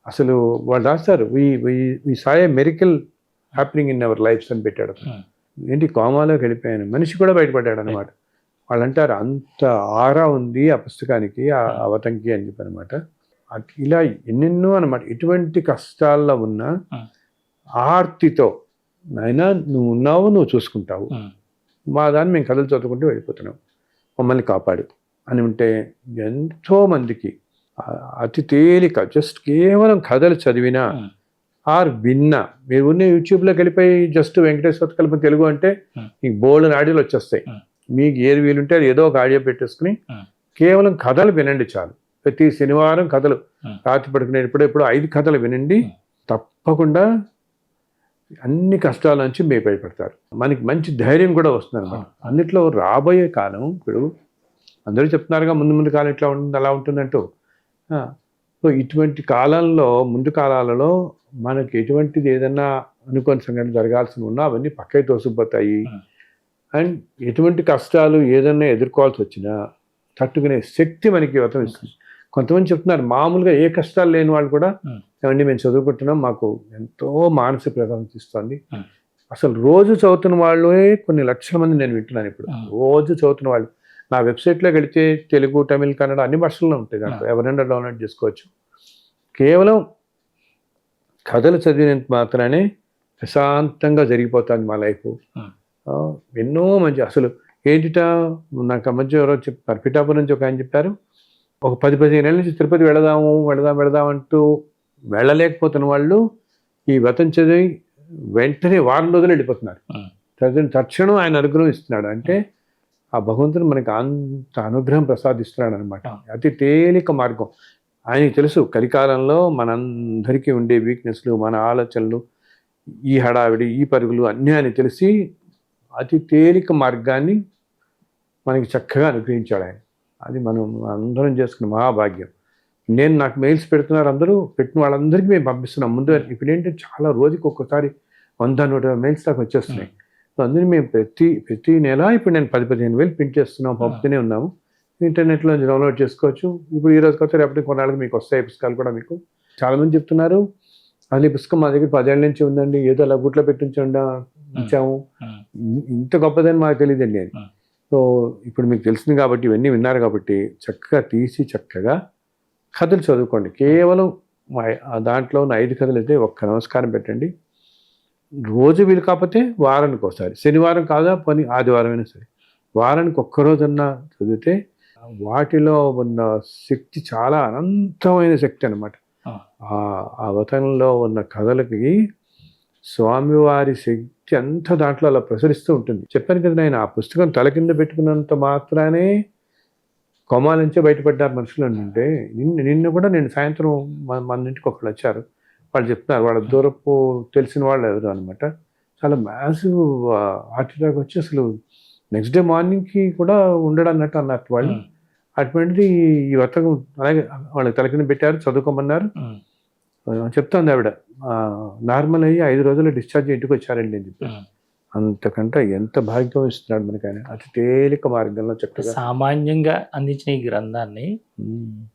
అసలు వాళ్ళు రాస్తారు వి సా ఏ మెరికల్ హ్యాపెనింగ్ ఇన్ అవర్ లైఫ్స్ అని పెట్టాడు. ఏంటి కోమాలోకి వెళ్ళిపోయాను, మనిషి కూడా బయటపడ్డాడు అనమాట. వాళ్ళు అంటారు అంత ఆరా ఉంది ఆ పుస్తకానికి, ఆ అవతంకి అని చెప్పి అనమాట. ఇలా ఎన్నెన్నో అనమాట. ఎటువంటి కష్టాల్లో ఉన్న ఆర్తితో నాయనా నువ్వు ఉన్నావు, నువ్వు చూసుకుంటావు, మా దాన్ని మేము కథలు చదువుకుంటూ వెళ్ళిపోతున్నాం, మమ్మల్ని కాపాడు అని ఉంటే ఎంతో మందికి అతి తేలిక జస్ట్ కేవలం కథలు చదివినా ఆర్ విన్నా. మీరు ఉన్న యూట్యూబ్లోకి వెళ్ళిపోయి జస్ట్ వెంకటేశ్వర కల్పన తెలుగు అంటే మీకు బోల్డెన్ ఆడియోలు వచ్చేస్తాయి. మీకు ఏది వీలుంటే అది ఏదో ఒక ఆడియో పెట్టేసుకుని కేవలం కథలు వినండి చాలు. ప్రతి శనివారం కథలు, రాత్రి పడుకునేటప్పుడు ఎప్పుడు 5 కథలు వినండి, తప్పకుండా అన్ని కష్టాల నుంచి మీరు బయటపడతారు. మనకి మంచి ధైర్యం కూడా వస్తుంది అనమాట. అన్నిట్లో రాబోయే కాలం ఇప్పుడు అందరూ చెప్తున్నారుగా ముందు కాలం ఇట్లా ఉంటుంది అలా ఉంటుందంటూ. సో ఇటువంటి కాలంలో, ముందు కాలాలలో మనకి ఎటువంటిది ఏదన్నా అనుకోని సంఘటన జరగాల్సి ఉన్నా అవన్నీ పక్కకి తోసిపోతాయి. అండ్ ఎటువంటి కష్టాలు ఏదన్నా ఎదుర్కోవాల్సి వచ్చినా తట్టుకునే శక్తి మనకి యువతం ఇస్తుంది. కొంతమంది చెప్తున్నారు మామూలుగా ఏ కష్టాలు లేని వాళ్ళు కూడా, ఏమండి మేము చదువుకుంటున్నాం, మాకు ఎంతో మానసిక ప్రశాంతత ఇస్తుంది. అసలు రోజు చదువుతున్న వాళ్ళే కొన్ని లక్షల మంది నేను వింటున్నాను ఇప్పుడు. రోజు చదువుతున్న వాళ్ళు నా వెబ్సైట్లోకి వెళితే తెలుగు, తమిళ్, కన్నడ అన్ని భాషల్లో ఉంటాయి. దాంట్లో ఎవరైనా డౌన్లోడ్ చేసుకోవచ్చు. కేవలం కథలు చదివినంత మాత్రానే ప్రశాంతంగా జరిగిపోతుంది మా లైఫ్. ఎన్నో మంచి అసలు ఏంటిటా నాకు ఆ మధ్య ఎవరో చెప్పారు, పిఠాపురం నుంచి ఒక ఆయన చెప్పారు, ఒక 10-15 ఏళ్ళ నుంచి తిరుపతి వెళదాం అంటూ వెళ్ళలేకపోతున్న వాళ్ళు ఈ వ్రతం చదివి వెంటనే వారం రోజులు వెళ్ళిపోతున్నారు. తక్షణం ఆయన అనుగ్రహం ఇస్తున్నాడు. అంటే ఆ భగవంతుడు మనకి అంత అనుగ్రహం ప్రసాదిస్తున్నాడు అనమాట. అతి తేలిక మార్గం. ఆయనకి తెలుసు కలికాలంలో మనందరికీ ఉండే వీక్నెస్లు, మన ఆలోచనలు, ఈ హడావిడి, ఈ పరుగులు అన్నీ ఆయన తెలిసి అతి తేలిక మార్గాన్ని మనకి చక్కగా అనుగ్రహించాడు ఆయన. అది మనం అందరం చేసుకున్న మహాభాగ్యం. నాకు మెయిల్స్ పెడుతున్నారు, అందరూ పెట్టిన వాళ్ళందరికీ మేము పంపిస్తున్నాం. ముందు ఇప్పుడు ఏంటంటే చాలా రోజుకి ఒక్కసారి 100-150 మెయిల్స్ దాకా వచ్చేస్తున్నాయి. సో అందుకని మేము ప్రతి నెల ఇప్పుడు నేను 10-15 వేలు ప్రింట్ చేస్తున్నాం, పంపుతూనే ఉన్నాము. ఇంటర్నెట్లో డౌన్లోడ్ చేసుకోవచ్చు. ఇప్పుడు ఈ రోజు కొత్త రేపటి కొన్నాళ్ళకి మీకు వస్తాయి పుస్తకాలు కూడా. మీకు చాలామంది చెప్తున్నారు అది పుస్తకం మా దగ్గర 10 ఏళ్ళ నుంచి ఉందండి, ఏదో అలా గుట్లో పెట్టించాము, ఇంత గొప్పదని మాకు తెలియదండి అని. సో ఇప్పుడు మీకు తెలిసింది కాబట్టి, ఇవన్నీ విన్నారు కాబట్టి చక్కగా తీసి చక్కగా కథలు చదువుకోండి. కేవలం దాంట్లో ఉన్న 5 కథలు అయితే ఒక్క నమస్కారం పెట్టండి. రోజు వీలు కాకపోతే వారానికి ఒకసారి, శనివారం కాదా పోనీ ఆదివారం అయినా సరే, వారానికి ఒక్కరోజన్నా చదివితే వాటిలో ఉన్న శక్తి చాలా అనంతమైన శక్తి అనమాట. ఆ వచనంలో ఉన్న కథలకి స్వామివారి శక్తి అంతా దాంట్లో అలా ప్రసరిస్తూ ఉంటుంది. చెప్పాను కదా నేను, ఆ పుస్తకం తల కింద పెట్టుకున్నంత మాత్రానే కొమాల నుంచే బయటపడ్డారు మనుషులు అంటే. నిన్న కూడా నేను సాయంత్రం మన ఇంటికి ఒకళ్ళు వచ్చారు. వాళ్ళు చెప్తున్నారు, వాళ్ళ దూరపు తెలిసిన వాళ్ళు ఎవరు అనమాట, చాలా మ్యాసివ్ హార్ట్ అటాక్ వచ్చి అసలు నెక్స్ట్ డే మార్నింగ్కి కూడా ఉండడన్నట్టు అన్నట్టు వాళ్ళు. అటువంటిది ఈ వర్తకం అలాగే వాళ్ళకి తల కింద పెట్టారు, చదువుకోమన్నారు. చెప్తుంది ఆవిడ, నార్మల్ అయ్యి 5 రోజుల్లో డిశ్చార్జ్ ఇంటికి వచ్చారండి అని చెప్పి. అంతకంటే ఎంత భాగ్యం ఇస్తున్నాడు మనకి ఆయన. అతి తేలిక మార్గంలో చక్కగా
సామాన్యంగా అందించిన ఈ గ్రంథాన్ని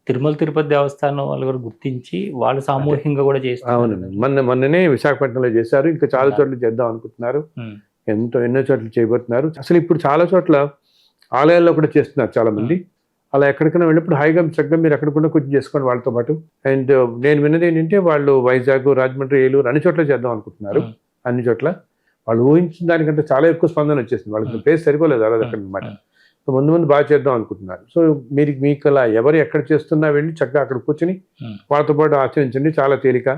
తిరుమల తిరుపతి దేవస్థానం వాళ్ళు కూడా గుర్తించి వాళ్ళు సామూహికంగా కూడా చేస్తారు.
అవునండి, మొన్ననే విశాఖపట్నంలో చేశారు, ఇంకా చాలా చోట్ల చేద్దాం అనుకుంటున్నారు, ఎన్నో చోట్ల చేయబోతున్నారు. అసలు ఇప్పుడు చాలా చోట్ల ఆలయాల్లో కూడా చేస్తున్నారు చాలా మంది. అలా ఎక్కడికైనా వెళ్ళినప్పుడు హాయిగా చక్కగా మీరు ఎక్కడ కూడా కొంచెం చేసుకోండి వాళ్ళతో పాటు. అండ్ నేను విన్నది ఏంటంటే వాళ్ళు వైజాగ్, రాజమండ్రి, ఏలూరు అన్ని చోట్ల చేద్దాం అనుకుంటున్నారు. అన్ని చోట్ల వాళ్ళు ఊహించిన దానికంటే చాలా ఎక్కువ స్పందన వచ్చేసింది. వాళ్ళకి ప్లేస్ సరిపోలేదు అలా అక్కడ అనమాట. సో ముందు బాగా చేద్దాం అనుకుంటున్నారు. సో మీకు అలా ఎవరు ఎక్కడ చేస్తున్నా వెళ్ళి చక్కగా అక్కడ కూర్చొని వాళ్ళతో పాటు ఆచరించండి, చాలా తేలిక.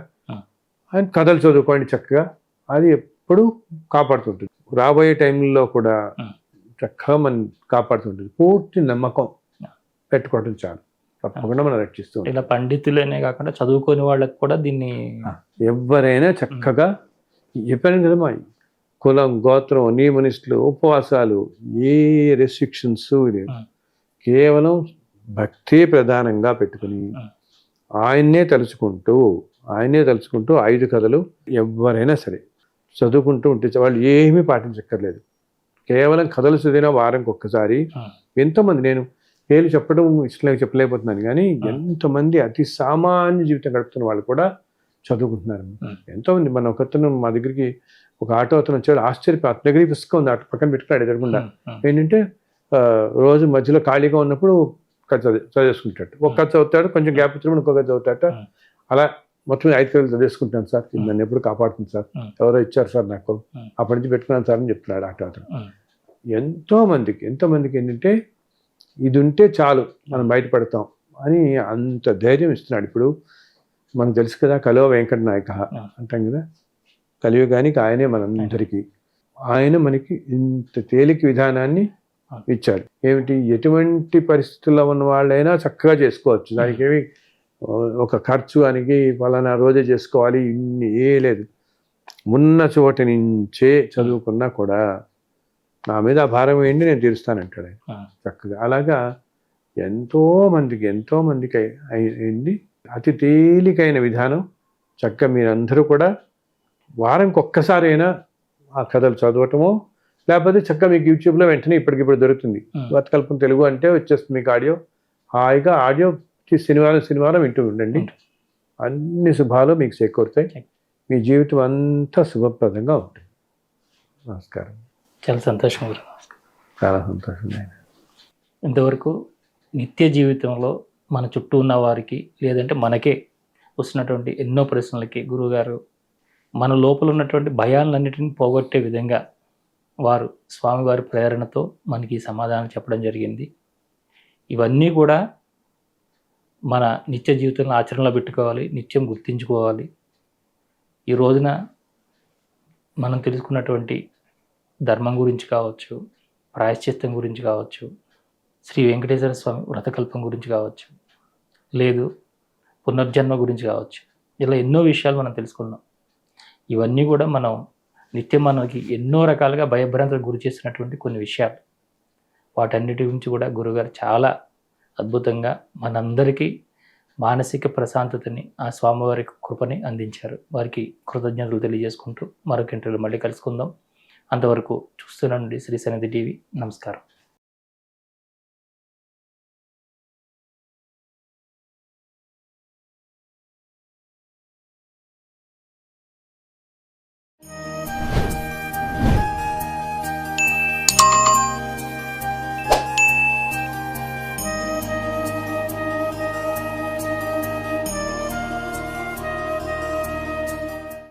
అండ్ కథలు చదువుకోండి చక్కగా, అది ఎప్పుడు కాపాడుతుంటుంది. రాబోయే టైంలో కూడా చక్కగా మనం కాపాడుతుంటుంది. పూర్తి నమ్మకం పెట్టుకోవడం చాలు. తప్పకుండా మనం రక్షిస్తూ ఉంటాం.
ఇలా పండితులనే కాకుండా చదువుకోని వాళ్ళకి కూడా దీన్ని
ఎవరైనా చక్కగా చెప్పాను కదా మా కులం, గోత్రం, నియమనిష్టలు, ఉపవాసాలు, ఏ రెస్ట్రిక్షన్స్ లేదు. కేవలం భక్తే ప్రధానంగా పెట్టుకుని ఆయన్నే తలుచుకుంటూ 5 కథలు ఎవరైనా సరే చదువుకుంటూ ఉంటే వాళ్ళు ఏమీ పాటించక్కర్లేదు. కేవలం కథలు చదివిన వారంకి ఒక్కసారి. ఎంతోమంది, నేను పేర్లు చెప్పడం ఇష్టం చెప్పలేకపోతున్నాను, కానీ ఎంతమంది అతి సామాన్య జీవితం గడుపుతున్న వాళ్ళు కూడా చదువుకుంటున్నారు. ఎంతోమంది, మన ఒకతను మా దగ్గరికి ఒక ఆటో అతను వచ్చాడు, ఆశ్చర్యపోయి అతని దగ్గర పుస్తకం ఉంది, అటు పక్కన పెట్టుకున్నాడు ఎదురకుండా. ఏంటంటే రోజు మధ్యలో ఖాళీగా ఉన్నప్పుడు కథ చదివేసుకుంటాడు. ఒక కథ చదువుతాడు, కొంచెం గ్యాప్ ఇచ్చినప్పుడు ఇంకొక కథ చదువుతాట. అలా మొత్తం 5 కథలు చదివేసుకుంటాను సార్, ఇది నన్ను ఎప్పుడు కాపాడుతుంది సార్, ఎవరో ఇచ్చారు సార్ నాకు, అప్పటి నుంచి పెట్టుకున్నాను సార్ అని చెప్తున్నాడు ఆటో అతను. ఎంతోమందికి ఏంటంటే ఇది ఉంటే చాలు మనం బయటపడతాం అని అంత ధైర్యం ఇస్తున్నాడు. ఇప్పుడు మనకు తెలుసు కదా, కలో వెంకట నాయక అంటాం కదా, కలియుగానికి ఆయనే మనందరికీ. ఆయన మనకి ఇంత తేలిక విధానాన్ని ఇచ్చాడు. ఏమిటి, ఎటువంటి పరిస్థితుల్లో ఉన్న వాళ్ళైనా చక్కగా చేసుకోవచ్చు. దానికి ఏమి ఒక ఖర్చు అనికి పలానా రోజే చేసుకోవాలి ఇన్ని ఏ లేదు. ఉన్న చోట నుంచే చదువుకున్నా కూడా నా మీద ఆ భారం ఏంటి, నేను తీరుస్తానంటాడు ఆయన చక్కగా. అలాగా ఎంతో మందికి అయింది. అతి తేలికైన విధానం. చక్కగా మీరందరూ కూడా వారానికి ఒక్కసారైనా ఆ కథలు చదవటమో, లేకపోతే చక్కగా మీకు యూట్యూబ్లో వెంటనే ఇప్పటికిప్పుడు దొరుకుతుంది. వర్తకల్పం తెలుగు అంటే వచ్చేస్తుంది మీకు ఆడియో. హాయిగా ఆడియో శనివారం వింటూ ఉండండి. అన్ని శుభాలు మీకు చేకూరుతాయి. మీ జీవితం అంతా శుభప్రదంగా ఉంటుంది. నమస్కారం.
చాలా సంతోషం.
చాలా సంతోషం.
ఇంతవరకు నిత్య జీవితంలో మన చుట్టూ ఉన్న వారికి, లేదంటే మనకే వస్తున్నటువంటి ఎన్నో ప్రశ్నలకి గురువుగారు మన లోపల ఉన్నటువంటి భయాలన్నిటిని పోగొట్టే విధంగా వారు స్వామివారి ప్రేరణతో మనకి సమాధానం చెప్పడం జరిగింది. ఇవన్నీ కూడా మన నిత్య జీవితంలో ఆచరణలో పెట్టుకోవాలి, నిత్యం గుర్తించుకోవాలి. ఈ రోజున మనం తెలుసుకున్నటువంటి ధర్మం గురించి కావచ్చు, ప్రాయశ్చిత్తం గురించి కావచ్చు, శ్రీ వెంకటేశ్వర స్వామి వ్రతకల్పం గురించి కావచ్చు, లేదు పునర్జన్మ గురించి కావచ్చు, ఇలా ఎన్నో విషయాలు మనం తెలుసుకున్నాం. ఇవన్నీ కూడా మనం నిత్యం మనకి ఎన్నో రకాలుగా భయభ్రాంతులకు గురి చేస్తున్నటువంటి కొన్ని విషయాలు. వాటన్నిటి గురించి కూడా గురుగారు చాలా అద్భుతంగా మనందరికీ మానసిక ప్రశాంతతని, ఆ స్వామివారి కృపని అందించారు. వారికి కృతజ్ఞతలు తెలియజేసుకుంటూ మరొక ఇంటర్వ్యూలో మళ్ళీ కలుసుకుందాం. అంతవరకు చూస్తూనండి శ్రీ సన్నిధి టీవీ. నమస్కారం.